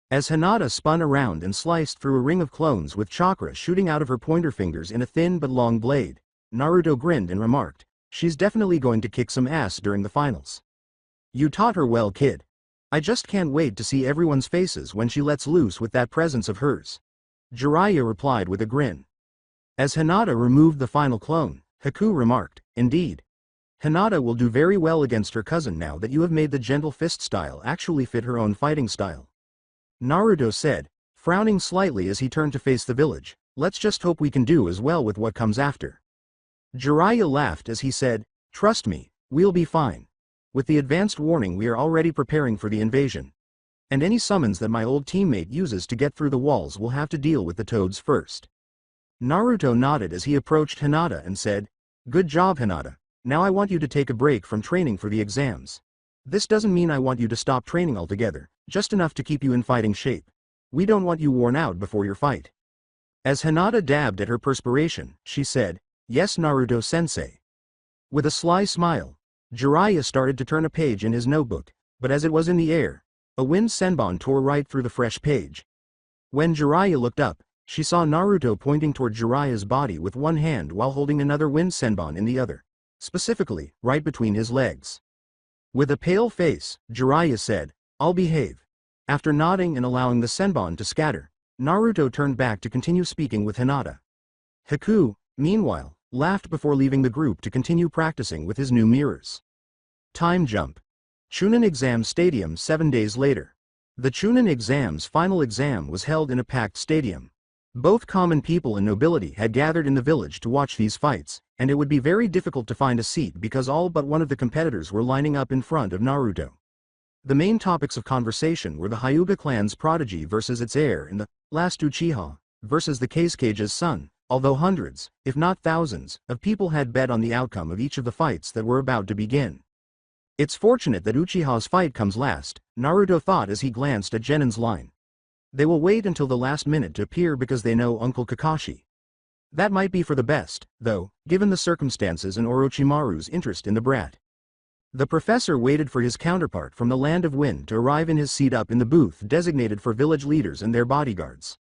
As Hinata spun around and sliced through a ring of clones with chakra shooting out of her pointer fingers in a thin but long blade, Naruto grinned and remarked, "She's definitely going to kick some ass during the finals. You taught her well, kid. I just can't wait to see everyone's faces when she lets loose with that presence of hers." Jiraiya replied with a grin. As Hinata removed the final clone, Haku remarked, "Indeed. Hinata will do very well against her cousin now that you have made the gentle fist style actually fit her own fighting style." Naruto said, frowning slightly as he turned to face the village, "Let's just hope we can do as well with what comes after." Jiraiya laughed as he said, "Trust me, we'll be fine. With the advanced warning we are already preparing for the invasion. And any summons that my old teammate uses to get through the walls will have to deal with the toads first." Naruto nodded as he approached Hinata and said, "Good job, Hinata. Now I want you to take a break from training for the exams. This doesn't mean I want you to stop training altogether, just enough to keep you in fighting shape. We don't want you worn out before your fight." As Hinata dabbed at her perspiration, she said, "Yes, Naruto-sensei." With a sly smile, Jiraiya started to turn a page in his notebook, but as it was in the air, a wind senbon tore right through the fresh page. When Jiraiya looked up, she saw Naruto pointing toward Jiraiya's body with one hand while holding another wind senbon in the other, specifically, right between his legs. With a pale face, Jiraiya said, "I'll behave." After nodding and allowing the senbon to scatter, Naruto turned back to continue speaking with Hinata. Haku, meanwhile, laughed before leaving the group to continue practicing with his new mirrors. Time jump. Chunin Exam Stadium 7 days later. The Chunin Exam's final exam was held in a packed stadium. Both common people and nobility had gathered in the village to watch these fights, and it would be very difficult to find a seat because all but one of the competitors were lining up in front of Naruto. The main topics of conversation were the Hyuga clan's prodigy versus its heir and the last Uchiha versus the Kasuke's son, although hundreds, if not thousands, of people had bet on the outcome of each of the fights that were about to begin. "It's fortunate that Uchiha's fight comes last," Naruto thought as he glanced at Genin's line. "They will wait until the last minute to appear because they know Uncle Kakashi. That might be for the best, though, given the circumstances and Orochimaru's interest in the brat." The professor waited for his counterpart from the Land of Wind to arrive in his seat up in the booth designated for village leaders and their bodyguards.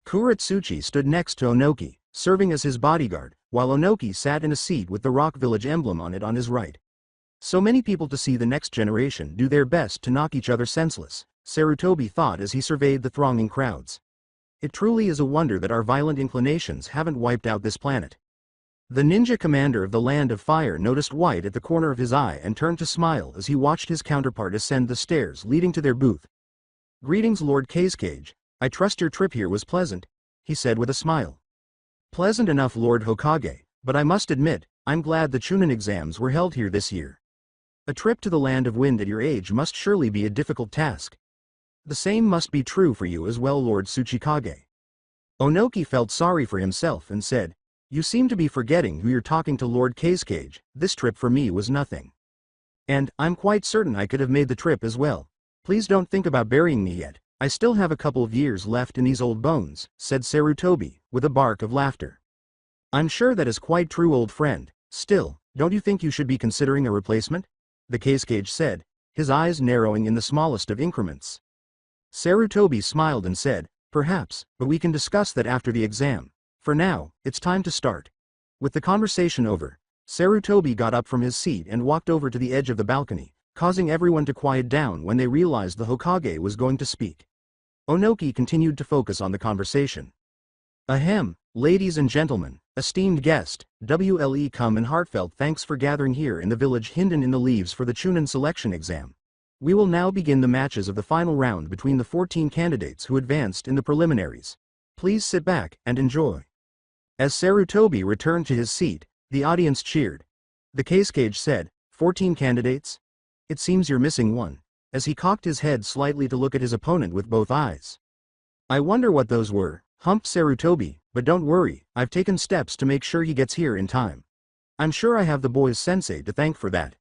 Kuretsuchi stood next to Onoki, serving as his bodyguard, while Onoki sat in a seat with the Rock Village emblem on it on his right. "So many people to see the next generation do their best to knock each other senseless," Sarutobi thought as he surveyed the thronging crowds. "It truly is a wonder that our violent inclinations haven't wiped out this planet." The ninja commander of the Land of Fire noticed white at the corner of his eye and turned to smile as he watched his counterpart ascend the stairs leading to their booth. "Greetings, Lord Kasuke. I trust your trip here was pleasant," he said with a smile. "Pleasant enough, Lord Hokage, but I must admit, I'm glad the Chunin exams were held here this year. A trip to the Land of Wind at your age must surely be a difficult task. The same must be true for you as well, Lord Tsuchikage." Onoki felt sorry for himself and said, "You seem to be forgetting who you're talking to, Lord Kasuke. This trip for me was nothing. And I'm quite certain I could have made the trip as well. Please don't think about burying me yet. I still have a couple of years left in these old bones, said Sarutobi, with a bark of laughter. I'm sure that is quite true, old friend. Still, don't you think you should be considering a replacement? The Cascade said, his eyes narrowing in the smallest of increments. Sarutobi smiled and said, perhaps, but we can discuss that after the exam. For now, it's time to start. With the conversation over, Sarutobi got up from his seat and walked over to the edge of the balcony, causing everyone to quiet down when they realized the Hokage was going to speak. Onoki continued to focus on the conversation. Ahem, ladies and gentlemen, esteemed guest, WLE come and heartfelt thanks for gathering here in the village hidden in the leaves for the Chunin selection exam. We will now begin the matches of the final round between the 14 candidates who advanced in the preliminaries. Please sit back and enjoy. As Sarutobi returned to his seat, the audience cheered. The Cascade said, 14 candidates? It seems you're missing one, as he cocked his head slightly to look at his opponent with both eyes. I wonder what those were, humped Sarutobi, but don't worry, I've taken steps to make sure he gets here in time. I'm sure I have the boy's sensei to thank for that.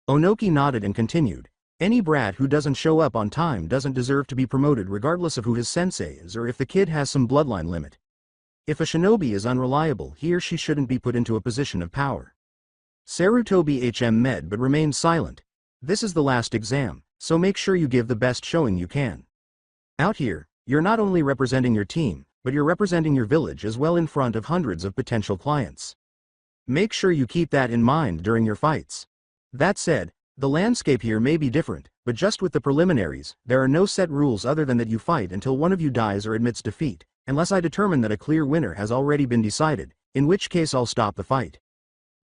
Onoki nodded and continued, any brat who doesn't show up on time doesn't deserve to be promoted regardless of who his sensei is or if the kid has some bloodline limit. If a shinobi is unreliable, he or she shouldn't be put into a position of power. Sarutobi med but remained silent. This is the last exam, so make sure you give the best showing you can. Out here, you're not only representing your team, but you're representing your village as well in front of hundreds of potential clients. Make sure you keep that in mind during your fights. That said, the landscape here may be different, but just with the preliminaries, there are no set rules other than that you fight until one of you dies or admits defeat, unless I determine that a clear winner has already been decided, in which case I'll stop the fight.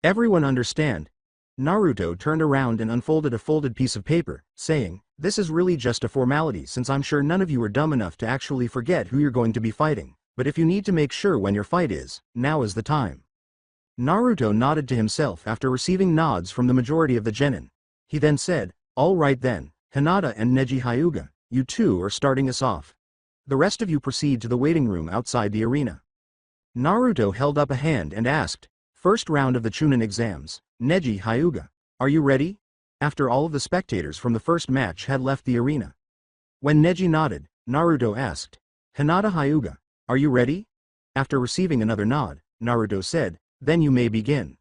Everyone understand? Naruto turned around and unfolded a folded piece of paper, saying, this is really just a formality since I'm sure none of you are dumb enough to actually forget who you're going to be fighting, but if you need to make sure when your fight is, now is the time. Naruto nodded to himself after receiving nods from the majority of the genin. He then said, all right then, Hinata and Neji Hyuga, you two are starting us off. The rest of you proceed to the waiting room outside the arena. Naruto held up a hand and asked, first round of the Chunin exams, Neji Hyuga, are you ready? After all of the spectators from the first match had left the arena. When Neji nodded, Naruto asked, Hinata Hyuga, are you ready? After receiving another nod, Naruto said, then you may begin.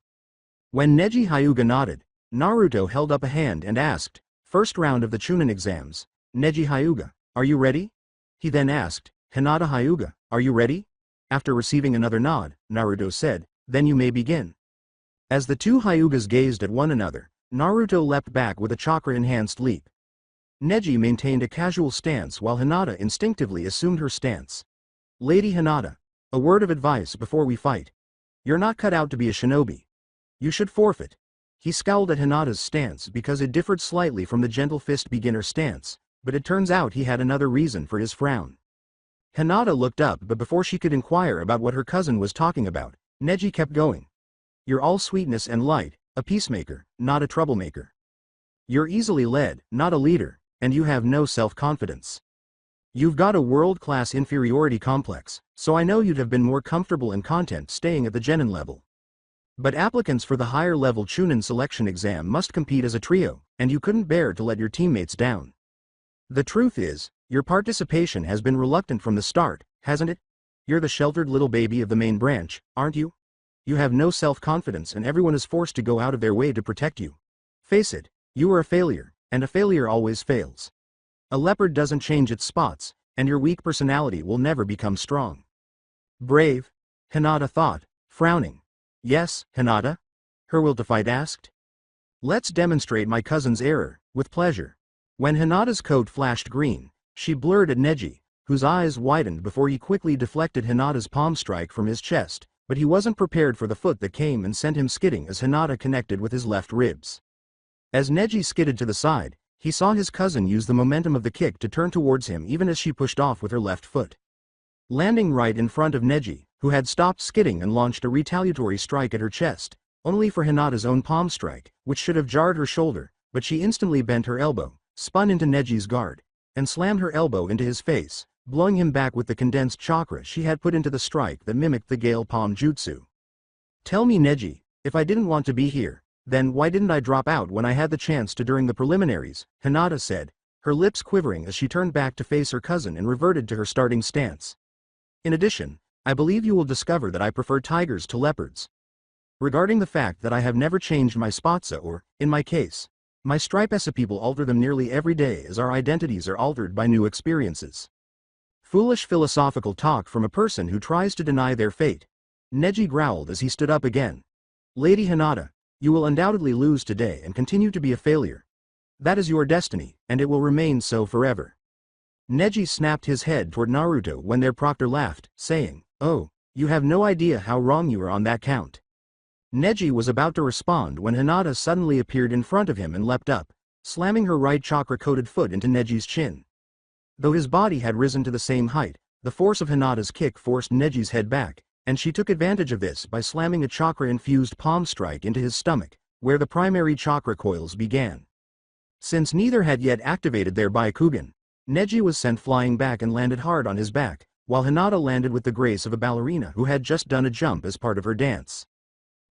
When Neji Hyuga nodded, Naruto held up a hand and asked, first round of the Chunin exams, Neji Hyuga, are you ready? He then asked, Hinata Hyuga, are you ready? After receiving another nod, Naruto said, then you may begin. As the two Hyugas gazed at one another, Naruto leapt back with a chakra-enhanced leap. Neji maintained a casual stance while Hinata instinctively assumed her stance. Lady Hinata, a word of advice before we fight. You're not cut out to be a shinobi. You should forfeit. He scowled at Hinata's stance because it differed slightly from the gentle fist beginner stance, but it turns out he had another reason for his frown. Hinata looked up, but before she could inquire about what her cousin was talking about, Neji kept going. You're all sweetness and light, a peacemaker, not a troublemaker. You're easily led, not a leader, and you have no self-confidence. You've got a world-class inferiority complex, so I know you'd have been more comfortable and content staying at the genin level. But applicants for the higher-level Chunin selection exam must compete as a trio, and you couldn't bear to let your teammates down. The truth is, your participation has been reluctant from the start, hasn't it? You're the sheltered little baby of the main branch, aren't you? You have no self-confidence and everyone is forced to go out of their way to protect you. Face it, you are a failure, and a failure always fails. A leopard doesn't change its spots, and your weak personality will never become strong. Brave? Hinata thought, frowning. Yes, Hinata? Her will to fight asked. Let's demonstrate my cousin's error, with pleasure. When Hinata's coat flashed green, she blurred at Neji, whose eyes widened before he quickly deflected Hinata's palm strike from his chest, but he wasn't prepared for the foot that came and sent him skidding as Hinata connected with his left ribs. As Neji skidded to the side, he saw his cousin use the momentum of the kick to turn towards him even as she pushed off with her left foot. Landing right in front of Neji, who had stopped skidding and launched a retaliatory strike at her chest, only for Hinata's own palm strike, which should have jarred her shoulder, but she instantly bent her elbow, spun into Neji's guard, and slammed her elbow into his face, blowing him back with the condensed chakra she had put into the strike that mimicked the Gale Palm Jutsu. Tell me, Neji, if I didn't want to be here, then why didn't I drop out when I had the chance to during the preliminaries? Hinata said, her lips quivering as she turned back to face her cousin and reverted to her starting stance. In addition, I believe you will discover that I prefer tigers to leopards. Regarding the fact that I have never changed my spotsa or, in my case, my stripesa, people alter them nearly every day as our identities are altered by new experiences. Foolish philosophical talk from a person who tries to deny their fate. Neji growled as he stood up again. Lady Hinata, you will undoubtedly lose today and continue to be a failure. That is your destiny, and it will remain so forever. Neji snapped his head toward Naruto when their proctor laughed, saying, "Oh, you have no idea how wrong you are on that count." Neji was about to respond when Hinata suddenly appeared in front of him and leapt up, slamming her right chakra-coated foot into Neji's chin. Though his body had risen to the same height, the force of Hinata's kick forced Neji's head back, and she took advantage of this by slamming a chakra-infused palm strike into his stomach, where the primary chakra coils began. Since neither had yet activated their Byakugan, Neji was sent flying back and landed hard on his back, while Hinata landed with the grace of a ballerina who had just done a jump as part of her dance.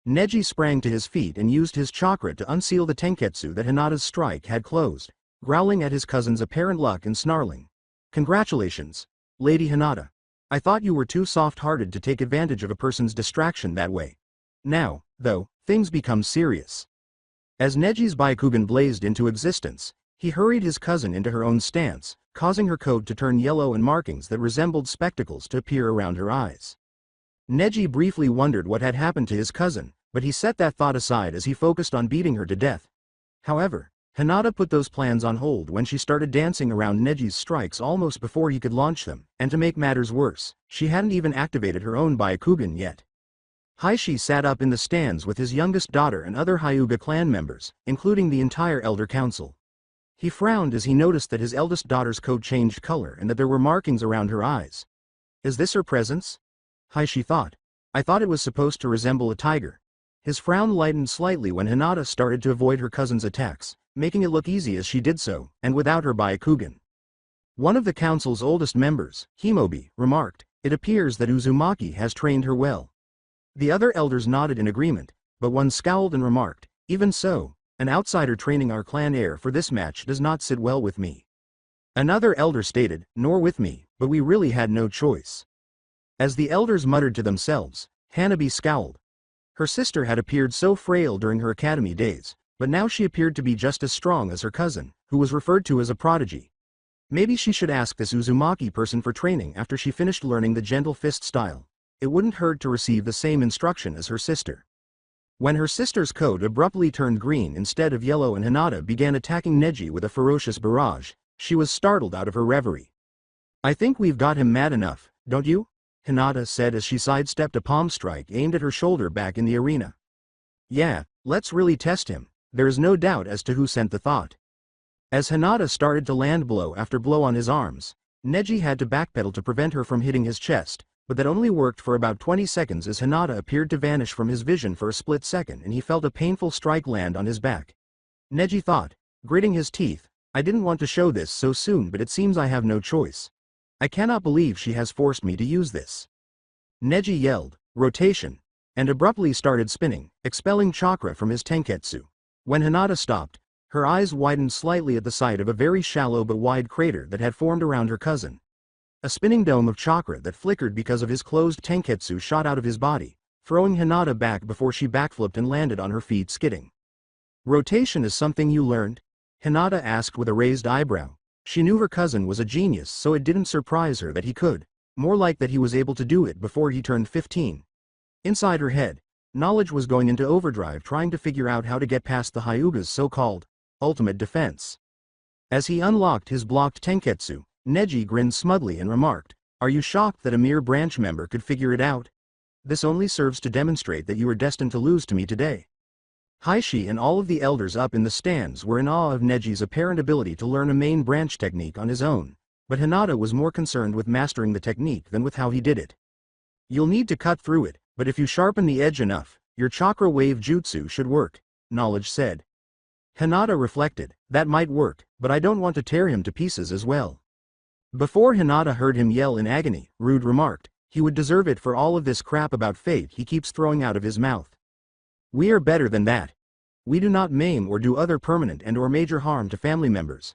Neji sprang to his feet and used his chakra to unseal the tenketsu that Hinata's strike had closed, growling at his cousin's apparent luck and snarling. "Congratulations, Lady Hinata. I thought you were too soft-hearted to take advantage of a person's distraction that way. Now, though, things become serious." As Neji's Byakugan blazed into existence, he hurried his cousin into her own stance, causing her coat to turn yellow and markings that resembled spectacles to appear around her eyes. Neji briefly wondered what had happened to his cousin, but he set that thought aside as he focused on beating her to death. However, Hinata put those plans on hold when she started dancing around Neji's strikes almost before he could launch them, and to make matters worse, she hadn't even activated her own Byakugan yet. Heishi sat up in the stands with his youngest daughter and other Hyuga clan members, including the entire Elder Council. He frowned as he noticed that his eldest daughter's coat changed color and that there were markings around her eyes. "Is this her presence?" Heishi thought. "I thought it was supposed to resemble a tiger." His frown lightened slightly when Hinata started to avoid her cousin's attacks, making it look easy as she did so, and without her Byakugan. One of the council's oldest members, Shinobi, remarked, "It appears that Uzumaki has trained her well." The other elders nodded in agreement, but one scowled and remarked, "Even so, an outsider training our clan heir for this match does not sit well with me." Another elder stated, "Nor with me, but we really had no choice." As the elders muttered to themselves, Hanabi scowled. Her sister had appeared so frail during her academy days, but now she appeared to be just as strong as her cousin, who was referred to as a prodigy. Maybe she should ask this Uzumaki person for training after she finished learning the gentle fist style. It wouldn't hurt to receive the same instruction as her sister. When her sister's coat abruptly turned green instead of yellow and Hinata began attacking Neji with a ferocious barrage, she was startled out of her reverie. "I think we've got him mad enough, don't you?" Hinata said as she sidestepped a palm strike aimed at her shoulder back in the arena. "Yeah, let's really test him. There is no doubt as to who sent the thought." As Hinata started to land blow after blow on his arms, Neji had to backpedal to prevent her from hitting his chest, but that only worked for about 20 seconds as Hinata appeared to vanish from his vision for a split second and he felt a painful strike land on his back. Neji thought, gritting his teeth, "I didn't want to show this so soon, but it seems I have no choice. I cannot believe she has forced me to use this." Neji yelled, "Rotation," and abruptly started spinning, expelling chakra from his tenketsu. When Hinata stopped, her eyes widened slightly at the sight of a very shallow but wide crater that had formed around her cousin. A spinning dome of chakra that flickered because of his closed tenketsu shot out of his body, throwing Hinata back before she backflipped and landed on her feet skidding. "Rotation is something you learned?" Hinata asked with a raised eyebrow. She knew her cousin was a genius, so it didn't surprise her that he could, more like that he was able to do it before he turned 15. Inside her head, knowledge was going into overdrive trying to figure out how to get past the Hyuga's so-called ultimate defense. As he unlocked his blocked tenketsu, Neji grinned smugly and remarked, "Are you shocked that a mere branch member could figure it out? This only serves to demonstrate that you are destined to lose to me today." Heishi and all of the elders up in the stands were in awe of Neji's apparent ability to learn a main branch technique on his own, but Hinata was more concerned with mastering the technique than with how he did it. "You'll need to cut through it, but if you sharpen the edge enough, your chakra wave jutsu should work," Knowledge said. Hinata reflected, "That might work, but I don't want to tear him to pieces as well." Before Hinata heard him yell in agony, Rude remarked, "He would deserve it for all of this crap about fate he keeps throwing out of his mouth. We are better than that. We do not maim or do other permanent and or major harm to family members,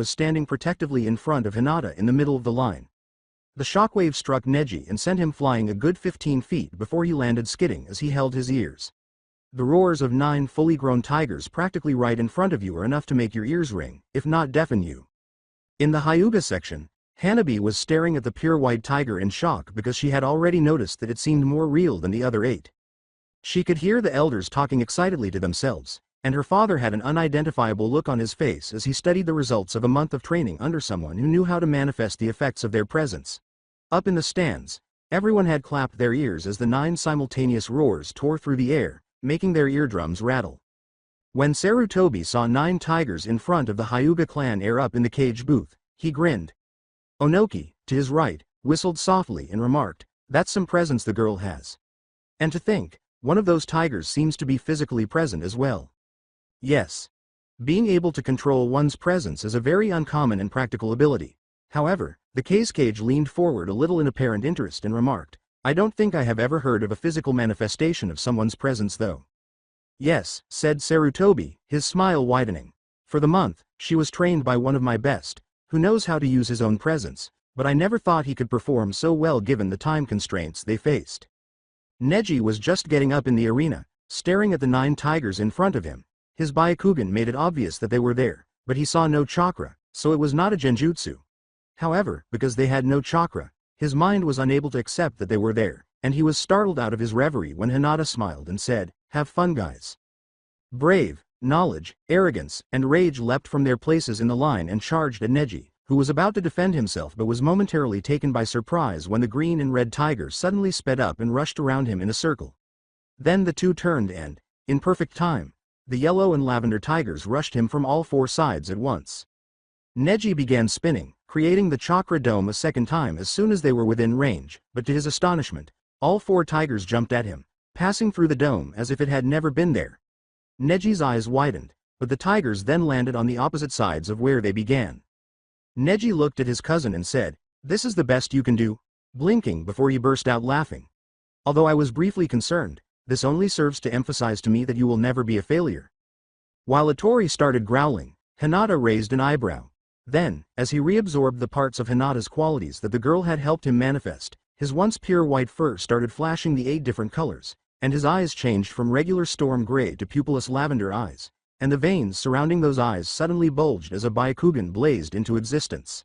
was standing protectively in front of Hinata in the middle of the line. The shockwave struck Neji and sent him flying a good 15 feet before he landed skidding as he held his ears. The roars of 9 fully grown tigers practically right in front of you are enough to make your ears ring, if not deafen you. In the Hyuga section, Hanabi was staring at the pure white tiger in shock because she had already noticed that it seemed more real than the other 8. She could hear the elders talking excitedly to themselves, and her father had an unidentifiable look on his face as he studied the results of a month of training under someone who knew how to manifest the effects of their presence. Up in the stands, everyone had clapped their ears as the 9 simultaneous roars tore through the air, making their eardrums rattle. When Sarutobi saw 9 tigers in front of the Hyuga clan air up in the cage booth, he grinned. Onoki, to his right, whistled softly and remarked, "That's some presence the girl has. And to think, one of those tigers seems to be physically present as well." Yes. Being able to control one's presence is a very uncommon and practical ability. However, the cage leaned forward a little in apparent interest and remarked, "I don't think I have ever heard of a physical manifestation of someone's presence though." "Yes," said Sarutobi, his smile widening. "For the month, she was trained by one of my best, who knows how to use his own presence, but I never thought he could perform so well given the time constraints they faced." Neji was just getting up in the arena, staring at the 9 tigers in front of him. His Byakugan made it obvious that they were there, but he saw no chakra, so it was not a genjutsu. However, because they had no chakra, his mind was unable to accept that they were there, and he was startled out of his reverie when Hinata smiled and said, "Have fun guys." Brave, knowledge, arrogance, and rage leapt from their places in the line and charged at Neji, who was about to defend himself but was momentarily taken by surprise when the green and red tiger suddenly sped up and rushed around him in a circle. Then the two turned and, in perfect time, the yellow and lavender tigers rushed him from all 4 sides at once. Neji began spinning, creating the chakra dome a second time as soon as they were within range, but to his astonishment, all 4 tigers jumped at him, passing through the dome as if it had never been there. Neji's eyes widened, but the tigers then landed on the opposite sides of where they began. Neji looked at his cousin and said, "This is the best you can do?" blinking before he burst out laughing. "Although I was briefly concerned, this only serves to emphasize to me that you will never be a failure." While Itori started growling, Hinata raised an eyebrow. Then, as he reabsorbed the parts of Hinata's qualities that the girl had helped him manifest, his once pure white fur started flashing the 8 different colors, and his eyes changed from regular storm gray to pupilless lavender eyes, and the veins surrounding those eyes suddenly bulged as a Byakugan blazed into existence.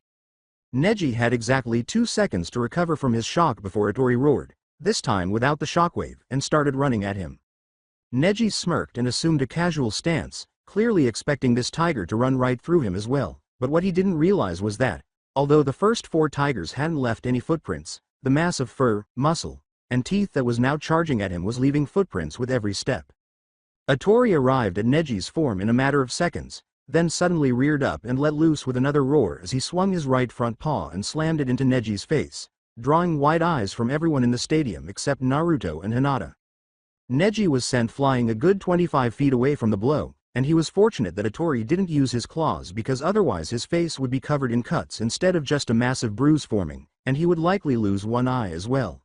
Neji had exactly 2 seconds to recover from his shock before Itori roared, this time without the shockwave, and started running at him. Neji smirked and assumed a casual stance, clearly expecting this tiger to run right through him as well, but what he didn't realize was that, although the first 4 tigers hadn't left any footprints, the mass of fur, muscle, and teeth that was now charging at him was leaving footprints with every step. Itori arrived at Neji's form in a matter of seconds, then suddenly reared up and let loose with another roar as he swung his right front paw and slammed it into Neji's face, drawing wide eyes from everyone in the stadium except Naruto and Hinata. Neji was sent flying a good 25 feet away from the blow, and he was fortunate that Itori didn't use his claws because otherwise his face would be covered in cuts instead of just a massive bruise forming, and he would likely lose one eye as well.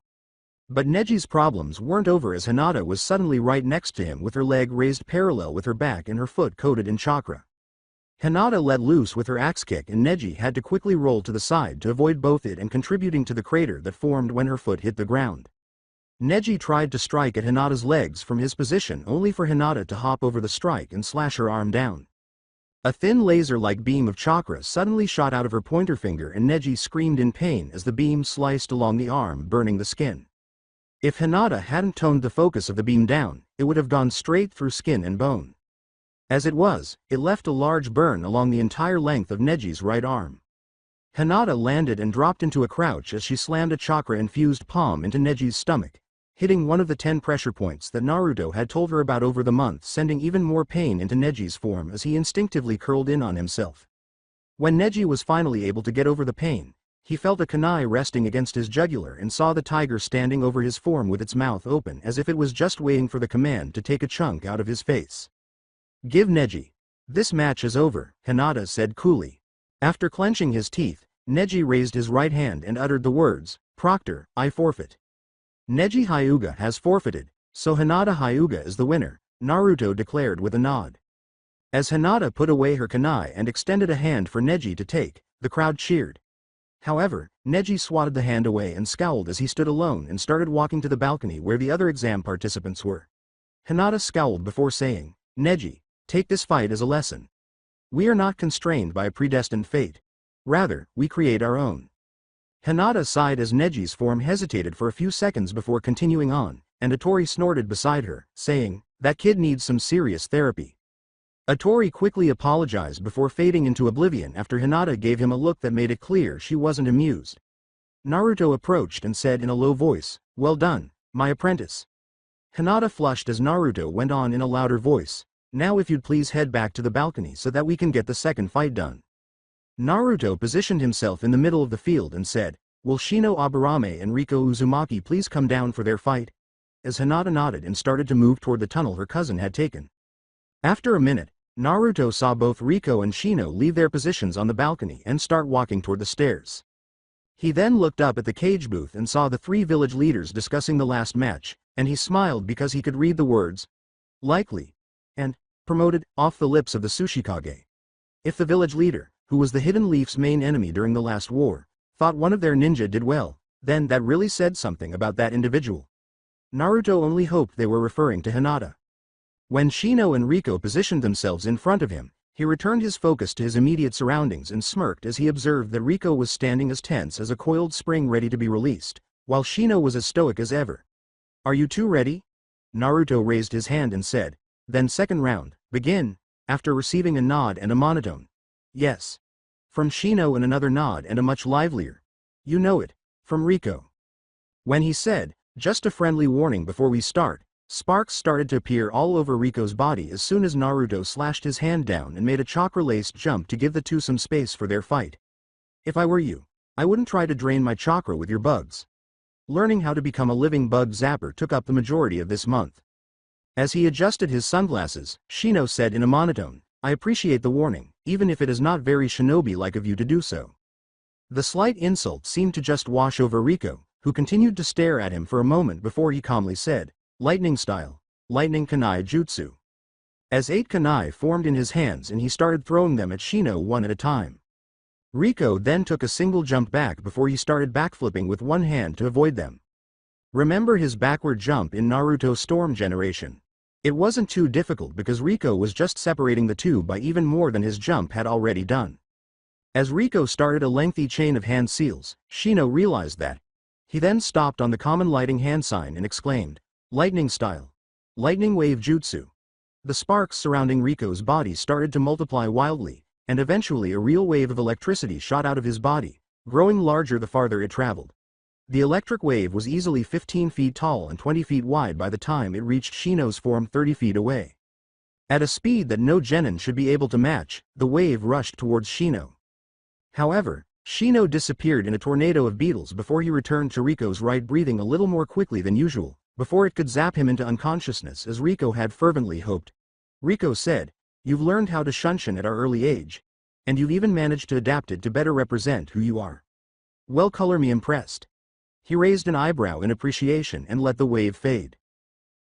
But Neji's problems weren't over as Hinata was suddenly right next to him with her leg raised parallel with her back and her foot coated in chakra. Hinata let loose with her axe kick and Neji had to quickly roll to the side to avoid both it and contributing to the crater that formed when her foot hit the ground. Neji tried to strike at Hinata's legs from his position only for Hinata to hop over the strike and slash her arm down. A thin laser-like beam of chakra suddenly shot out of her pointer finger and Neji screamed in pain as the beam sliced along the arm, burning the skin. If Hinata hadn't toned the focus of the beam down, it would have gone straight through skin and bone. As it was, it left a large burn along the entire length of Neji's right arm. Hinata landed and dropped into a crouch as she slammed a chakra-infused palm into Neji's stomach, hitting one of the 10 pressure points that Naruto had told her about over the month, sending even more pain into Neji's form as he instinctively curled in on himself. When Neji was finally able to get over the pain, he felt a kunai resting against his jugular and saw the tiger standing over his form with its mouth open as if it was just waiting for the command to take a chunk out of his face. "Give Neji. This match is over," Hinata said coolly. After clenching his teeth, Neji raised his right hand and uttered the words, "Proctor, I forfeit." "Neji Hyuga has forfeited, so Hinata Hyuga is the winner," Naruto declared with a nod. As Hinata put away her kunai and extended a hand for Neji to take, the crowd cheered. However, Neji swatted the hand away and scowled as he stood alone and started walking to the balcony where the other exam participants were. Hinata scowled before saying, "Neji, take this fight as a lesson. We are not constrained by a predestined fate. Rather, we create our own." Hinata sighed as Neji's form hesitated for a few seconds before continuing on, and Atori snorted beside her, saying, "That kid needs some serious therapy." Atori quickly apologized before fading into oblivion after Hinata gave him a look that made it clear she wasn't amused. Naruto approached and said in a low voice, "Well done, my apprentice." Hinata flushed as Naruto went on in a louder voice, "Now if you'd please head back to the balcony so that we can get the second fight done." Naruto positioned himself in the middle of the field and said, "Will Shino Aburame and Riko Uzumaki please come down for their fight?" As Hinata nodded and started to move toward the tunnel her cousin had taken. After a minute, Naruto saw both Riko and Shino leave their positions on the balcony and start walking toward the stairs. He then looked up at the cage booth and saw the 3 village leaders discussing the last match, and he smiled because he could read the words, "likely," and "promoted," off the lips of the Tsuchikage. If the village leader, who was the Hidden Leaf's main enemy during the last war, thought one of their ninja did well, then that really said something about that individual. Naruto only hoped they were referring to Hinata. When Shino and Riko positioned themselves in front of him, he returned his focus to his immediate surroundings and smirked as he observed that Riko was standing as tense as a coiled spring ready to be released, while Shino was as stoic as ever. "Are you two ready?" Naruto raised his hand and said, "Then second round, begin," after receiving a nod and a monotone, "Yes," from Shino and another nod and a much livelier, "You know it," from Riko. When he said, "Just a friendly warning before we start," sparks started to appear all over Riko's body as soon as Naruto slashed his hand down and made a chakra-laced jump to give the two some space for their fight. "If I were you, I wouldn't try to drain my chakra with your bugs." Learning how to become a living bug zapper took up the majority of this month. As he adjusted his sunglasses, Shino said in a monotone, "I appreciate the warning, even if it is not very shinobi-like of you to do so." The slight insult seemed to just wash over Riko, who continued to stare at him for a moment before he calmly said, "Lightning style, lightning kunai jutsu." As 8 kunai formed in his hands and he started throwing them at Shino one at a time. Riko then took a single jump back before he started backflipping with one hand to avoid them. Remember his backward jump in Naruto Storm Generation? It wasn't too difficult because Riko was just separating the two by even more than his jump had already done. As Riko started a lengthy chain of hand seals, Shino realized that. He then stopped on the common lighting hand sign and exclaimed, "Lightning style. Lightning wave jutsu." The sparks surrounding Riko's body started to multiply wildly, and eventually a real wave of electricity shot out of his body, growing larger the farther it traveled. The electric wave was easily 15 feet tall and 20 feet wide by the time it reached Shino's form 30 feet away. At a speed that no genin should be able to match, the wave rushed towards Shino. However, Shino disappeared in a tornado of beetles before he returned to Riko's right, breathing a little more quickly than usual, before it could zap him into unconsciousness as Riko had fervently hoped. Riko said, "You've learned how to shunshin at our early age. And you've even managed to adapt it to better represent who you are. Well, color me impressed." He raised an eyebrow in appreciation and let the wave fade.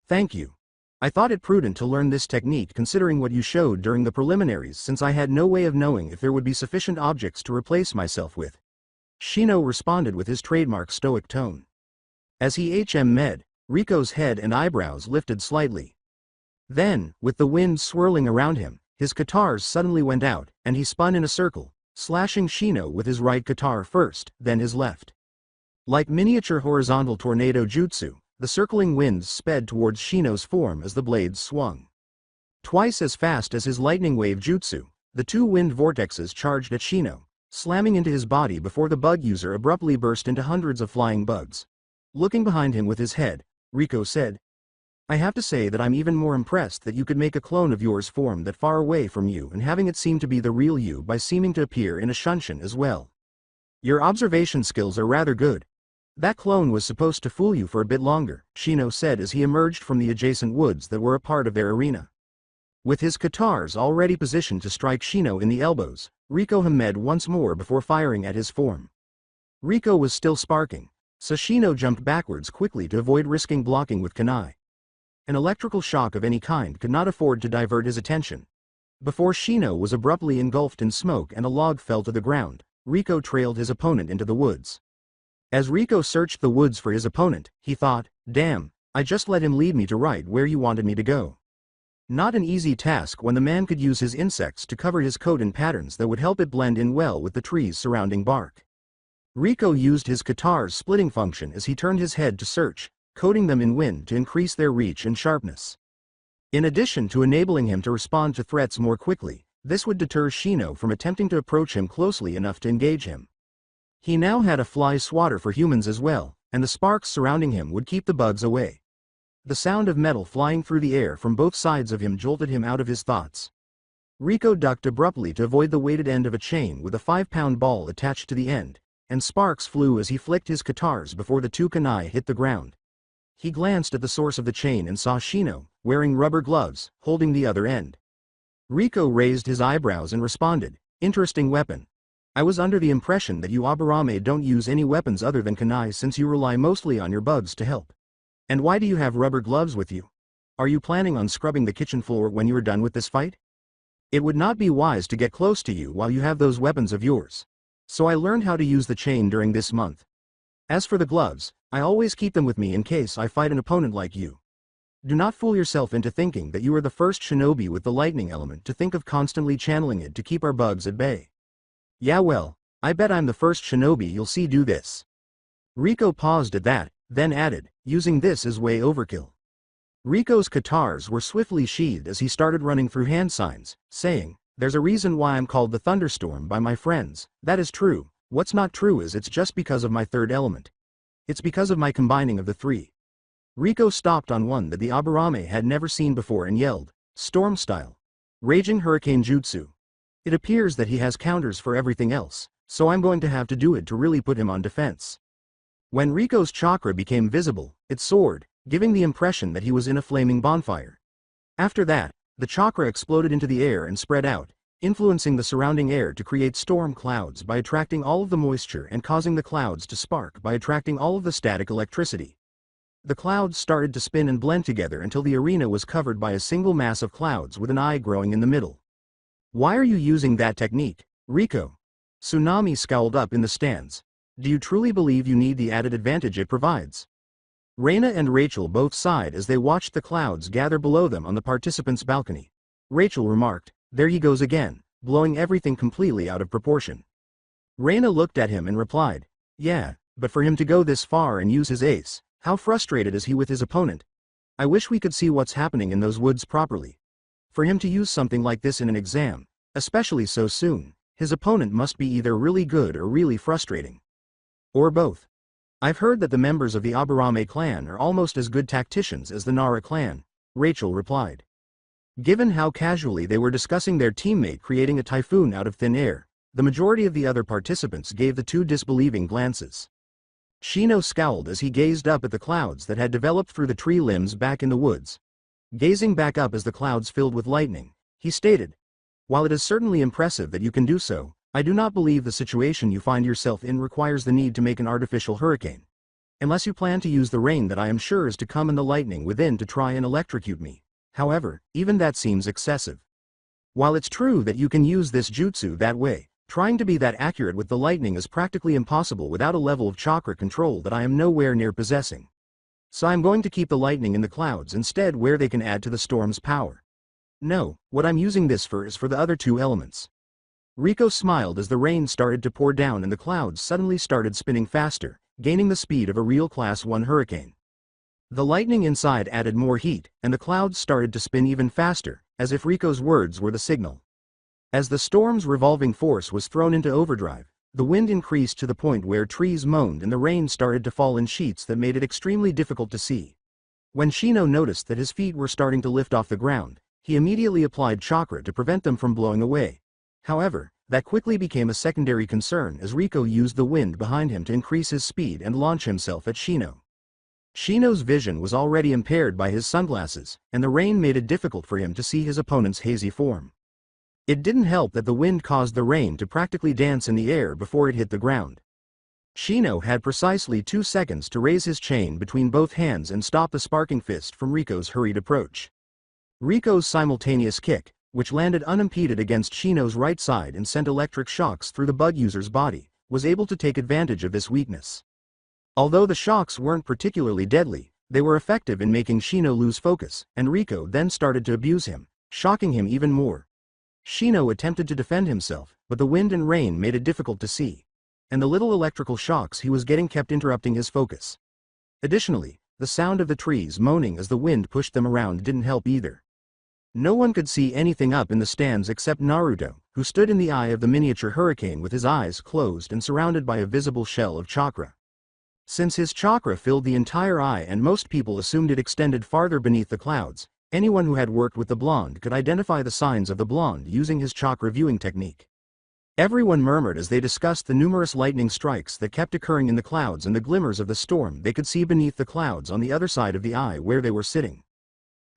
"Thank you." I thought it prudent to learn this technique considering what you showed during the preliminaries since I had no way of knowing if there would be sufficient objects to replace myself with. Shino responded with his trademark stoic tone. As he med, Rico's head and eyebrows lifted slightly. Then, with the wind swirling around him, his katars suddenly went out, and he spun in a circle, slashing Shino with his right katar first, then his left. Like miniature horizontal tornado jutsu, the circling winds sped towards Shino's form as the blades swung. Twice as fast as his lightning wave jutsu, the two wind vortexes charged at Shino, slamming into his body before the bug user abruptly burst into hundreds of flying bugs. Looking behind him with his head, Rico said, "I have to say that I'm even more impressed that you could make a clone of yours form that far away from you and having it seem to be the real you by seeming to appear in a shunshin as well. Your observation skills are rather good. That clone was supposed to fool you for a bit longer," Shino said as he emerged from the adjacent woods that were a part of their arena. With his katars already positioned to strike Shino in the elbows, Rico med once more before firing at his form. Rico was still sparking, so Shino jumped backwards quickly to avoid risking blocking with kunai. An electrical shock of any kind could not afford to divert his attention. Before Shino was abruptly engulfed in smoke and a log fell to the ground, Rico trailed his opponent into the woods. As Rico searched the woods for his opponent, he thought, "Damn, I just let him lead me to right where you wanted me to go." Not an easy task when the man could use his insects to cover his coat in patterns that would help it blend in well with the trees surrounding bark. Rico used his katar's splitting function as he turned his head to search, coating them in wind to increase their reach and sharpness. In addition to enabling him to respond to threats more quickly, this would deter Shino from attempting to approach him closely enough to engage him. He now had a fly swatter for humans as well, and the sparks surrounding him would keep the bugs away. The sound of metal flying through the air from both sides of him jolted him out of his thoughts. Rico ducked abruptly to avoid the weighted end of a chain with a 5-pound ball attached to the end, and sparks flew as he flicked his katars before the two kunai hit the ground. He glanced at the source of the chain and saw Shino, wearing rubber gloves, holding the other end. Rico raised his eyebrows and responded, "Interesting weapon. I was under the impression that you Aburame don't use any weapons other than kunai since you rely mostly on your bugs to help. And why do you have rubber gloves with you? Are you planning on scrubbing the kitchen floor when you are done with this fight? It would not be wise to get close to you while you have those weapons of yours. So I learned how to use the chain during this month. As for the gloves, I always keep them with me in case I fight an opponent like you. Do not fool yourself into thinking that you are the first shinobi with the lightning element to think of constantly channeling it to keep our bugs at bay. Yeah well, I bet I'm the first shinobi you'll see do this." Rico paused at that, then added, "Using this is way overkill." Rico's katars were swiftly sheathed as he started running through hand signs, saying, "There's a reason why I'm called the Thunderstorm by my friends. That is true. What's not true is it's just because of my third element. It's because of my combining of the three." Rico stopped on one that the Aburame had never seen before and yelled, "Storm style. Raging Hurricane Jutsu. It appears that he has counters for everything else, so I'm going to have to do it to really put him on defense." When Rico's chakra became visible, it soared, giving the impression that he was in a flaming bonfire. After that, the chakra exploded into the air and spread out, influencing the surrounding air to create storm clouds by attracting all of the moisture and causing the clouds to spark by attracting all of the static electricity. The clouds started to spin and blend together until the arena was covered by a single mass of clouds with an eye growing in the middle. "Why are you using that technique, Rico?" Tsunami scowled up in the stands. "Do you truly believe you need the added advantage it provides?" Reina and Rachel both sighed as they watched the clouds gather below them on the participants' balcony. Rachel remarked, "There he goes again, blowing everything completely out of proportion." Reina looked at him and replied, "Yeah, but for him to go this far and use his ace, how frustrated is he with his opponent? I wish we could see what's happening in those woods properly. For him to use something like this in an exam, especially so soon, his opponent must be either really good or really frustrating. Or both. I've heard that the members of the Aburame clan are almost as good tacticians as the Nara clan," Rachel replied. Given how casually they were discussing their teammate creating a typhoon out of thin air, the majority of the other participants gave the two disbelieving glances. Shino scowled as he gazed up at the clouds that had developed through the tree limbs back in the woods. Gazing back up as the clouds filled with lightning, he stated, "While it is certainly impressive that you can do so, I do not believe the situation you find yourself in requires the need to make an artificial hurricane. Unless you plan to use the rain that I am sure is to come and the lightning within to try and electrocute me, However, even that seems excessive. While it's true that you can use this jutsu that way, trying to be that accurate with the lightning is practically impossible without a level of chakra control that I am nowhere near possessing. So I'm going to keep the lightning in the clouds instead where they can add to the storm's power. No, what I'm using this for is for the other two elements. Rico smiled as the rain started to pour down and the clouds suddenly started spinning faster, gaining the speed of a real Class 1 hurricane. The lightning inside added more heat, and the clouds started to spin even faster, as if Rico's words were the signal. As the storm's revolving force was thrown into overdrive, the wind increased to the point where trees moaned and the rain started to fall in sheets that made it extremely difficult to see. When Shino noticed that his feet were starting to lift off the ground, he immediately applied chakra to prevent them from blowing away. However, that quickly became a secondary concern as Rico used the wind behind him to increase his speed and launch himself at Shino. Shino's vision was already impaired by his sunglasses, and the rain made it difficult for him to see his opponent's hazy form. It didn't help that the wind caused the rain to practically dance in the air before it hit the ground. Shino had precisely 2 seconds to raise his chain between both hands and stop the sparking fist from Rico's hurried approach. Rico's simultaneous kick, which landed unimpeded against Shino's right side and sent electric shocks through the bug user's body, was able to take advantage of this weakness. Although the shocks weren't particularly deadly, they were effective in making Shino lose focus, and Rico then started to abuse him, shocking him even more. Shino attempted to defend himself, but the wind and rain made it difficult to see, and the little electrical shocks he was getting kept interrupting his focus. Additionally, the sound of the trees moaning as the wind pushed them around didn't help either. No one could see anything up in the stands except Naruto, who stood in the eye of the miniature hurricane with his eyes closed and surrounded by a visible shell of chakra. Since his chakra filled the entire eye and most people assumed it extended farther beneath the clouds, anyone who had worked with the blonde could identify the signs of the blonde using his chakra viewing technique. Everyone murmured as they discussed the numerous lightning strikes that kept occurring in the clouds and the glimmers of the storm they could see beneath the clouds on the other side of the eye where they were sitting.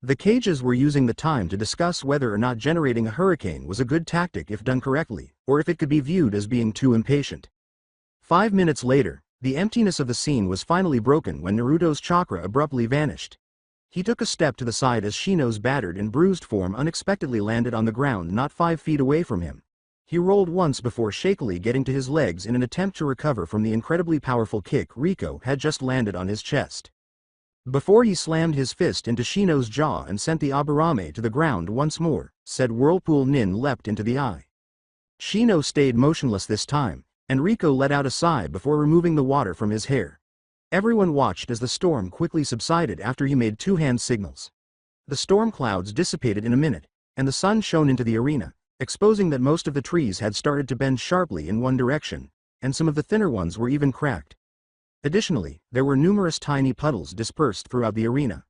The cages were using the time to discuss whether or not generating a hurricane was a good tactic if done correctly, or if it could be viewed as being too impatient. 5 minutes later, the emptiness of the scene was finally broken when Naruto's chakra abruptly vanished. He took a step to the side as Shino's battered and bruised form unexpectedly landed on the ground not 5 feet away from him. He rolled once before shakily getting to his legs in an attempt to recover from the incredibly powerful kick Rico had just landed on his chest. Before he slammed his fist into Shino's jaw and sent the Aburame to the ground once more, said Whirlpool Nin leapt into the eye. Shino stayed motionless this time, and Rico let out a sigh before removing the water from his hair. Everyone watched as the storm quickly subsided after he made 2 hand signals. The storm clouds dissipated in a minute, and the sun shone into the arena, exposing that most of the trees had started to bend sharply in one direction, and some of the thinner ones were even cracked. Additionally, there were numerous tiny puddles dispersed throughout the arena.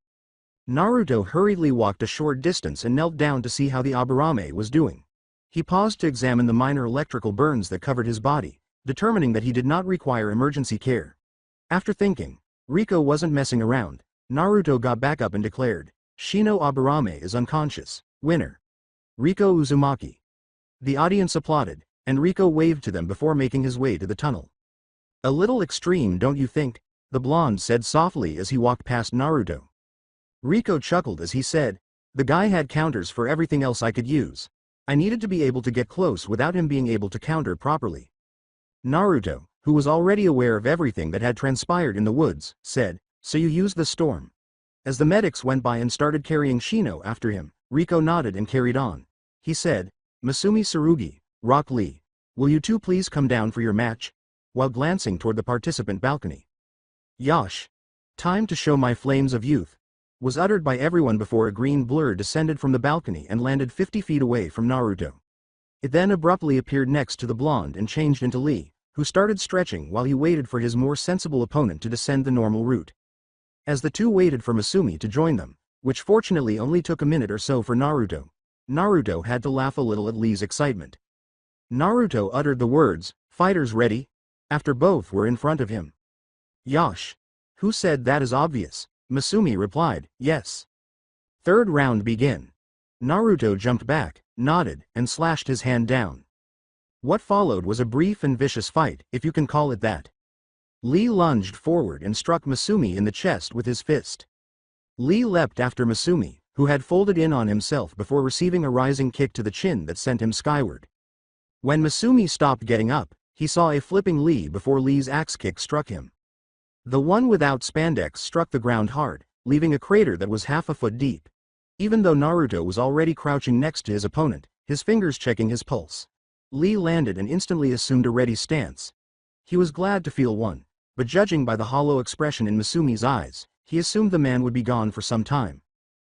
Naruto hurriedly walked a short distance and knelt down to see how the Aburame was doing. He paused to examine the minor electrical burns that covered his body, determining that he did not require emergency care. After thinking, Rico wasn't messing around, Naruto got back up and declared, "Shino Aburame is unconscious. Winner. Rico Uzumaki." The audience applauded, and Rico waved to them before making his way to the tunnel. "A little extreme, don't you think?" the blonde said softly as he walked past Naruto. Rico chuckled as he said, "The guy had counters for everything else I could use. I needed to be able to get close without him being able to counter properly." Naruto, who was already aware of everything that had transpired in the woods, said, "So you used the storm?" As the medics went by and started carrying Shino after him, Rico nodded and carried on. He said, "Masumi Tsurugi, Rock Lee, will you two please come down for your match?" while glancing toward the participant balcony. "Yosh. Time to show my flames of youth," was uttered by everyone before a green blur descended from the balcony and landed 50 feet away from Naruto. It then abruptly appeared next to the blonde and changed into Lee, who started stretching while he waited for his more sensible opponent to descend the normal route. As the two waited for Masumi to join them, which fortunately only took a minute or so for Naruto, Naruto had to laugh a little at Lee's excitement. Naruto uttered the words, "Fighters ready?" after both were in front of him. "Yosh. Who said that is obvious?" Masumi replied, "Yes." Third round begin. Naruto jumped back, nodded, and slashed his hand down. What followed was a brief and vicious fight, if you can call it that. Lee lunged forward and struck Masumi in the chest with his fist. Lee leapt after Masumi, who had folded in on himself before receiving a rising kick to the chin that sent him skyward. When Masumi stopped getting up, he saw a flipping Lee before Lee's axe kick struck him. The one without spandex struck the ground hard, leaving a crater that was half a foot deep. Even though Naruto was already crouching next to his opponent, his fingers checking his pulse, Lee landed and instantly assumed a ready stance. He was glad to feel one, but judging by the hollow expression in Masumi's eyes, he assumed the man would be gone for some time.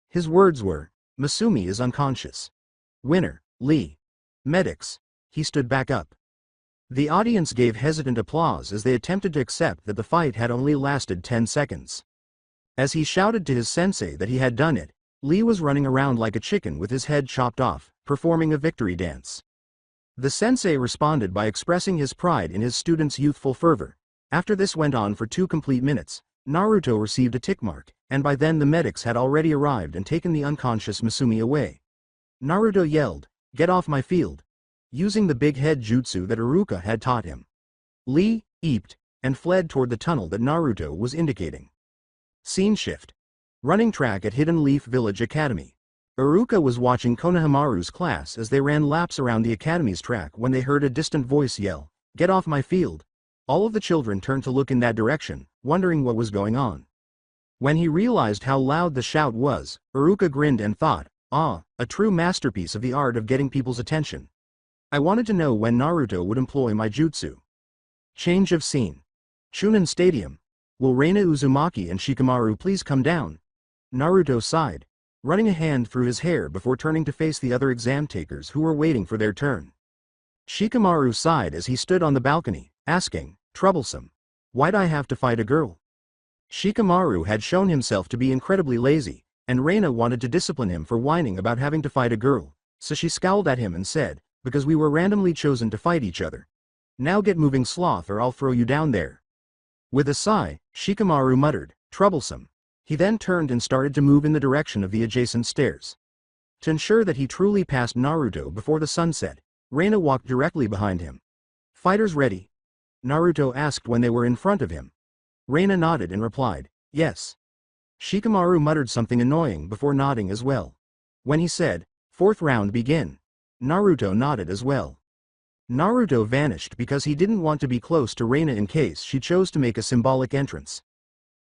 His words were, "Masumi is unconscious. Winner, Lee. Medics." He stood back up. The audience gave hesitant applause as they attempted to accept that the fight had only lasted 10 seconds. As he shouted to his sensei that he had done it, Lee was running around like a chicken with his head chopped off, performing a victory dance. The sensei responded by expressing his pride in his student's youthful fervor. After this went on for 2 complete minutes, Naruto received a tick mark, and by then the medics had already arrived and taken the unconscious Masumi away. Naruto yelled, "Get off my field!" using the big head jutsu that Iruka had taught him. Lee eeped and fled toward the tunnel that Naruto was indicating. Scene shift. Running track at Hidden Leaf Village Academy. Iruka was watching Konohamaru's class as they ran laps around the academy's track when they heard a distant voice yell, "Get off my field!" All of the children turned to look in that direction, wondering what was going on. When he realized how loud the shout was, Iruka grinned and thought, "Ah, a true masterpiece of the art of getting people's attention. I wanted to know when Naruto would employ my jutsu." Change of scene. Chunin Stadium. Will Reina Uzumaki and Shikamaru please come down? Naruto sighed, running a hand through his hair before turning to face the other exam takers who were waiting for their turn. Shikamaru sighed as he stood on the balcony, asking, "Troublesome. Why'd I have to fight a girl?" Shikamaru had shown himself to be incredibly lazy, and Reina wanted to discipline him for whining about having to fight a girl, so she scowled at him and said, "Because we were randomly chosen to fight each other. Now get moving, sloth, or I'll throw you down there." With a sigh, Shikamaru muttered, "Troublesome." He then turned and started to move in the direction of the adjacent stairs. To ensure that he truly passed Naruto before the sun set, Reina walked directly behind him. "Fighters ready?" Naruto asked when they were in front of him. Reina nodded and replied, "Yes." Shikamaru muttered something annoying before nodding as well. When he said, "Fourth round begin," Naruto nodded as well. Naruto vanished because he didn't want to be close to Reina in case she chose to make a symbolic entrance.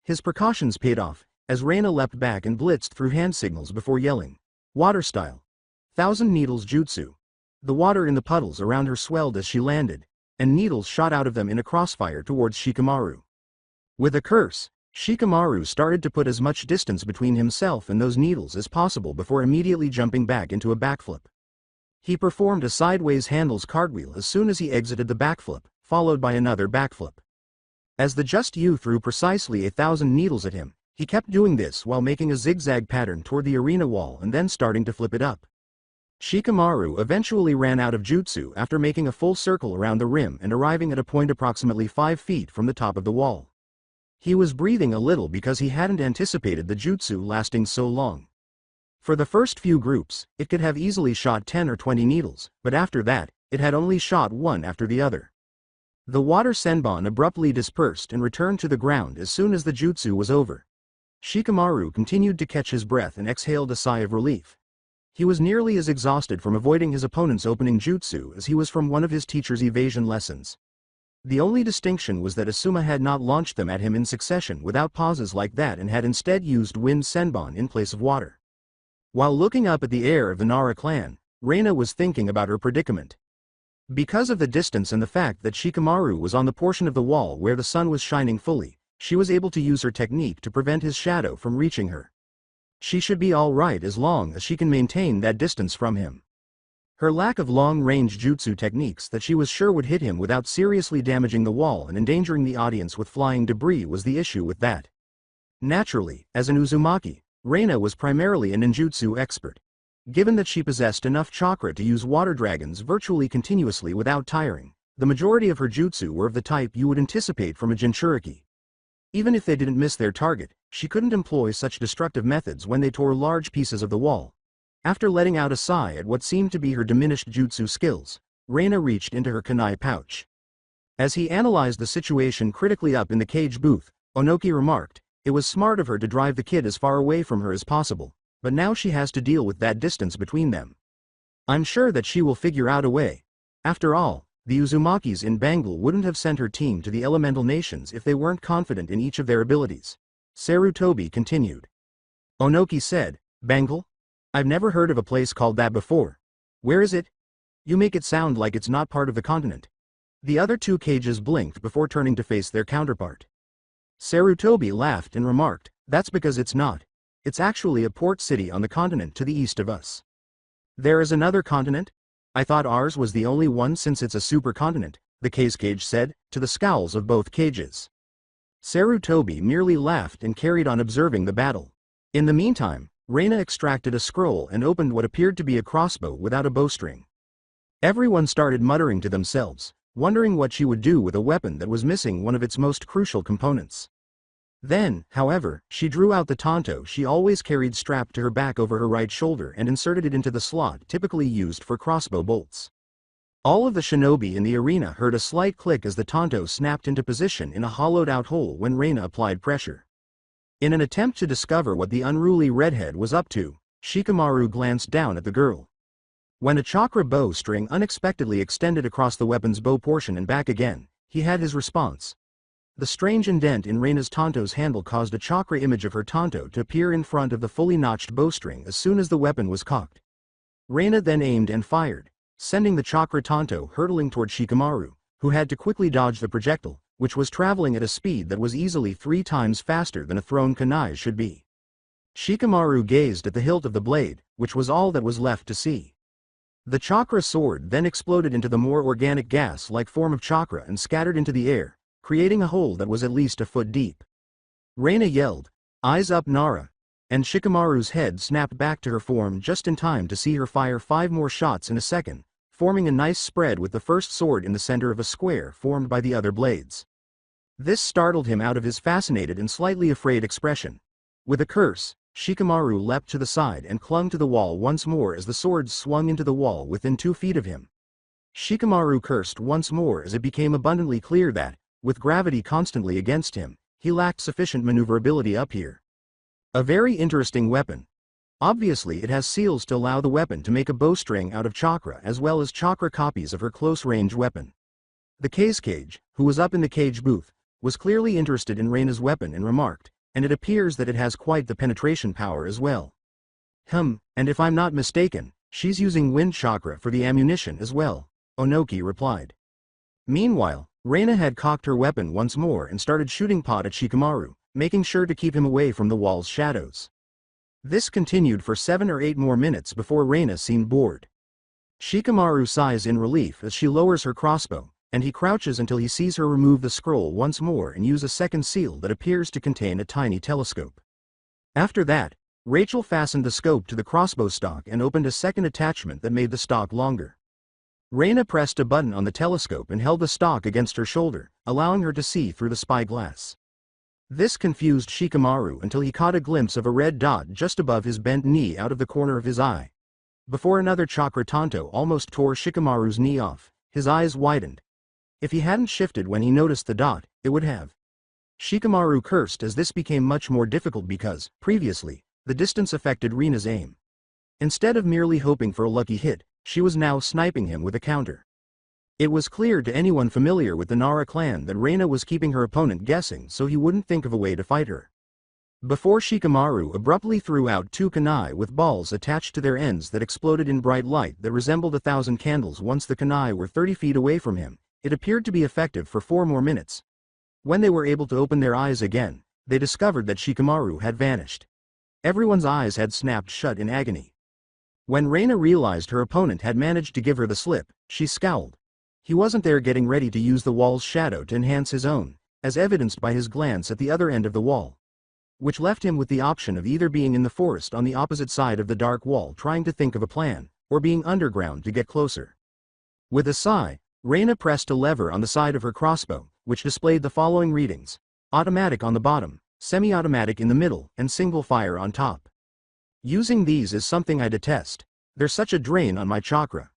His precautions paid off, as Reina leapt back and blitzed through hand signals before yelling, "Water style. 1,000 needles jutsu." The water in the puddles around her swelled as she landed, and needles shot out of them in a crossfire towards Shikamaru. With a curse, Shikamaru started to put as much distance between himself and those needles as possible before immediately jumping back into a backflip. He performed a sideways handles cartwheel as soon as he exited the backflip, followed by another backflip. As the Just You threw precisely 1,000 needles at him, he kept doing this while making a zigzag pattern toward the arena wall and then starting to flip it up. Shikamaru eventually ran out of jutsu after making a full circle around the rim and arriving at a point approximately 5 feet from the top of the wall. He was breathing a little because he hadn't anticipated the jutsu lasting so long. For the first few groups, it could have easily shot 10 or 20 needles, but after that, it had only shot one after the other. The water senbon abruptly dispersed and returned to the ground as soon as the jutsu was over. Shikamaru continued to catch his breath and exhaled a sigh of relief. He was nearly as exhausted from avoiding his opponent's opening jutsu as he was from one of his teacher's evasion lessons. The only distinction was that Asuma had not launched them at him in succession without pauses like that and had instead used wind senbon in place of water. While looking up at the heir of the Nara clan, Reina was thinking about her predicament. Because of the distance and the fact that Shikamaru was on the portion of the wall where the sun was shining fully, she was able to use her technique to prevent his shadow from reaching her. She should be all right as long as she can maintain that distance from him. Her lack of long-range jutsu techniques that she was sure would hit him without seriously damaging the wall and endangering the audience with flying debris was the issue with that. Naturally, as an Uzumaki, Reina was primarily a ninjutsu expert. Given that she possessed enough chakra to use water dragons virtually continuously without tiring, the majority of her jutsu were of the type you would anticipate from a Jinchuriki. Even if they didn't miss their target, she couldn't employ such destructive methods when they tore large pieces of the wall. After letting out a sigh at what seemed to be her diminished jutsu skills, Reina reached into her kunai pouch. As he analyzed the situation critically up in the cage booth, Onoki remarked, "It was smart of her to drive the kid as far away from her as possible, but now she has to deal with that distance between them. I'm sure that she will figure out a way. After all, the Uzumakis in Bengal wouldn't have sent her team to the elemental nations if they weren't confident in each of their abilities. Sarutobi continued. Onoki said, Bengal? I've never heard of a place called that before. Where is it? You make it sound like it's not part of the continent. The other two cages blinked before turning to face their counterpart. Sarutobi laughed and remarked, that's because it's not. It's actually a port city on the continent to the east of us. There is another continent? I thought ours was the only one since it's a supercontinent, the cage said, to the scowls of both cages. Sarutobi merely laughed and carried on observing the battle. In the meantime, Reina extracted a scroll and opened what appeared to be a crossbow without a bowstring. Everyone started muttering to themselves, wondering what she would do with a weapon that was missing one of its most crucial components. Then, however, she drew out the tanto she always carried strapped to her back over her right shoulder and inserted it into the slot typically used for crossbow bolts. All of the shinobi in the arena heard a slight click as the tanto snapped into position in a hollowed-out hole when Reina applied pressure. In an attempt to discover what the unruly redhead was up to, Shikamaru glanced down at the girl. When a chakra bow string unexpectedly extended across the weapon's bow portion and back again, he had his response. The strange indent in Reina's tanto's handle caused a chakra image of her tanto to appear in front of the fully notched bowstring as soon as the weapon was cocked. Reina then aimed and fired, sending the chakra tanto hurtling toward Shikamaru, who had to quickly dodge the projectile, which was traveling at a speed that was easily 3 times faster than a thrown kunai should be. Shikamaru gazed at the hilt of the blade, which was all that was left to see. The chakra sword then exploded into the more organic gas-like form of chakra and scattered into the air, creating a hole that was at least a foot deep. Reina yelled, "Eyes up, Nara!" And Shikamaru's head snapped back to her form just in time to see her fire 5 more shots in a second, forming a nice spread with the first sword in the center of a square formed by the other blades. This startled him out of his fascinated and slightly afraid expression. With a curse, Shikamaru leapt to the side and clung to the wall once more as the sword swung into the wall within 2 feet of him. Shikamaru cursed once more as it became abundantly clear that, with gravity constantly against him, he lacked sufficient maneuverability up here. A very interesting weapon. Obviously it has seals to allow the weapon to make a bowstring out of chakra as well as chakra copies of her close-range weapon. The cage, who was up in the cage booth, was clearly interested in Reina's weapon and remarked, and it appears that it has quite the penetration power as well. And if I'm not mistaken, she's using wind chakra for the ammunition as well, Onoki replied. Meanwhile, Reina had cocked her weapon once more and started shooting pot at Shikamaru, making sure to keep him away from the wall's shadows. This continued for 7 or 8 more minutes before Reina seemed bored. Shikamaru sighs in relief as she lowers her crossbow, and he crouches until he sees her remove the scroll once more and use a second seal that appears to contain a tiny telescope. After that, Rachel fastened the scope to the crossbow stock and opened a second attachment that made the stock longer. Reina pressed a button on the telescope and held the stock against her shoulder, allowing her to see through the spyglass. This confused Shikamaru until he caught a glimpse of a red dot just above his bent knee out of the corner of his eye. Before another chakra tanto almost tore Shikamaru's knee off, his eyes widened. If he hadn't shifted when he noticed the dot, it would have. Shikamaru cursed as this became much more difficult because, previously, the distance affected Reina's aim. Instead of merely hoping for a lucky hit, she was now sniping him with a counter. It was clear to anyone familiar with the Nara clan that Reina was keeping her opponent guessing so he wouldn't think of a way to fight her. Before Shikamaru abruptly threw out 2 kunai with balls attached to their ends that exploded in bright light that resembled 1,000 candles once the kunai were 30 feet away from him, it appeared to be effective for 4 more minutes. When they were able to open their eyes again, they discovered that Shikamaru had vanished. Everyone's eyes had snapped shut in agony. When Reina realized her opponent had managed to give her the slip, she scowled. He wasn't there getting ready to use the wall's shadow to enhance his own, as evidenced by his glance at the other end of the wall, which left him with the option of either being in the forest on the opposite side of the dark wall trying to think of a plan, or being underground to get closer. With a sigh, Reina pressed a lever on the side of her crossbow, which displayed the following readings: automatic on the bottom, semi-automatic in the middle, and single fire on top. Using these is something I detest. They're such a drain on my chakra.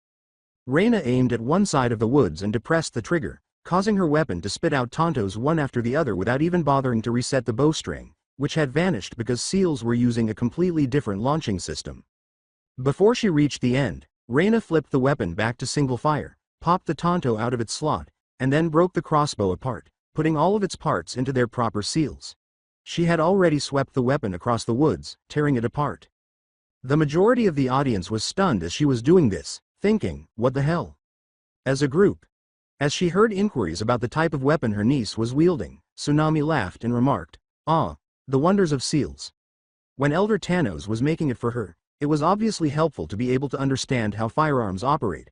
Reina aimed at one side of the woods and depressed the trigger, causing her weapon to spit out tantos one after the other without even bothering to reset the bowstring, which had vanished because seals were using a completely different launching system. Before she reached the end, Reina flipped the weapon back to single fire, popped the Tonto out of its slot, and then broke the crossbow apart, putting all of its parts into their proper seals. She had already swept the weapon across the woods, tearing it apart. The majority of the audience was stunned as she was doing this, thinking, what the hell? As a group. As she heard inquiries about the type of weapon her niece was wielding, Tsunami laughed and remarked, "Ah, the wonders of seals." When Elder Tanos was making it for her, it was obviously helpful to be able to understand how firearms operate.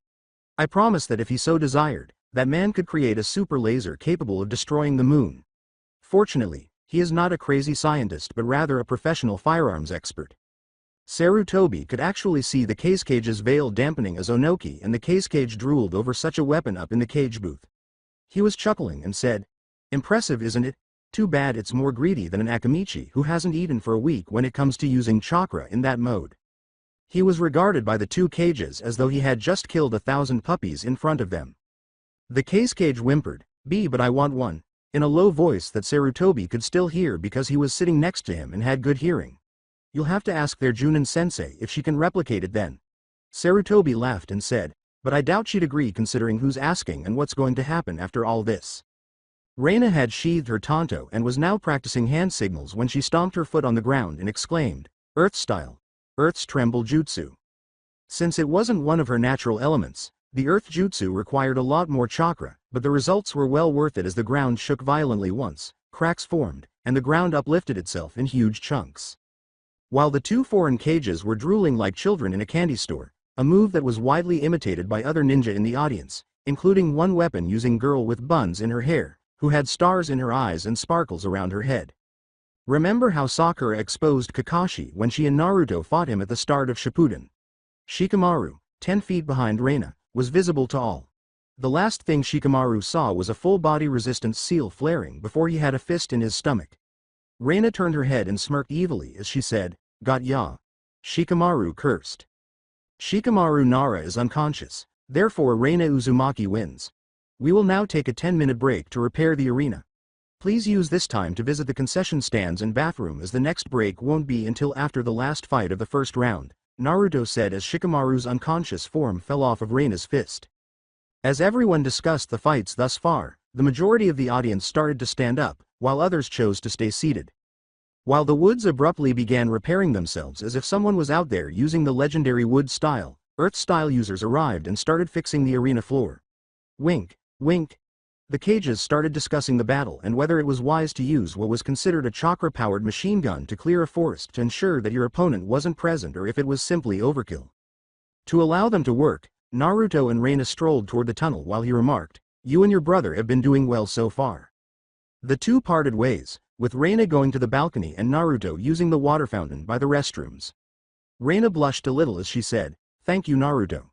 I promised that if he so desired, that man could create a super laser capable of destroying the moon. Fortunately, he is not a crazy scientist but rather a professional firearms expert. Sarutobi could actually see the case cage's veil dampening as Onoki and the case cage drooled over such a weapon up in the cage booth. He was chuckling and said, "Impressive, isn't it? Too bad it's more greedy than an Akamichi who hasn't eaten for a week when it comes to using chakra in that mode." He was regarded by the two cages as though he had just killed 1,000 puppies in front of them. The case cage whimpered, but I want one," in a low voice that Sarutobi could still hear because he was sitting next to him and had good hearing. "You'll have to ask their Junin-sensei if she can replicate it then." Sarutobi laughed and said, "But I doubt she'd agree considering who's asking and what's going to happen after all this." Reina had sheathed her Tonto and was now practicing hand signals when she stomped her foot on the ground and exclaimed, "Earth style. Earth's tremble jutsu." Since it wasn't one of her natural elements, the earth jutsu required a lot more chakra, but the results were well worth it as the ground shook violently once, cracks formed, and the ground uplifted itself in huge chunks. While the two foreign cages were drooling like children in a candy store, a move that was widely imitated by other ninja in the audience, including one weapon-using girl with buns in her hair, who had stars in her eyes and sparkles around her head. Remember how Sakura exposed Kakashi when she and Naruto fought him at the start of Shippuden? Shikamaru, 10 feet behind Reina, was visible to all. The last thing Shikamaru saw was a full-body resistance seal flaring before he had a fist in his stomach. Reina turned her head and smirked evilly as she said, "Got ya." Shikamaru cursed. Shikamaru Nara is unconscious, therefore Reina Uzumaki wins. We will now take a 10-minute break to repair the arena. Please use this time to visit the concession stands and bathroom as the next break won't be until after the last fight of the first round, Naruto said as Shikamaru's unconscious form fell off of Reina's fist. As everyone discussed the fights thus far, the majority of the audience started to stand up, while others chose to stay seated. While the woods abruptly began repairing themselves as if someone was out there using the legendary wood style, earth style users arrived and started fixing the arena floor. Wink, wink. The cages started discussing the battle and whether it was wise to use what was considered a chakra-powered machine gun to clear a forest to ensure that your opponent wasn't present or if it was simply overkill. To allow them to work, Naruto and Reina strolled toward the tunnel while he remarked, "You and your brother have been doing well so far." The two parted ways, with Reina going to the balcony and Naruto using the water fountain by the restrooms. Reina blushed a little as she said, "Thank you, Naruto."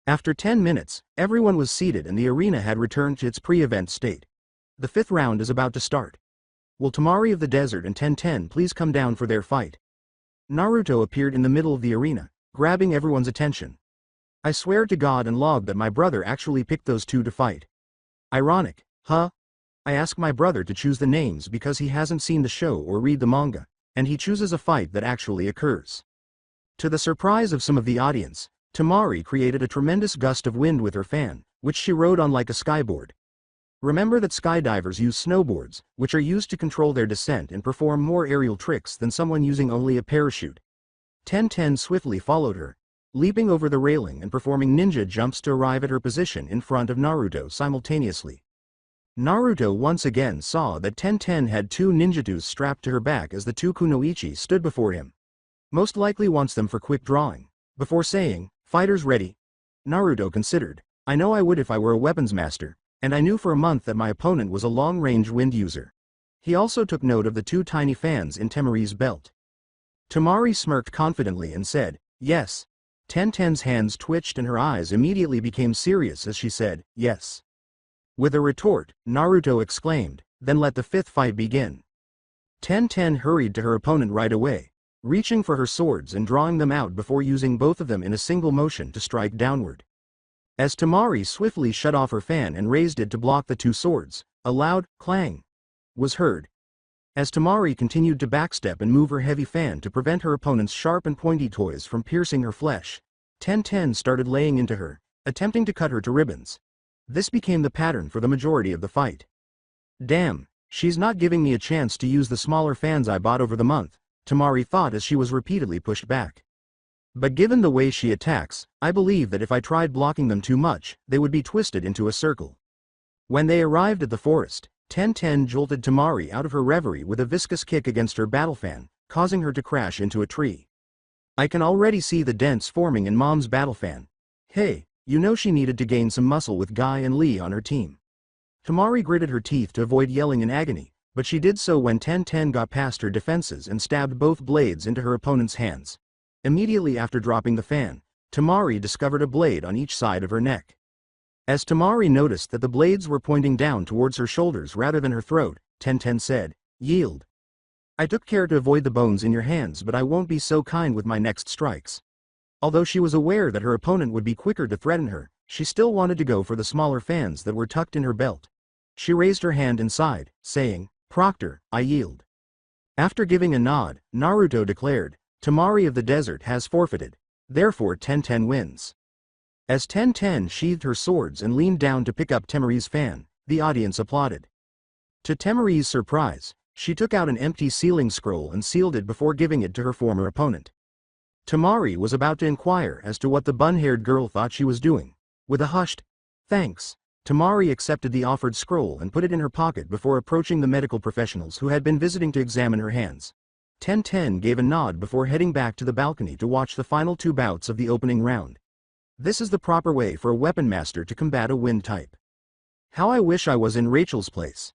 After 10 minutes, everyone was seated and the arena had returned to its pre-event state. The 5th round is about to start. Will Tamari of the Desert and 1010 please come down for their fight? Naruto appeared in the middle of the arena, grabbing everyone's attention. "I swear to God and log that my brother actually picked those two to fight. Ironic, huh? I ask my brother to choose the names because he hasn't seen the show or read the manga, and he chooses a fight that actually occurs." To the surprise of some of the audience, Tamari created a tremendous gust of wind with her fan, which she rode on like a skyboard. Remember that skydivers use snowboards, which are used to control their descent and perform more aerial tricks than someone using only a parachute. 1010 swiftly followed her, leaping over the railing and performing ninja jumps to arrive at her position in front of Naruto simultaneously. Naruto once again saw that 1010 had two ninjatus strapped to her back as the two kunoichi stood before him. Most likely wants them for quick drawing. Before saying, "Fighters ready." Naruto considered, "I know I would if I were a weapons master, and I knew for a month that my opponent was a long-range wind user." He also took note of the two tiny fans in Temari's belt. Tamari smirked confidently and said, "Yes." 1010's hands twitched and her eyes immediately became serious as she said, "Yes." With a retort, Naruto exclaimed, "Then let the 5th fight begin." 1010 hurried to her opponent right away, reaching for her swords and drawing them out before using both of them in a single motion to strike downward. As Tamari swiftly shut off her fan and raised it to block the two swords, a loud clang was heard. As Tamari continued to backstep and move her heavy fan to prevent her opponent's sharp and pointy toys from piercing her flesh, 1010 started laying into her, attempting to cut her to ribbons. This became the pattern for the majority of the fight. Damn, she's not giving me a chance to use the smaller fans I bought over the month, Tamari thought as she was repeatedly pushed back. But given the way she attacks, I believe that if I tried blocking them too much, they would be twisted into a circle. When they arrived at the forest, 1010 jolted Tamari out of her reverie with a viscous kick against her battle fan, causing her to crash into a tree. I can already see the dents forming in Mom's battle fan. Hey, you know she needed to gain some muscle with Guy and Lee on her team. Tamari gritted her teeth to avoid yelling in agony, but she did so when 1010 got past her defenses and stabbed both blades into her opponent's hands. Immediately after dropping the fan, Tamari discovered a blade on each side of her neck. As Tamari noticed that the blades were pointing down towards her shoulders rather than her throat, 1010 said, "Yield. I took care to avoid the bones in your hands, but I won't be so kind with my next strikes." Although she was aware that her opponent would be quicker to threaten her, she still wanted to go for the smaller fans that were tucked in her belt. She raised her hand inside, saying, "Proctor, I yield." After giving a nod, Naruto declared, "Tamari of the desert has forfeited. Therefore 1010 wins." As 1010 sheathed her swords and leaned down to pick up Temari's fan, the audience applauded. To Temari's surprise, she took out an empty sealing scroll and sealed it before giving it to her former opponent. Tamari was about to inquire as to what the bun-haired girl thought she was doing. With a hushed, "Thanks," Tamari accepted the offered scroll and put it in her pocket before approaching the medical professionals who had been visiting to examine her hands. 1010 gave a nod before heading back to the balcony to watch the final two bouts of the opening round. This is the proper way for a weapon master to combat a wind type. How I wish I was in Rachel's place.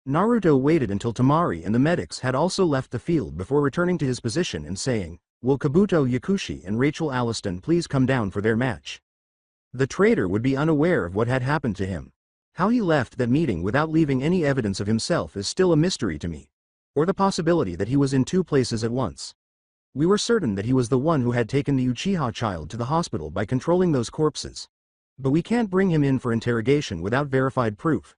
Naruto waited until Tamari and the medics had also left the field before returning to his position and saying, "Will Kabuto Yakushi and Rachel Alliston please come down for their match?" The traitor would be unaware of what had happened to him. How he left that meeting without leaving any evidence of himself is still a mystery to me. Or the possibility that he was in two places at once. We were certain that he was the one who had taken the Uchiha child to the hospital by controlling those corpses. But we can't bring him in for interrogation without verified proof.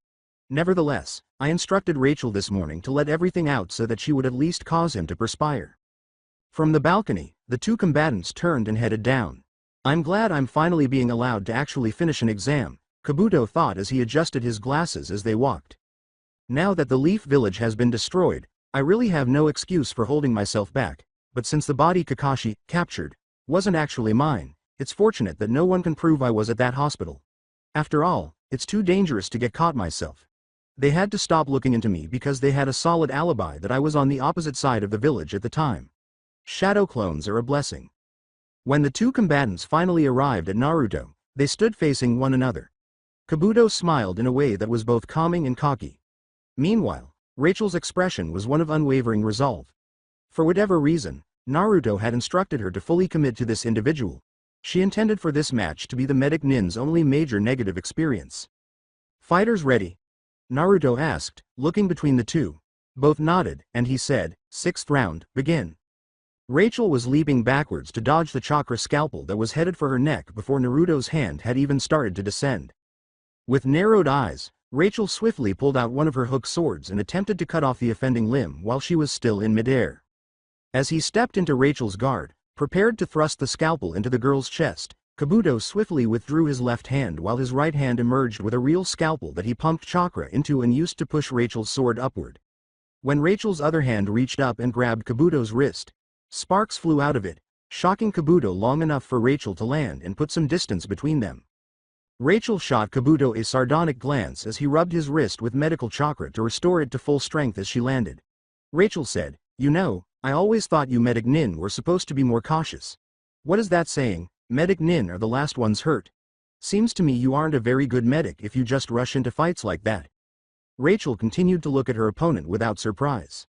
Nevertheless, I instructed Rachel this morning to let everything out so that she would at least cause him to perspire. From the balcony, the two combatants turned and headed down. "I'm glad I'm finally being allowed to actually finish an exam," Kabuto thought as he adjusted his glasses as they walked. "Now that the Leaf Village has been destroyed, I really have no excuse for holding myself back. But since the body Kakashi captured wasn't actually mine, it's fortunate that no one can prove I was at that hospital. After all, it's too dangerous to get caught myself. They had to stop looking into me because they had a solid alibi that I was on the opposite side of the village at the time. Shadow clones are a blessing." When the two combatants finally arrived at Naruto, they stood facing one another. Kabuto smiled in a way that was both calming and cocky. Meanwhile, Rachel's expression was one of unwavering resolve. For whatever reason, Naruto had instructed her to fully commit to this individual. She intended for this match to be the medic Nin's only major negative experience. "Fighters ready?" Naruto asked, looking between the two. Both nodded, and he said, "Sixth round, begin." Rachel was leaping backwards to dodge the chakra scalpel that was headed for her neck before Naruto's hand had even started to descend. With narrowed eyes, Rachel swiftly pulled out one of her hook swords and attempted to cut off the offending limb while she was still in midair. As he stepped into Rachel's guard, prepared to thrust the scalpel into the girl's chest, Kabuto swiftly withdrew his left hand while his right hand emerged with a real scalpel that he pumped chakra into and used to push Rachel's sword upward. When Rachel's other hand reached up and grabbed Kabuto's wrist, sparks flew out of it, shocking Kabuto long enough for Rachel to land and put some distance between them. Rachel shot Kabuto a sardonic glance as he rubbed his wrist with medical chakra to restore it to full strength as she landed. Rachel said, "You know, I always thought you medic nin were supposed to be more cautious. What is that saying? Medic nin are the last ones hurt. Seems to me you aren't a very good medic if you just rush into fights like that." Rachel continued to look at her opponent without surprise.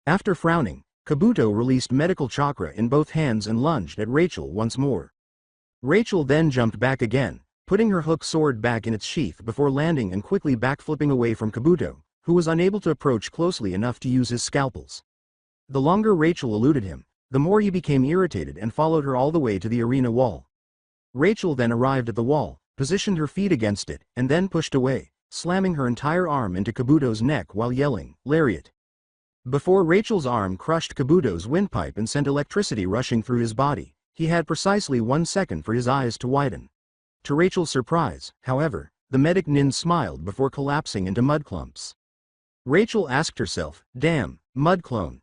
After frowning, Kabuto released medical chakra in both hands and lunged at Rachel once more. Rachel then jumped back again, putting her hook sword back in its sheath before landing and quickly backflipping away from Kabuto, who was unable to approach closely enough to use his scalpels. The longer Rachel eluded him, the more he became irritated and followed her all the way to the arena wall. Rachel then arrived at the wall, positioned her feet against it, and then pushed away, slamming her entire arm into Kabuto's neck while yelling, "Lariat!" Before Rachel's arm crushed Kabuto's windpipe and sent electricity rushing through his body, he had precisely 1 second for his eyes to widen. To Rachel's surprise, however, the medic nin smiled before collapsing into mud clumps. Rachel asked herself, damn, mud clone.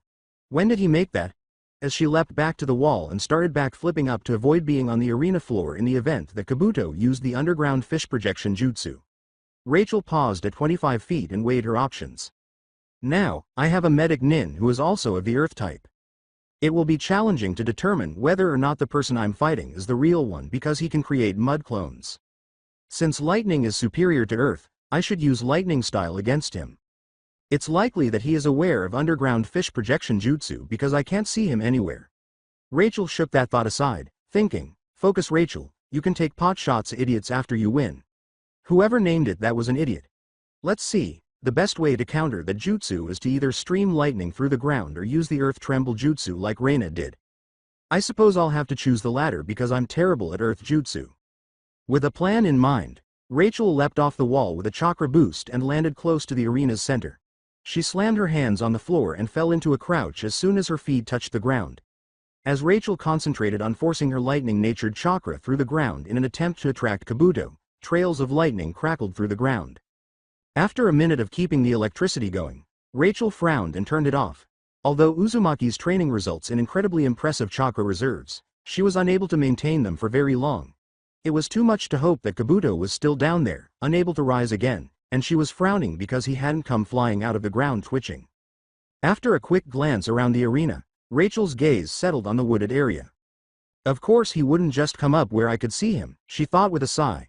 When did he make that? As she leapt back to the wall and started back flipping up to avoid being on the arena floor in the event that Kabuto used the underground fish projection jutsu. Rachel paused at 25 feet and weighed her options. Now, I have a medic nin who is also of the earth type. It will be challenging to determine whether or not the person I'm fighting is the real one because he can create mud clones. Since lightning is superior to earth, I should use lightning style against him. It's likely that he is aware of underground fish projection jutsu because I can't see him anywhere. Rachel shook that thought aside, thinking, focus Rachel, you can take pot shots at idiots after you win. Whoever named it that was an idiot. Let's see, the best way to counter that jutsu is to either stream lightning through the ground or use the earth tremble jutsu like Reina did. I suppose I'll have to choose the latter because I'm terrible at earth jutsu. With a plan in mind, Rachel leapt off the wall with a chakra boost and landed close to the arena's center. She slammed her hands on the floor and fell into a crouch as soon as her feet touched the ground. As Rachel concentrated on forcing her lightning-natured chakra through the ground in an attempt to attract Kabuto, trails of lightning crackled through the ground. After a minute of keeping the electricity going, Rachel frowned and turned it off. Although Uzumaki's training results in incredibly impressive chakra reserves, she was unable to maintain them for very long. It was too much to hope that Kabuto was still down there, unable to rise again, and she was frowning because he hadn't come flying out of the ground twitching. After a quick glance around the arena, Rachel's gaze settled on the wooded area. Of course he wouldn't just come up where I could see him, she thought with a sigh.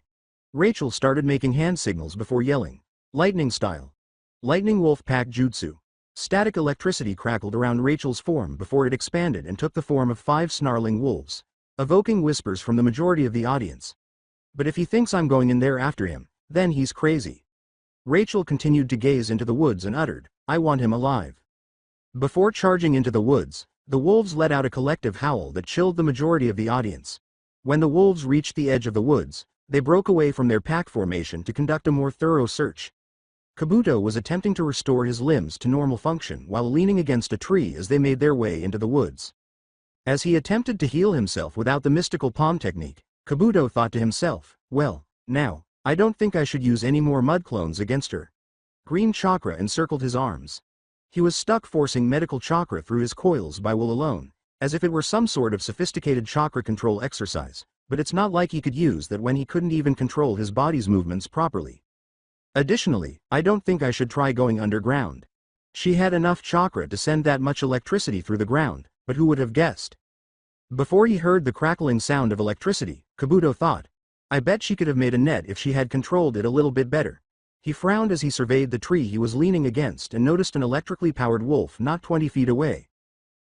Rachel started making hand signals before yelling, lightning style. Lightning wolf pack jutsu. Static electricity crackled around Rachel's form before it expanded and took the form of 5 snarling wolves, evoking whispers from the majority of the audience. But if he thinks I'm going in there after him, then he's crazy. Rachel continued to gaze into the woods and uttered, I want him alive. Before charging into the woods, the wolves let out a collective howl that chilled the majority of the audience. When the wolves reached the edge of the woods, they broke away from their pack formation to conduct a more thorough search. Kabuto was attempting to restore his limbs to normal function while leaning against a tree as they made their way into the woods. As he attempted to heal himself without the mystical palm technique, Kabuto thought to himself, well, now, I don't think I should use any more mud clones against her. Green chakra encircled his arms. He was stuck forcing medical chakra through his coils by will alone, as if it were some sort of sophisticated chakra control exercise, but it's not like he could use that when he couldn't even control his body's movements properly. Additionally, I don't think I should try going underground. She had enough chakra to send that much electricity through the ground, but who would have guessed? Before he heard the crackling sound of electricity, Kabuto thought, I bet she could have made a net if she had controlled it a little bit better. He frowned as he surveyed the tree he was leaning against and noticed an electrically powered wolf not 20 feet away.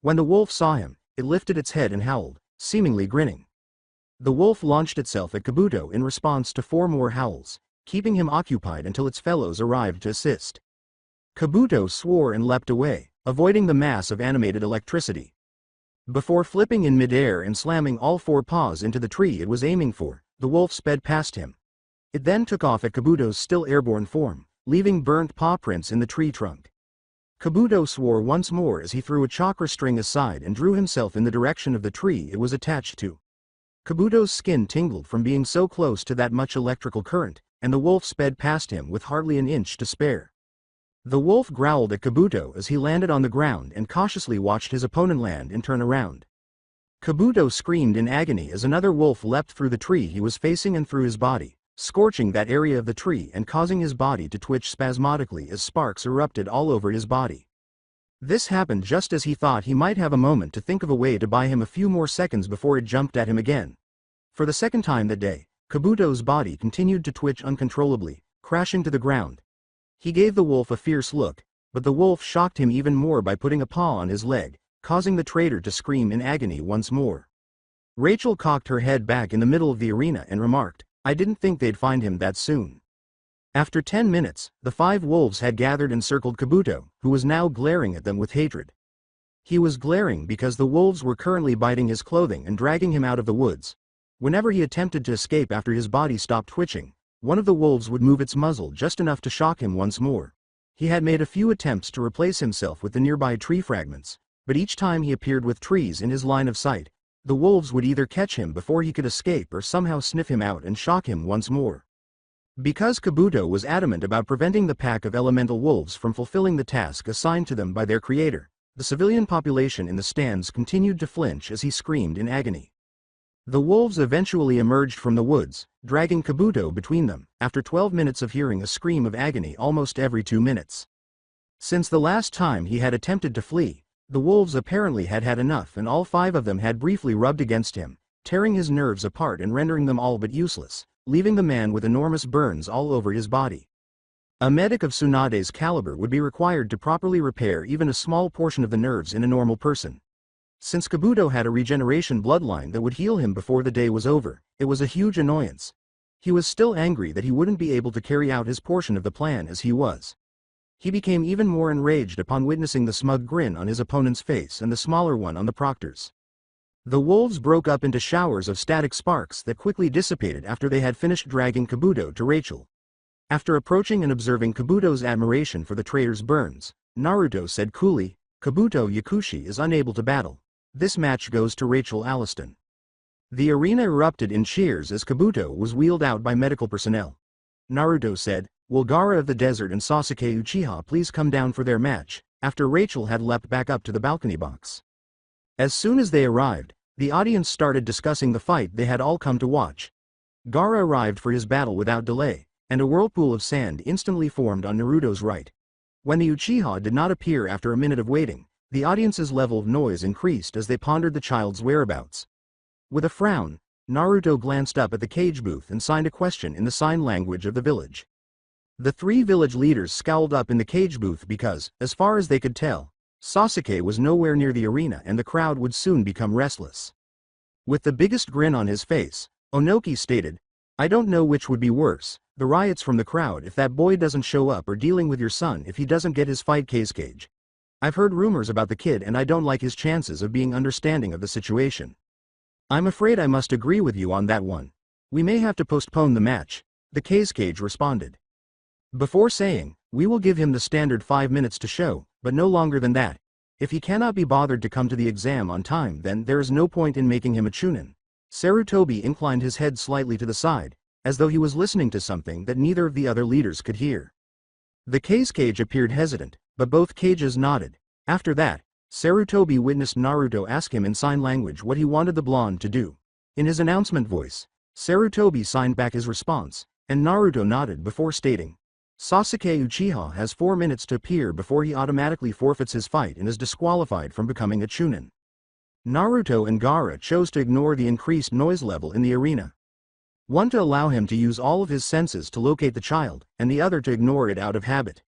When the wolf saw him, it lifted its head and howled, seemingly grinning. The wolf launched itself at Kabuto in response to 4 more howls, keeping him occupied until its fellows arrived to assist. Kabuto swore and leapt away, avoiding the mass of animated electricity. Before flipping in midair and slamming all 4 paws into the tree it was aiming for, the wolf sped past him. It then took off at Kabuto's still airborne form, leaving burnt paw prints in the tree trunk. Kabuto swore once more as he threw a chakra string aside and drew himself in the direction of the tree it was attached to. Kabuto's skin tingled from being so close to that much electrical current, and the wolf sped past him with hardly an inch to spare. The wolf growled at Kabuto as he landed on the ground and cautiously watched his opponent land and turn around. Kabuto screamed in agony as another wolf leapt through the tree he was facing and through his body, scorching that area of the tree and causing his body to twitch spasmodically as sparks erupted all over his body. This happened just as he thought he might have a moment to think of a way to buy him a few more seconds before it jumped at him again. For the second time that day, Kabuto's body continued to twitch uncontrollably, crashing to the ground. He gave the wolf a fierce look, but the wolf shocked him even more by putting a paw on his leg, causing the traitor to scream in agony once more. Rachel cocked her head back in the middle of the arena and remarked, I didn't think they'd find him that soon. After 10 minutes, the 5 wolves had gathered and circled Kabuto, who was now glaring at them with hatred. He was glaring because the wolves were currently biting his clothing and dragging him out of the woods. Whenever he attempted to escape after his body stopped twitching, one of the wolves would move its muzzle just enough to shock him once more. He had made a few attempts to replace himself with the nearby tree fragments, but each time he appeared with trees in his line of sight, the wolves would either catch him before he could escape or somehow sniff him out and shock him once more. Because Kabuto was adamant about preventing the pack of elemental wolves from fulfilling the task assigned to them by their creator, the civilian population in the stands continued to flinch as he screamed in agony. The wolves eventually emerged from the woods, dragging Kabuto between them, after 12 minutes of hearing a scream of agony almost every 2 minutes. Since the last time he had attempted to flee, the wolves apparently had had enough, and all 5 of them had briefly rubbed against him, tearing his nerves apart and rendering them all but useless, leaving the man with enormous burns all over his body. A medic of Tsunade's caliber would be required to properly repair even a small portion of the nerves in a normal person. Since Kabuto had a regeneration bloodline that would heal him before the day was over, it was a huge annoyance. He was still angry that he wouldn't be able to carry out his portion of the plan as he was. He became even more enraged upon witnessing the smug grin on his opponent's face and the smaller one on the proctor's. The wolves broke up into showers of static sparks that quickly dissipated after they had finished dragging Kabuto to Rachel. After approaching and observing Kabuto's admiration for the traitor's burns, Naruto said coolly, "Kabuto Yakushi is unable to battle. This match goes to Rachel Alliston." The arena erupted in cheers as Kabuto was wheeled out by medical personnel. Naruto said, "Will Gaara of the Desert and Sasuke Uchiha please come down for their match?" after Rachel had leapt back up to the balcony box. As soon as they arrived, the audience started discussing the fight they had all come to watch. Gaara arrived for his battle without delay, and a whirlpool of sand instantly formed on Naruto's right. When the Uchiha did not appear after a minute of waiting, the audience's level of noise increased as they pondered the child's whereabouts. With a frown, Naruto glanced up at the cage booth and signed a question in the sign language of the village. The 3 village leaders scowled up in the cage booth because, as far as they could tell, Sasuke was nowhere near the arena and the crowd would soon become restless. With the biggest grin on his face, Onoki stated, "I don't know which would be worse, the riots from the crowd if that boy doesn't show up or dealing with your son if he doesn't get his fight cage. I've heard rumors about the kid and I don't like his chances of being understanding of the situation." "I'm afraid I must agree with you on that one. We may have to postpone the match," the cage responded. Before saying, "We will give him the standard 5 minutes to show, but no longer than that. If he cannot be bothered to come to the exam on time, then there is no point in making him a chunin." Sarutobi inclined his head slightly to the side, as though he was listening to something that neither of the other leaders could hear. The cage appeared hesitant, but both cages nodded. After that, Sarutobi witnessed Naruto ask him in sign language what he wanted the blonde to do. In his announcement voice, Sarutobi signed back his response, and Naruto nodded before stating, "Sasuke Uchiha has 4 minutes to appear before he automatically forfeits his fight and is disqualified from becoming a chunin." Naruto and Gaara chose to ignore the increased noise level in the arena. One to allow him to use all of his senses to locate the child, and the other to ignore it out of habit.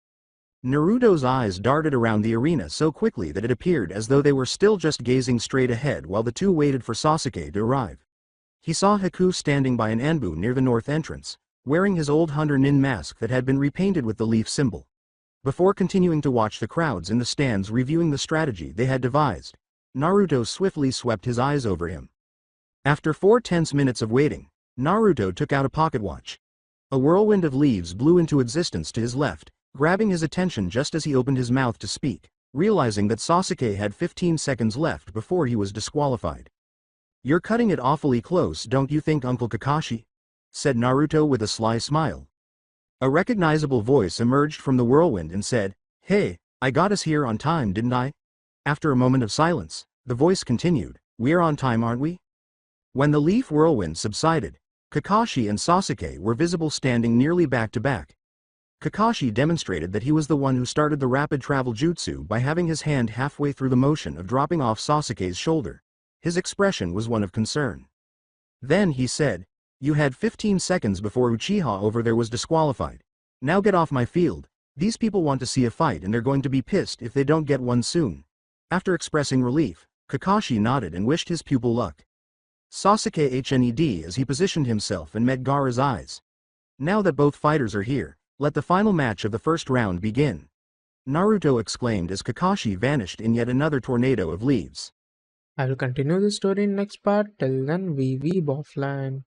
Naruto's eyes darted around the arena so quickly that it appeared as though they were still just gazing straight ahead while the two waited for Sasuke to arrive. He saw Haku standing by an anbu near the north entrance, wearing his old Hunter Nin mask that had been repainted with the leaf symbol. Before continuing to watch the crowds in the stands reviewing the strategy they had devised, Naruto swiftly swept his eyes over him. After 4 tense minutes of waiting, Naruto took out a pocket watch. A whirlwind of leaves blew into existence to his left, grabbing his attention just as he opened his mouth to speak, realizing that Sasuke had 15 seconds left before he was disqualified. "You're cutting it awfully close, don't you think, Uncle Kakashi?" said Naruto with a sly smile. A recognizable voice emerged from the whirlwind and said, "Hey, I got us here on time, didn't I?" After a moment of silence, the voice continued, "We're on time, aren't we?" When the leaf whirlwind subsided, Kakashi and Sasuke were visible standing nearly back to back. Kakashi demonstrated that he was the one who started the rapid travel jutsu by having his hand halfway through the motion of dropping off Sasuke's shoulder. His expression was one of concern. Then he said, "You had 15 seconds before Uchiha over there was disqualified. Now get off my field. These people want to see a fight and they're going to be pissed if they don't get one soon." After expressing relief, Kakashi nodded and wished his pupil luck. Sasuke HNED as he positioned himself and met Gaara's eyes. "Now that both fighters are here, let the final match of the first round begin," Naruto exclaimed as Kakashi vanished in yet another tornado of leaves. I will continue the story in next part. Till then, we weeb offline.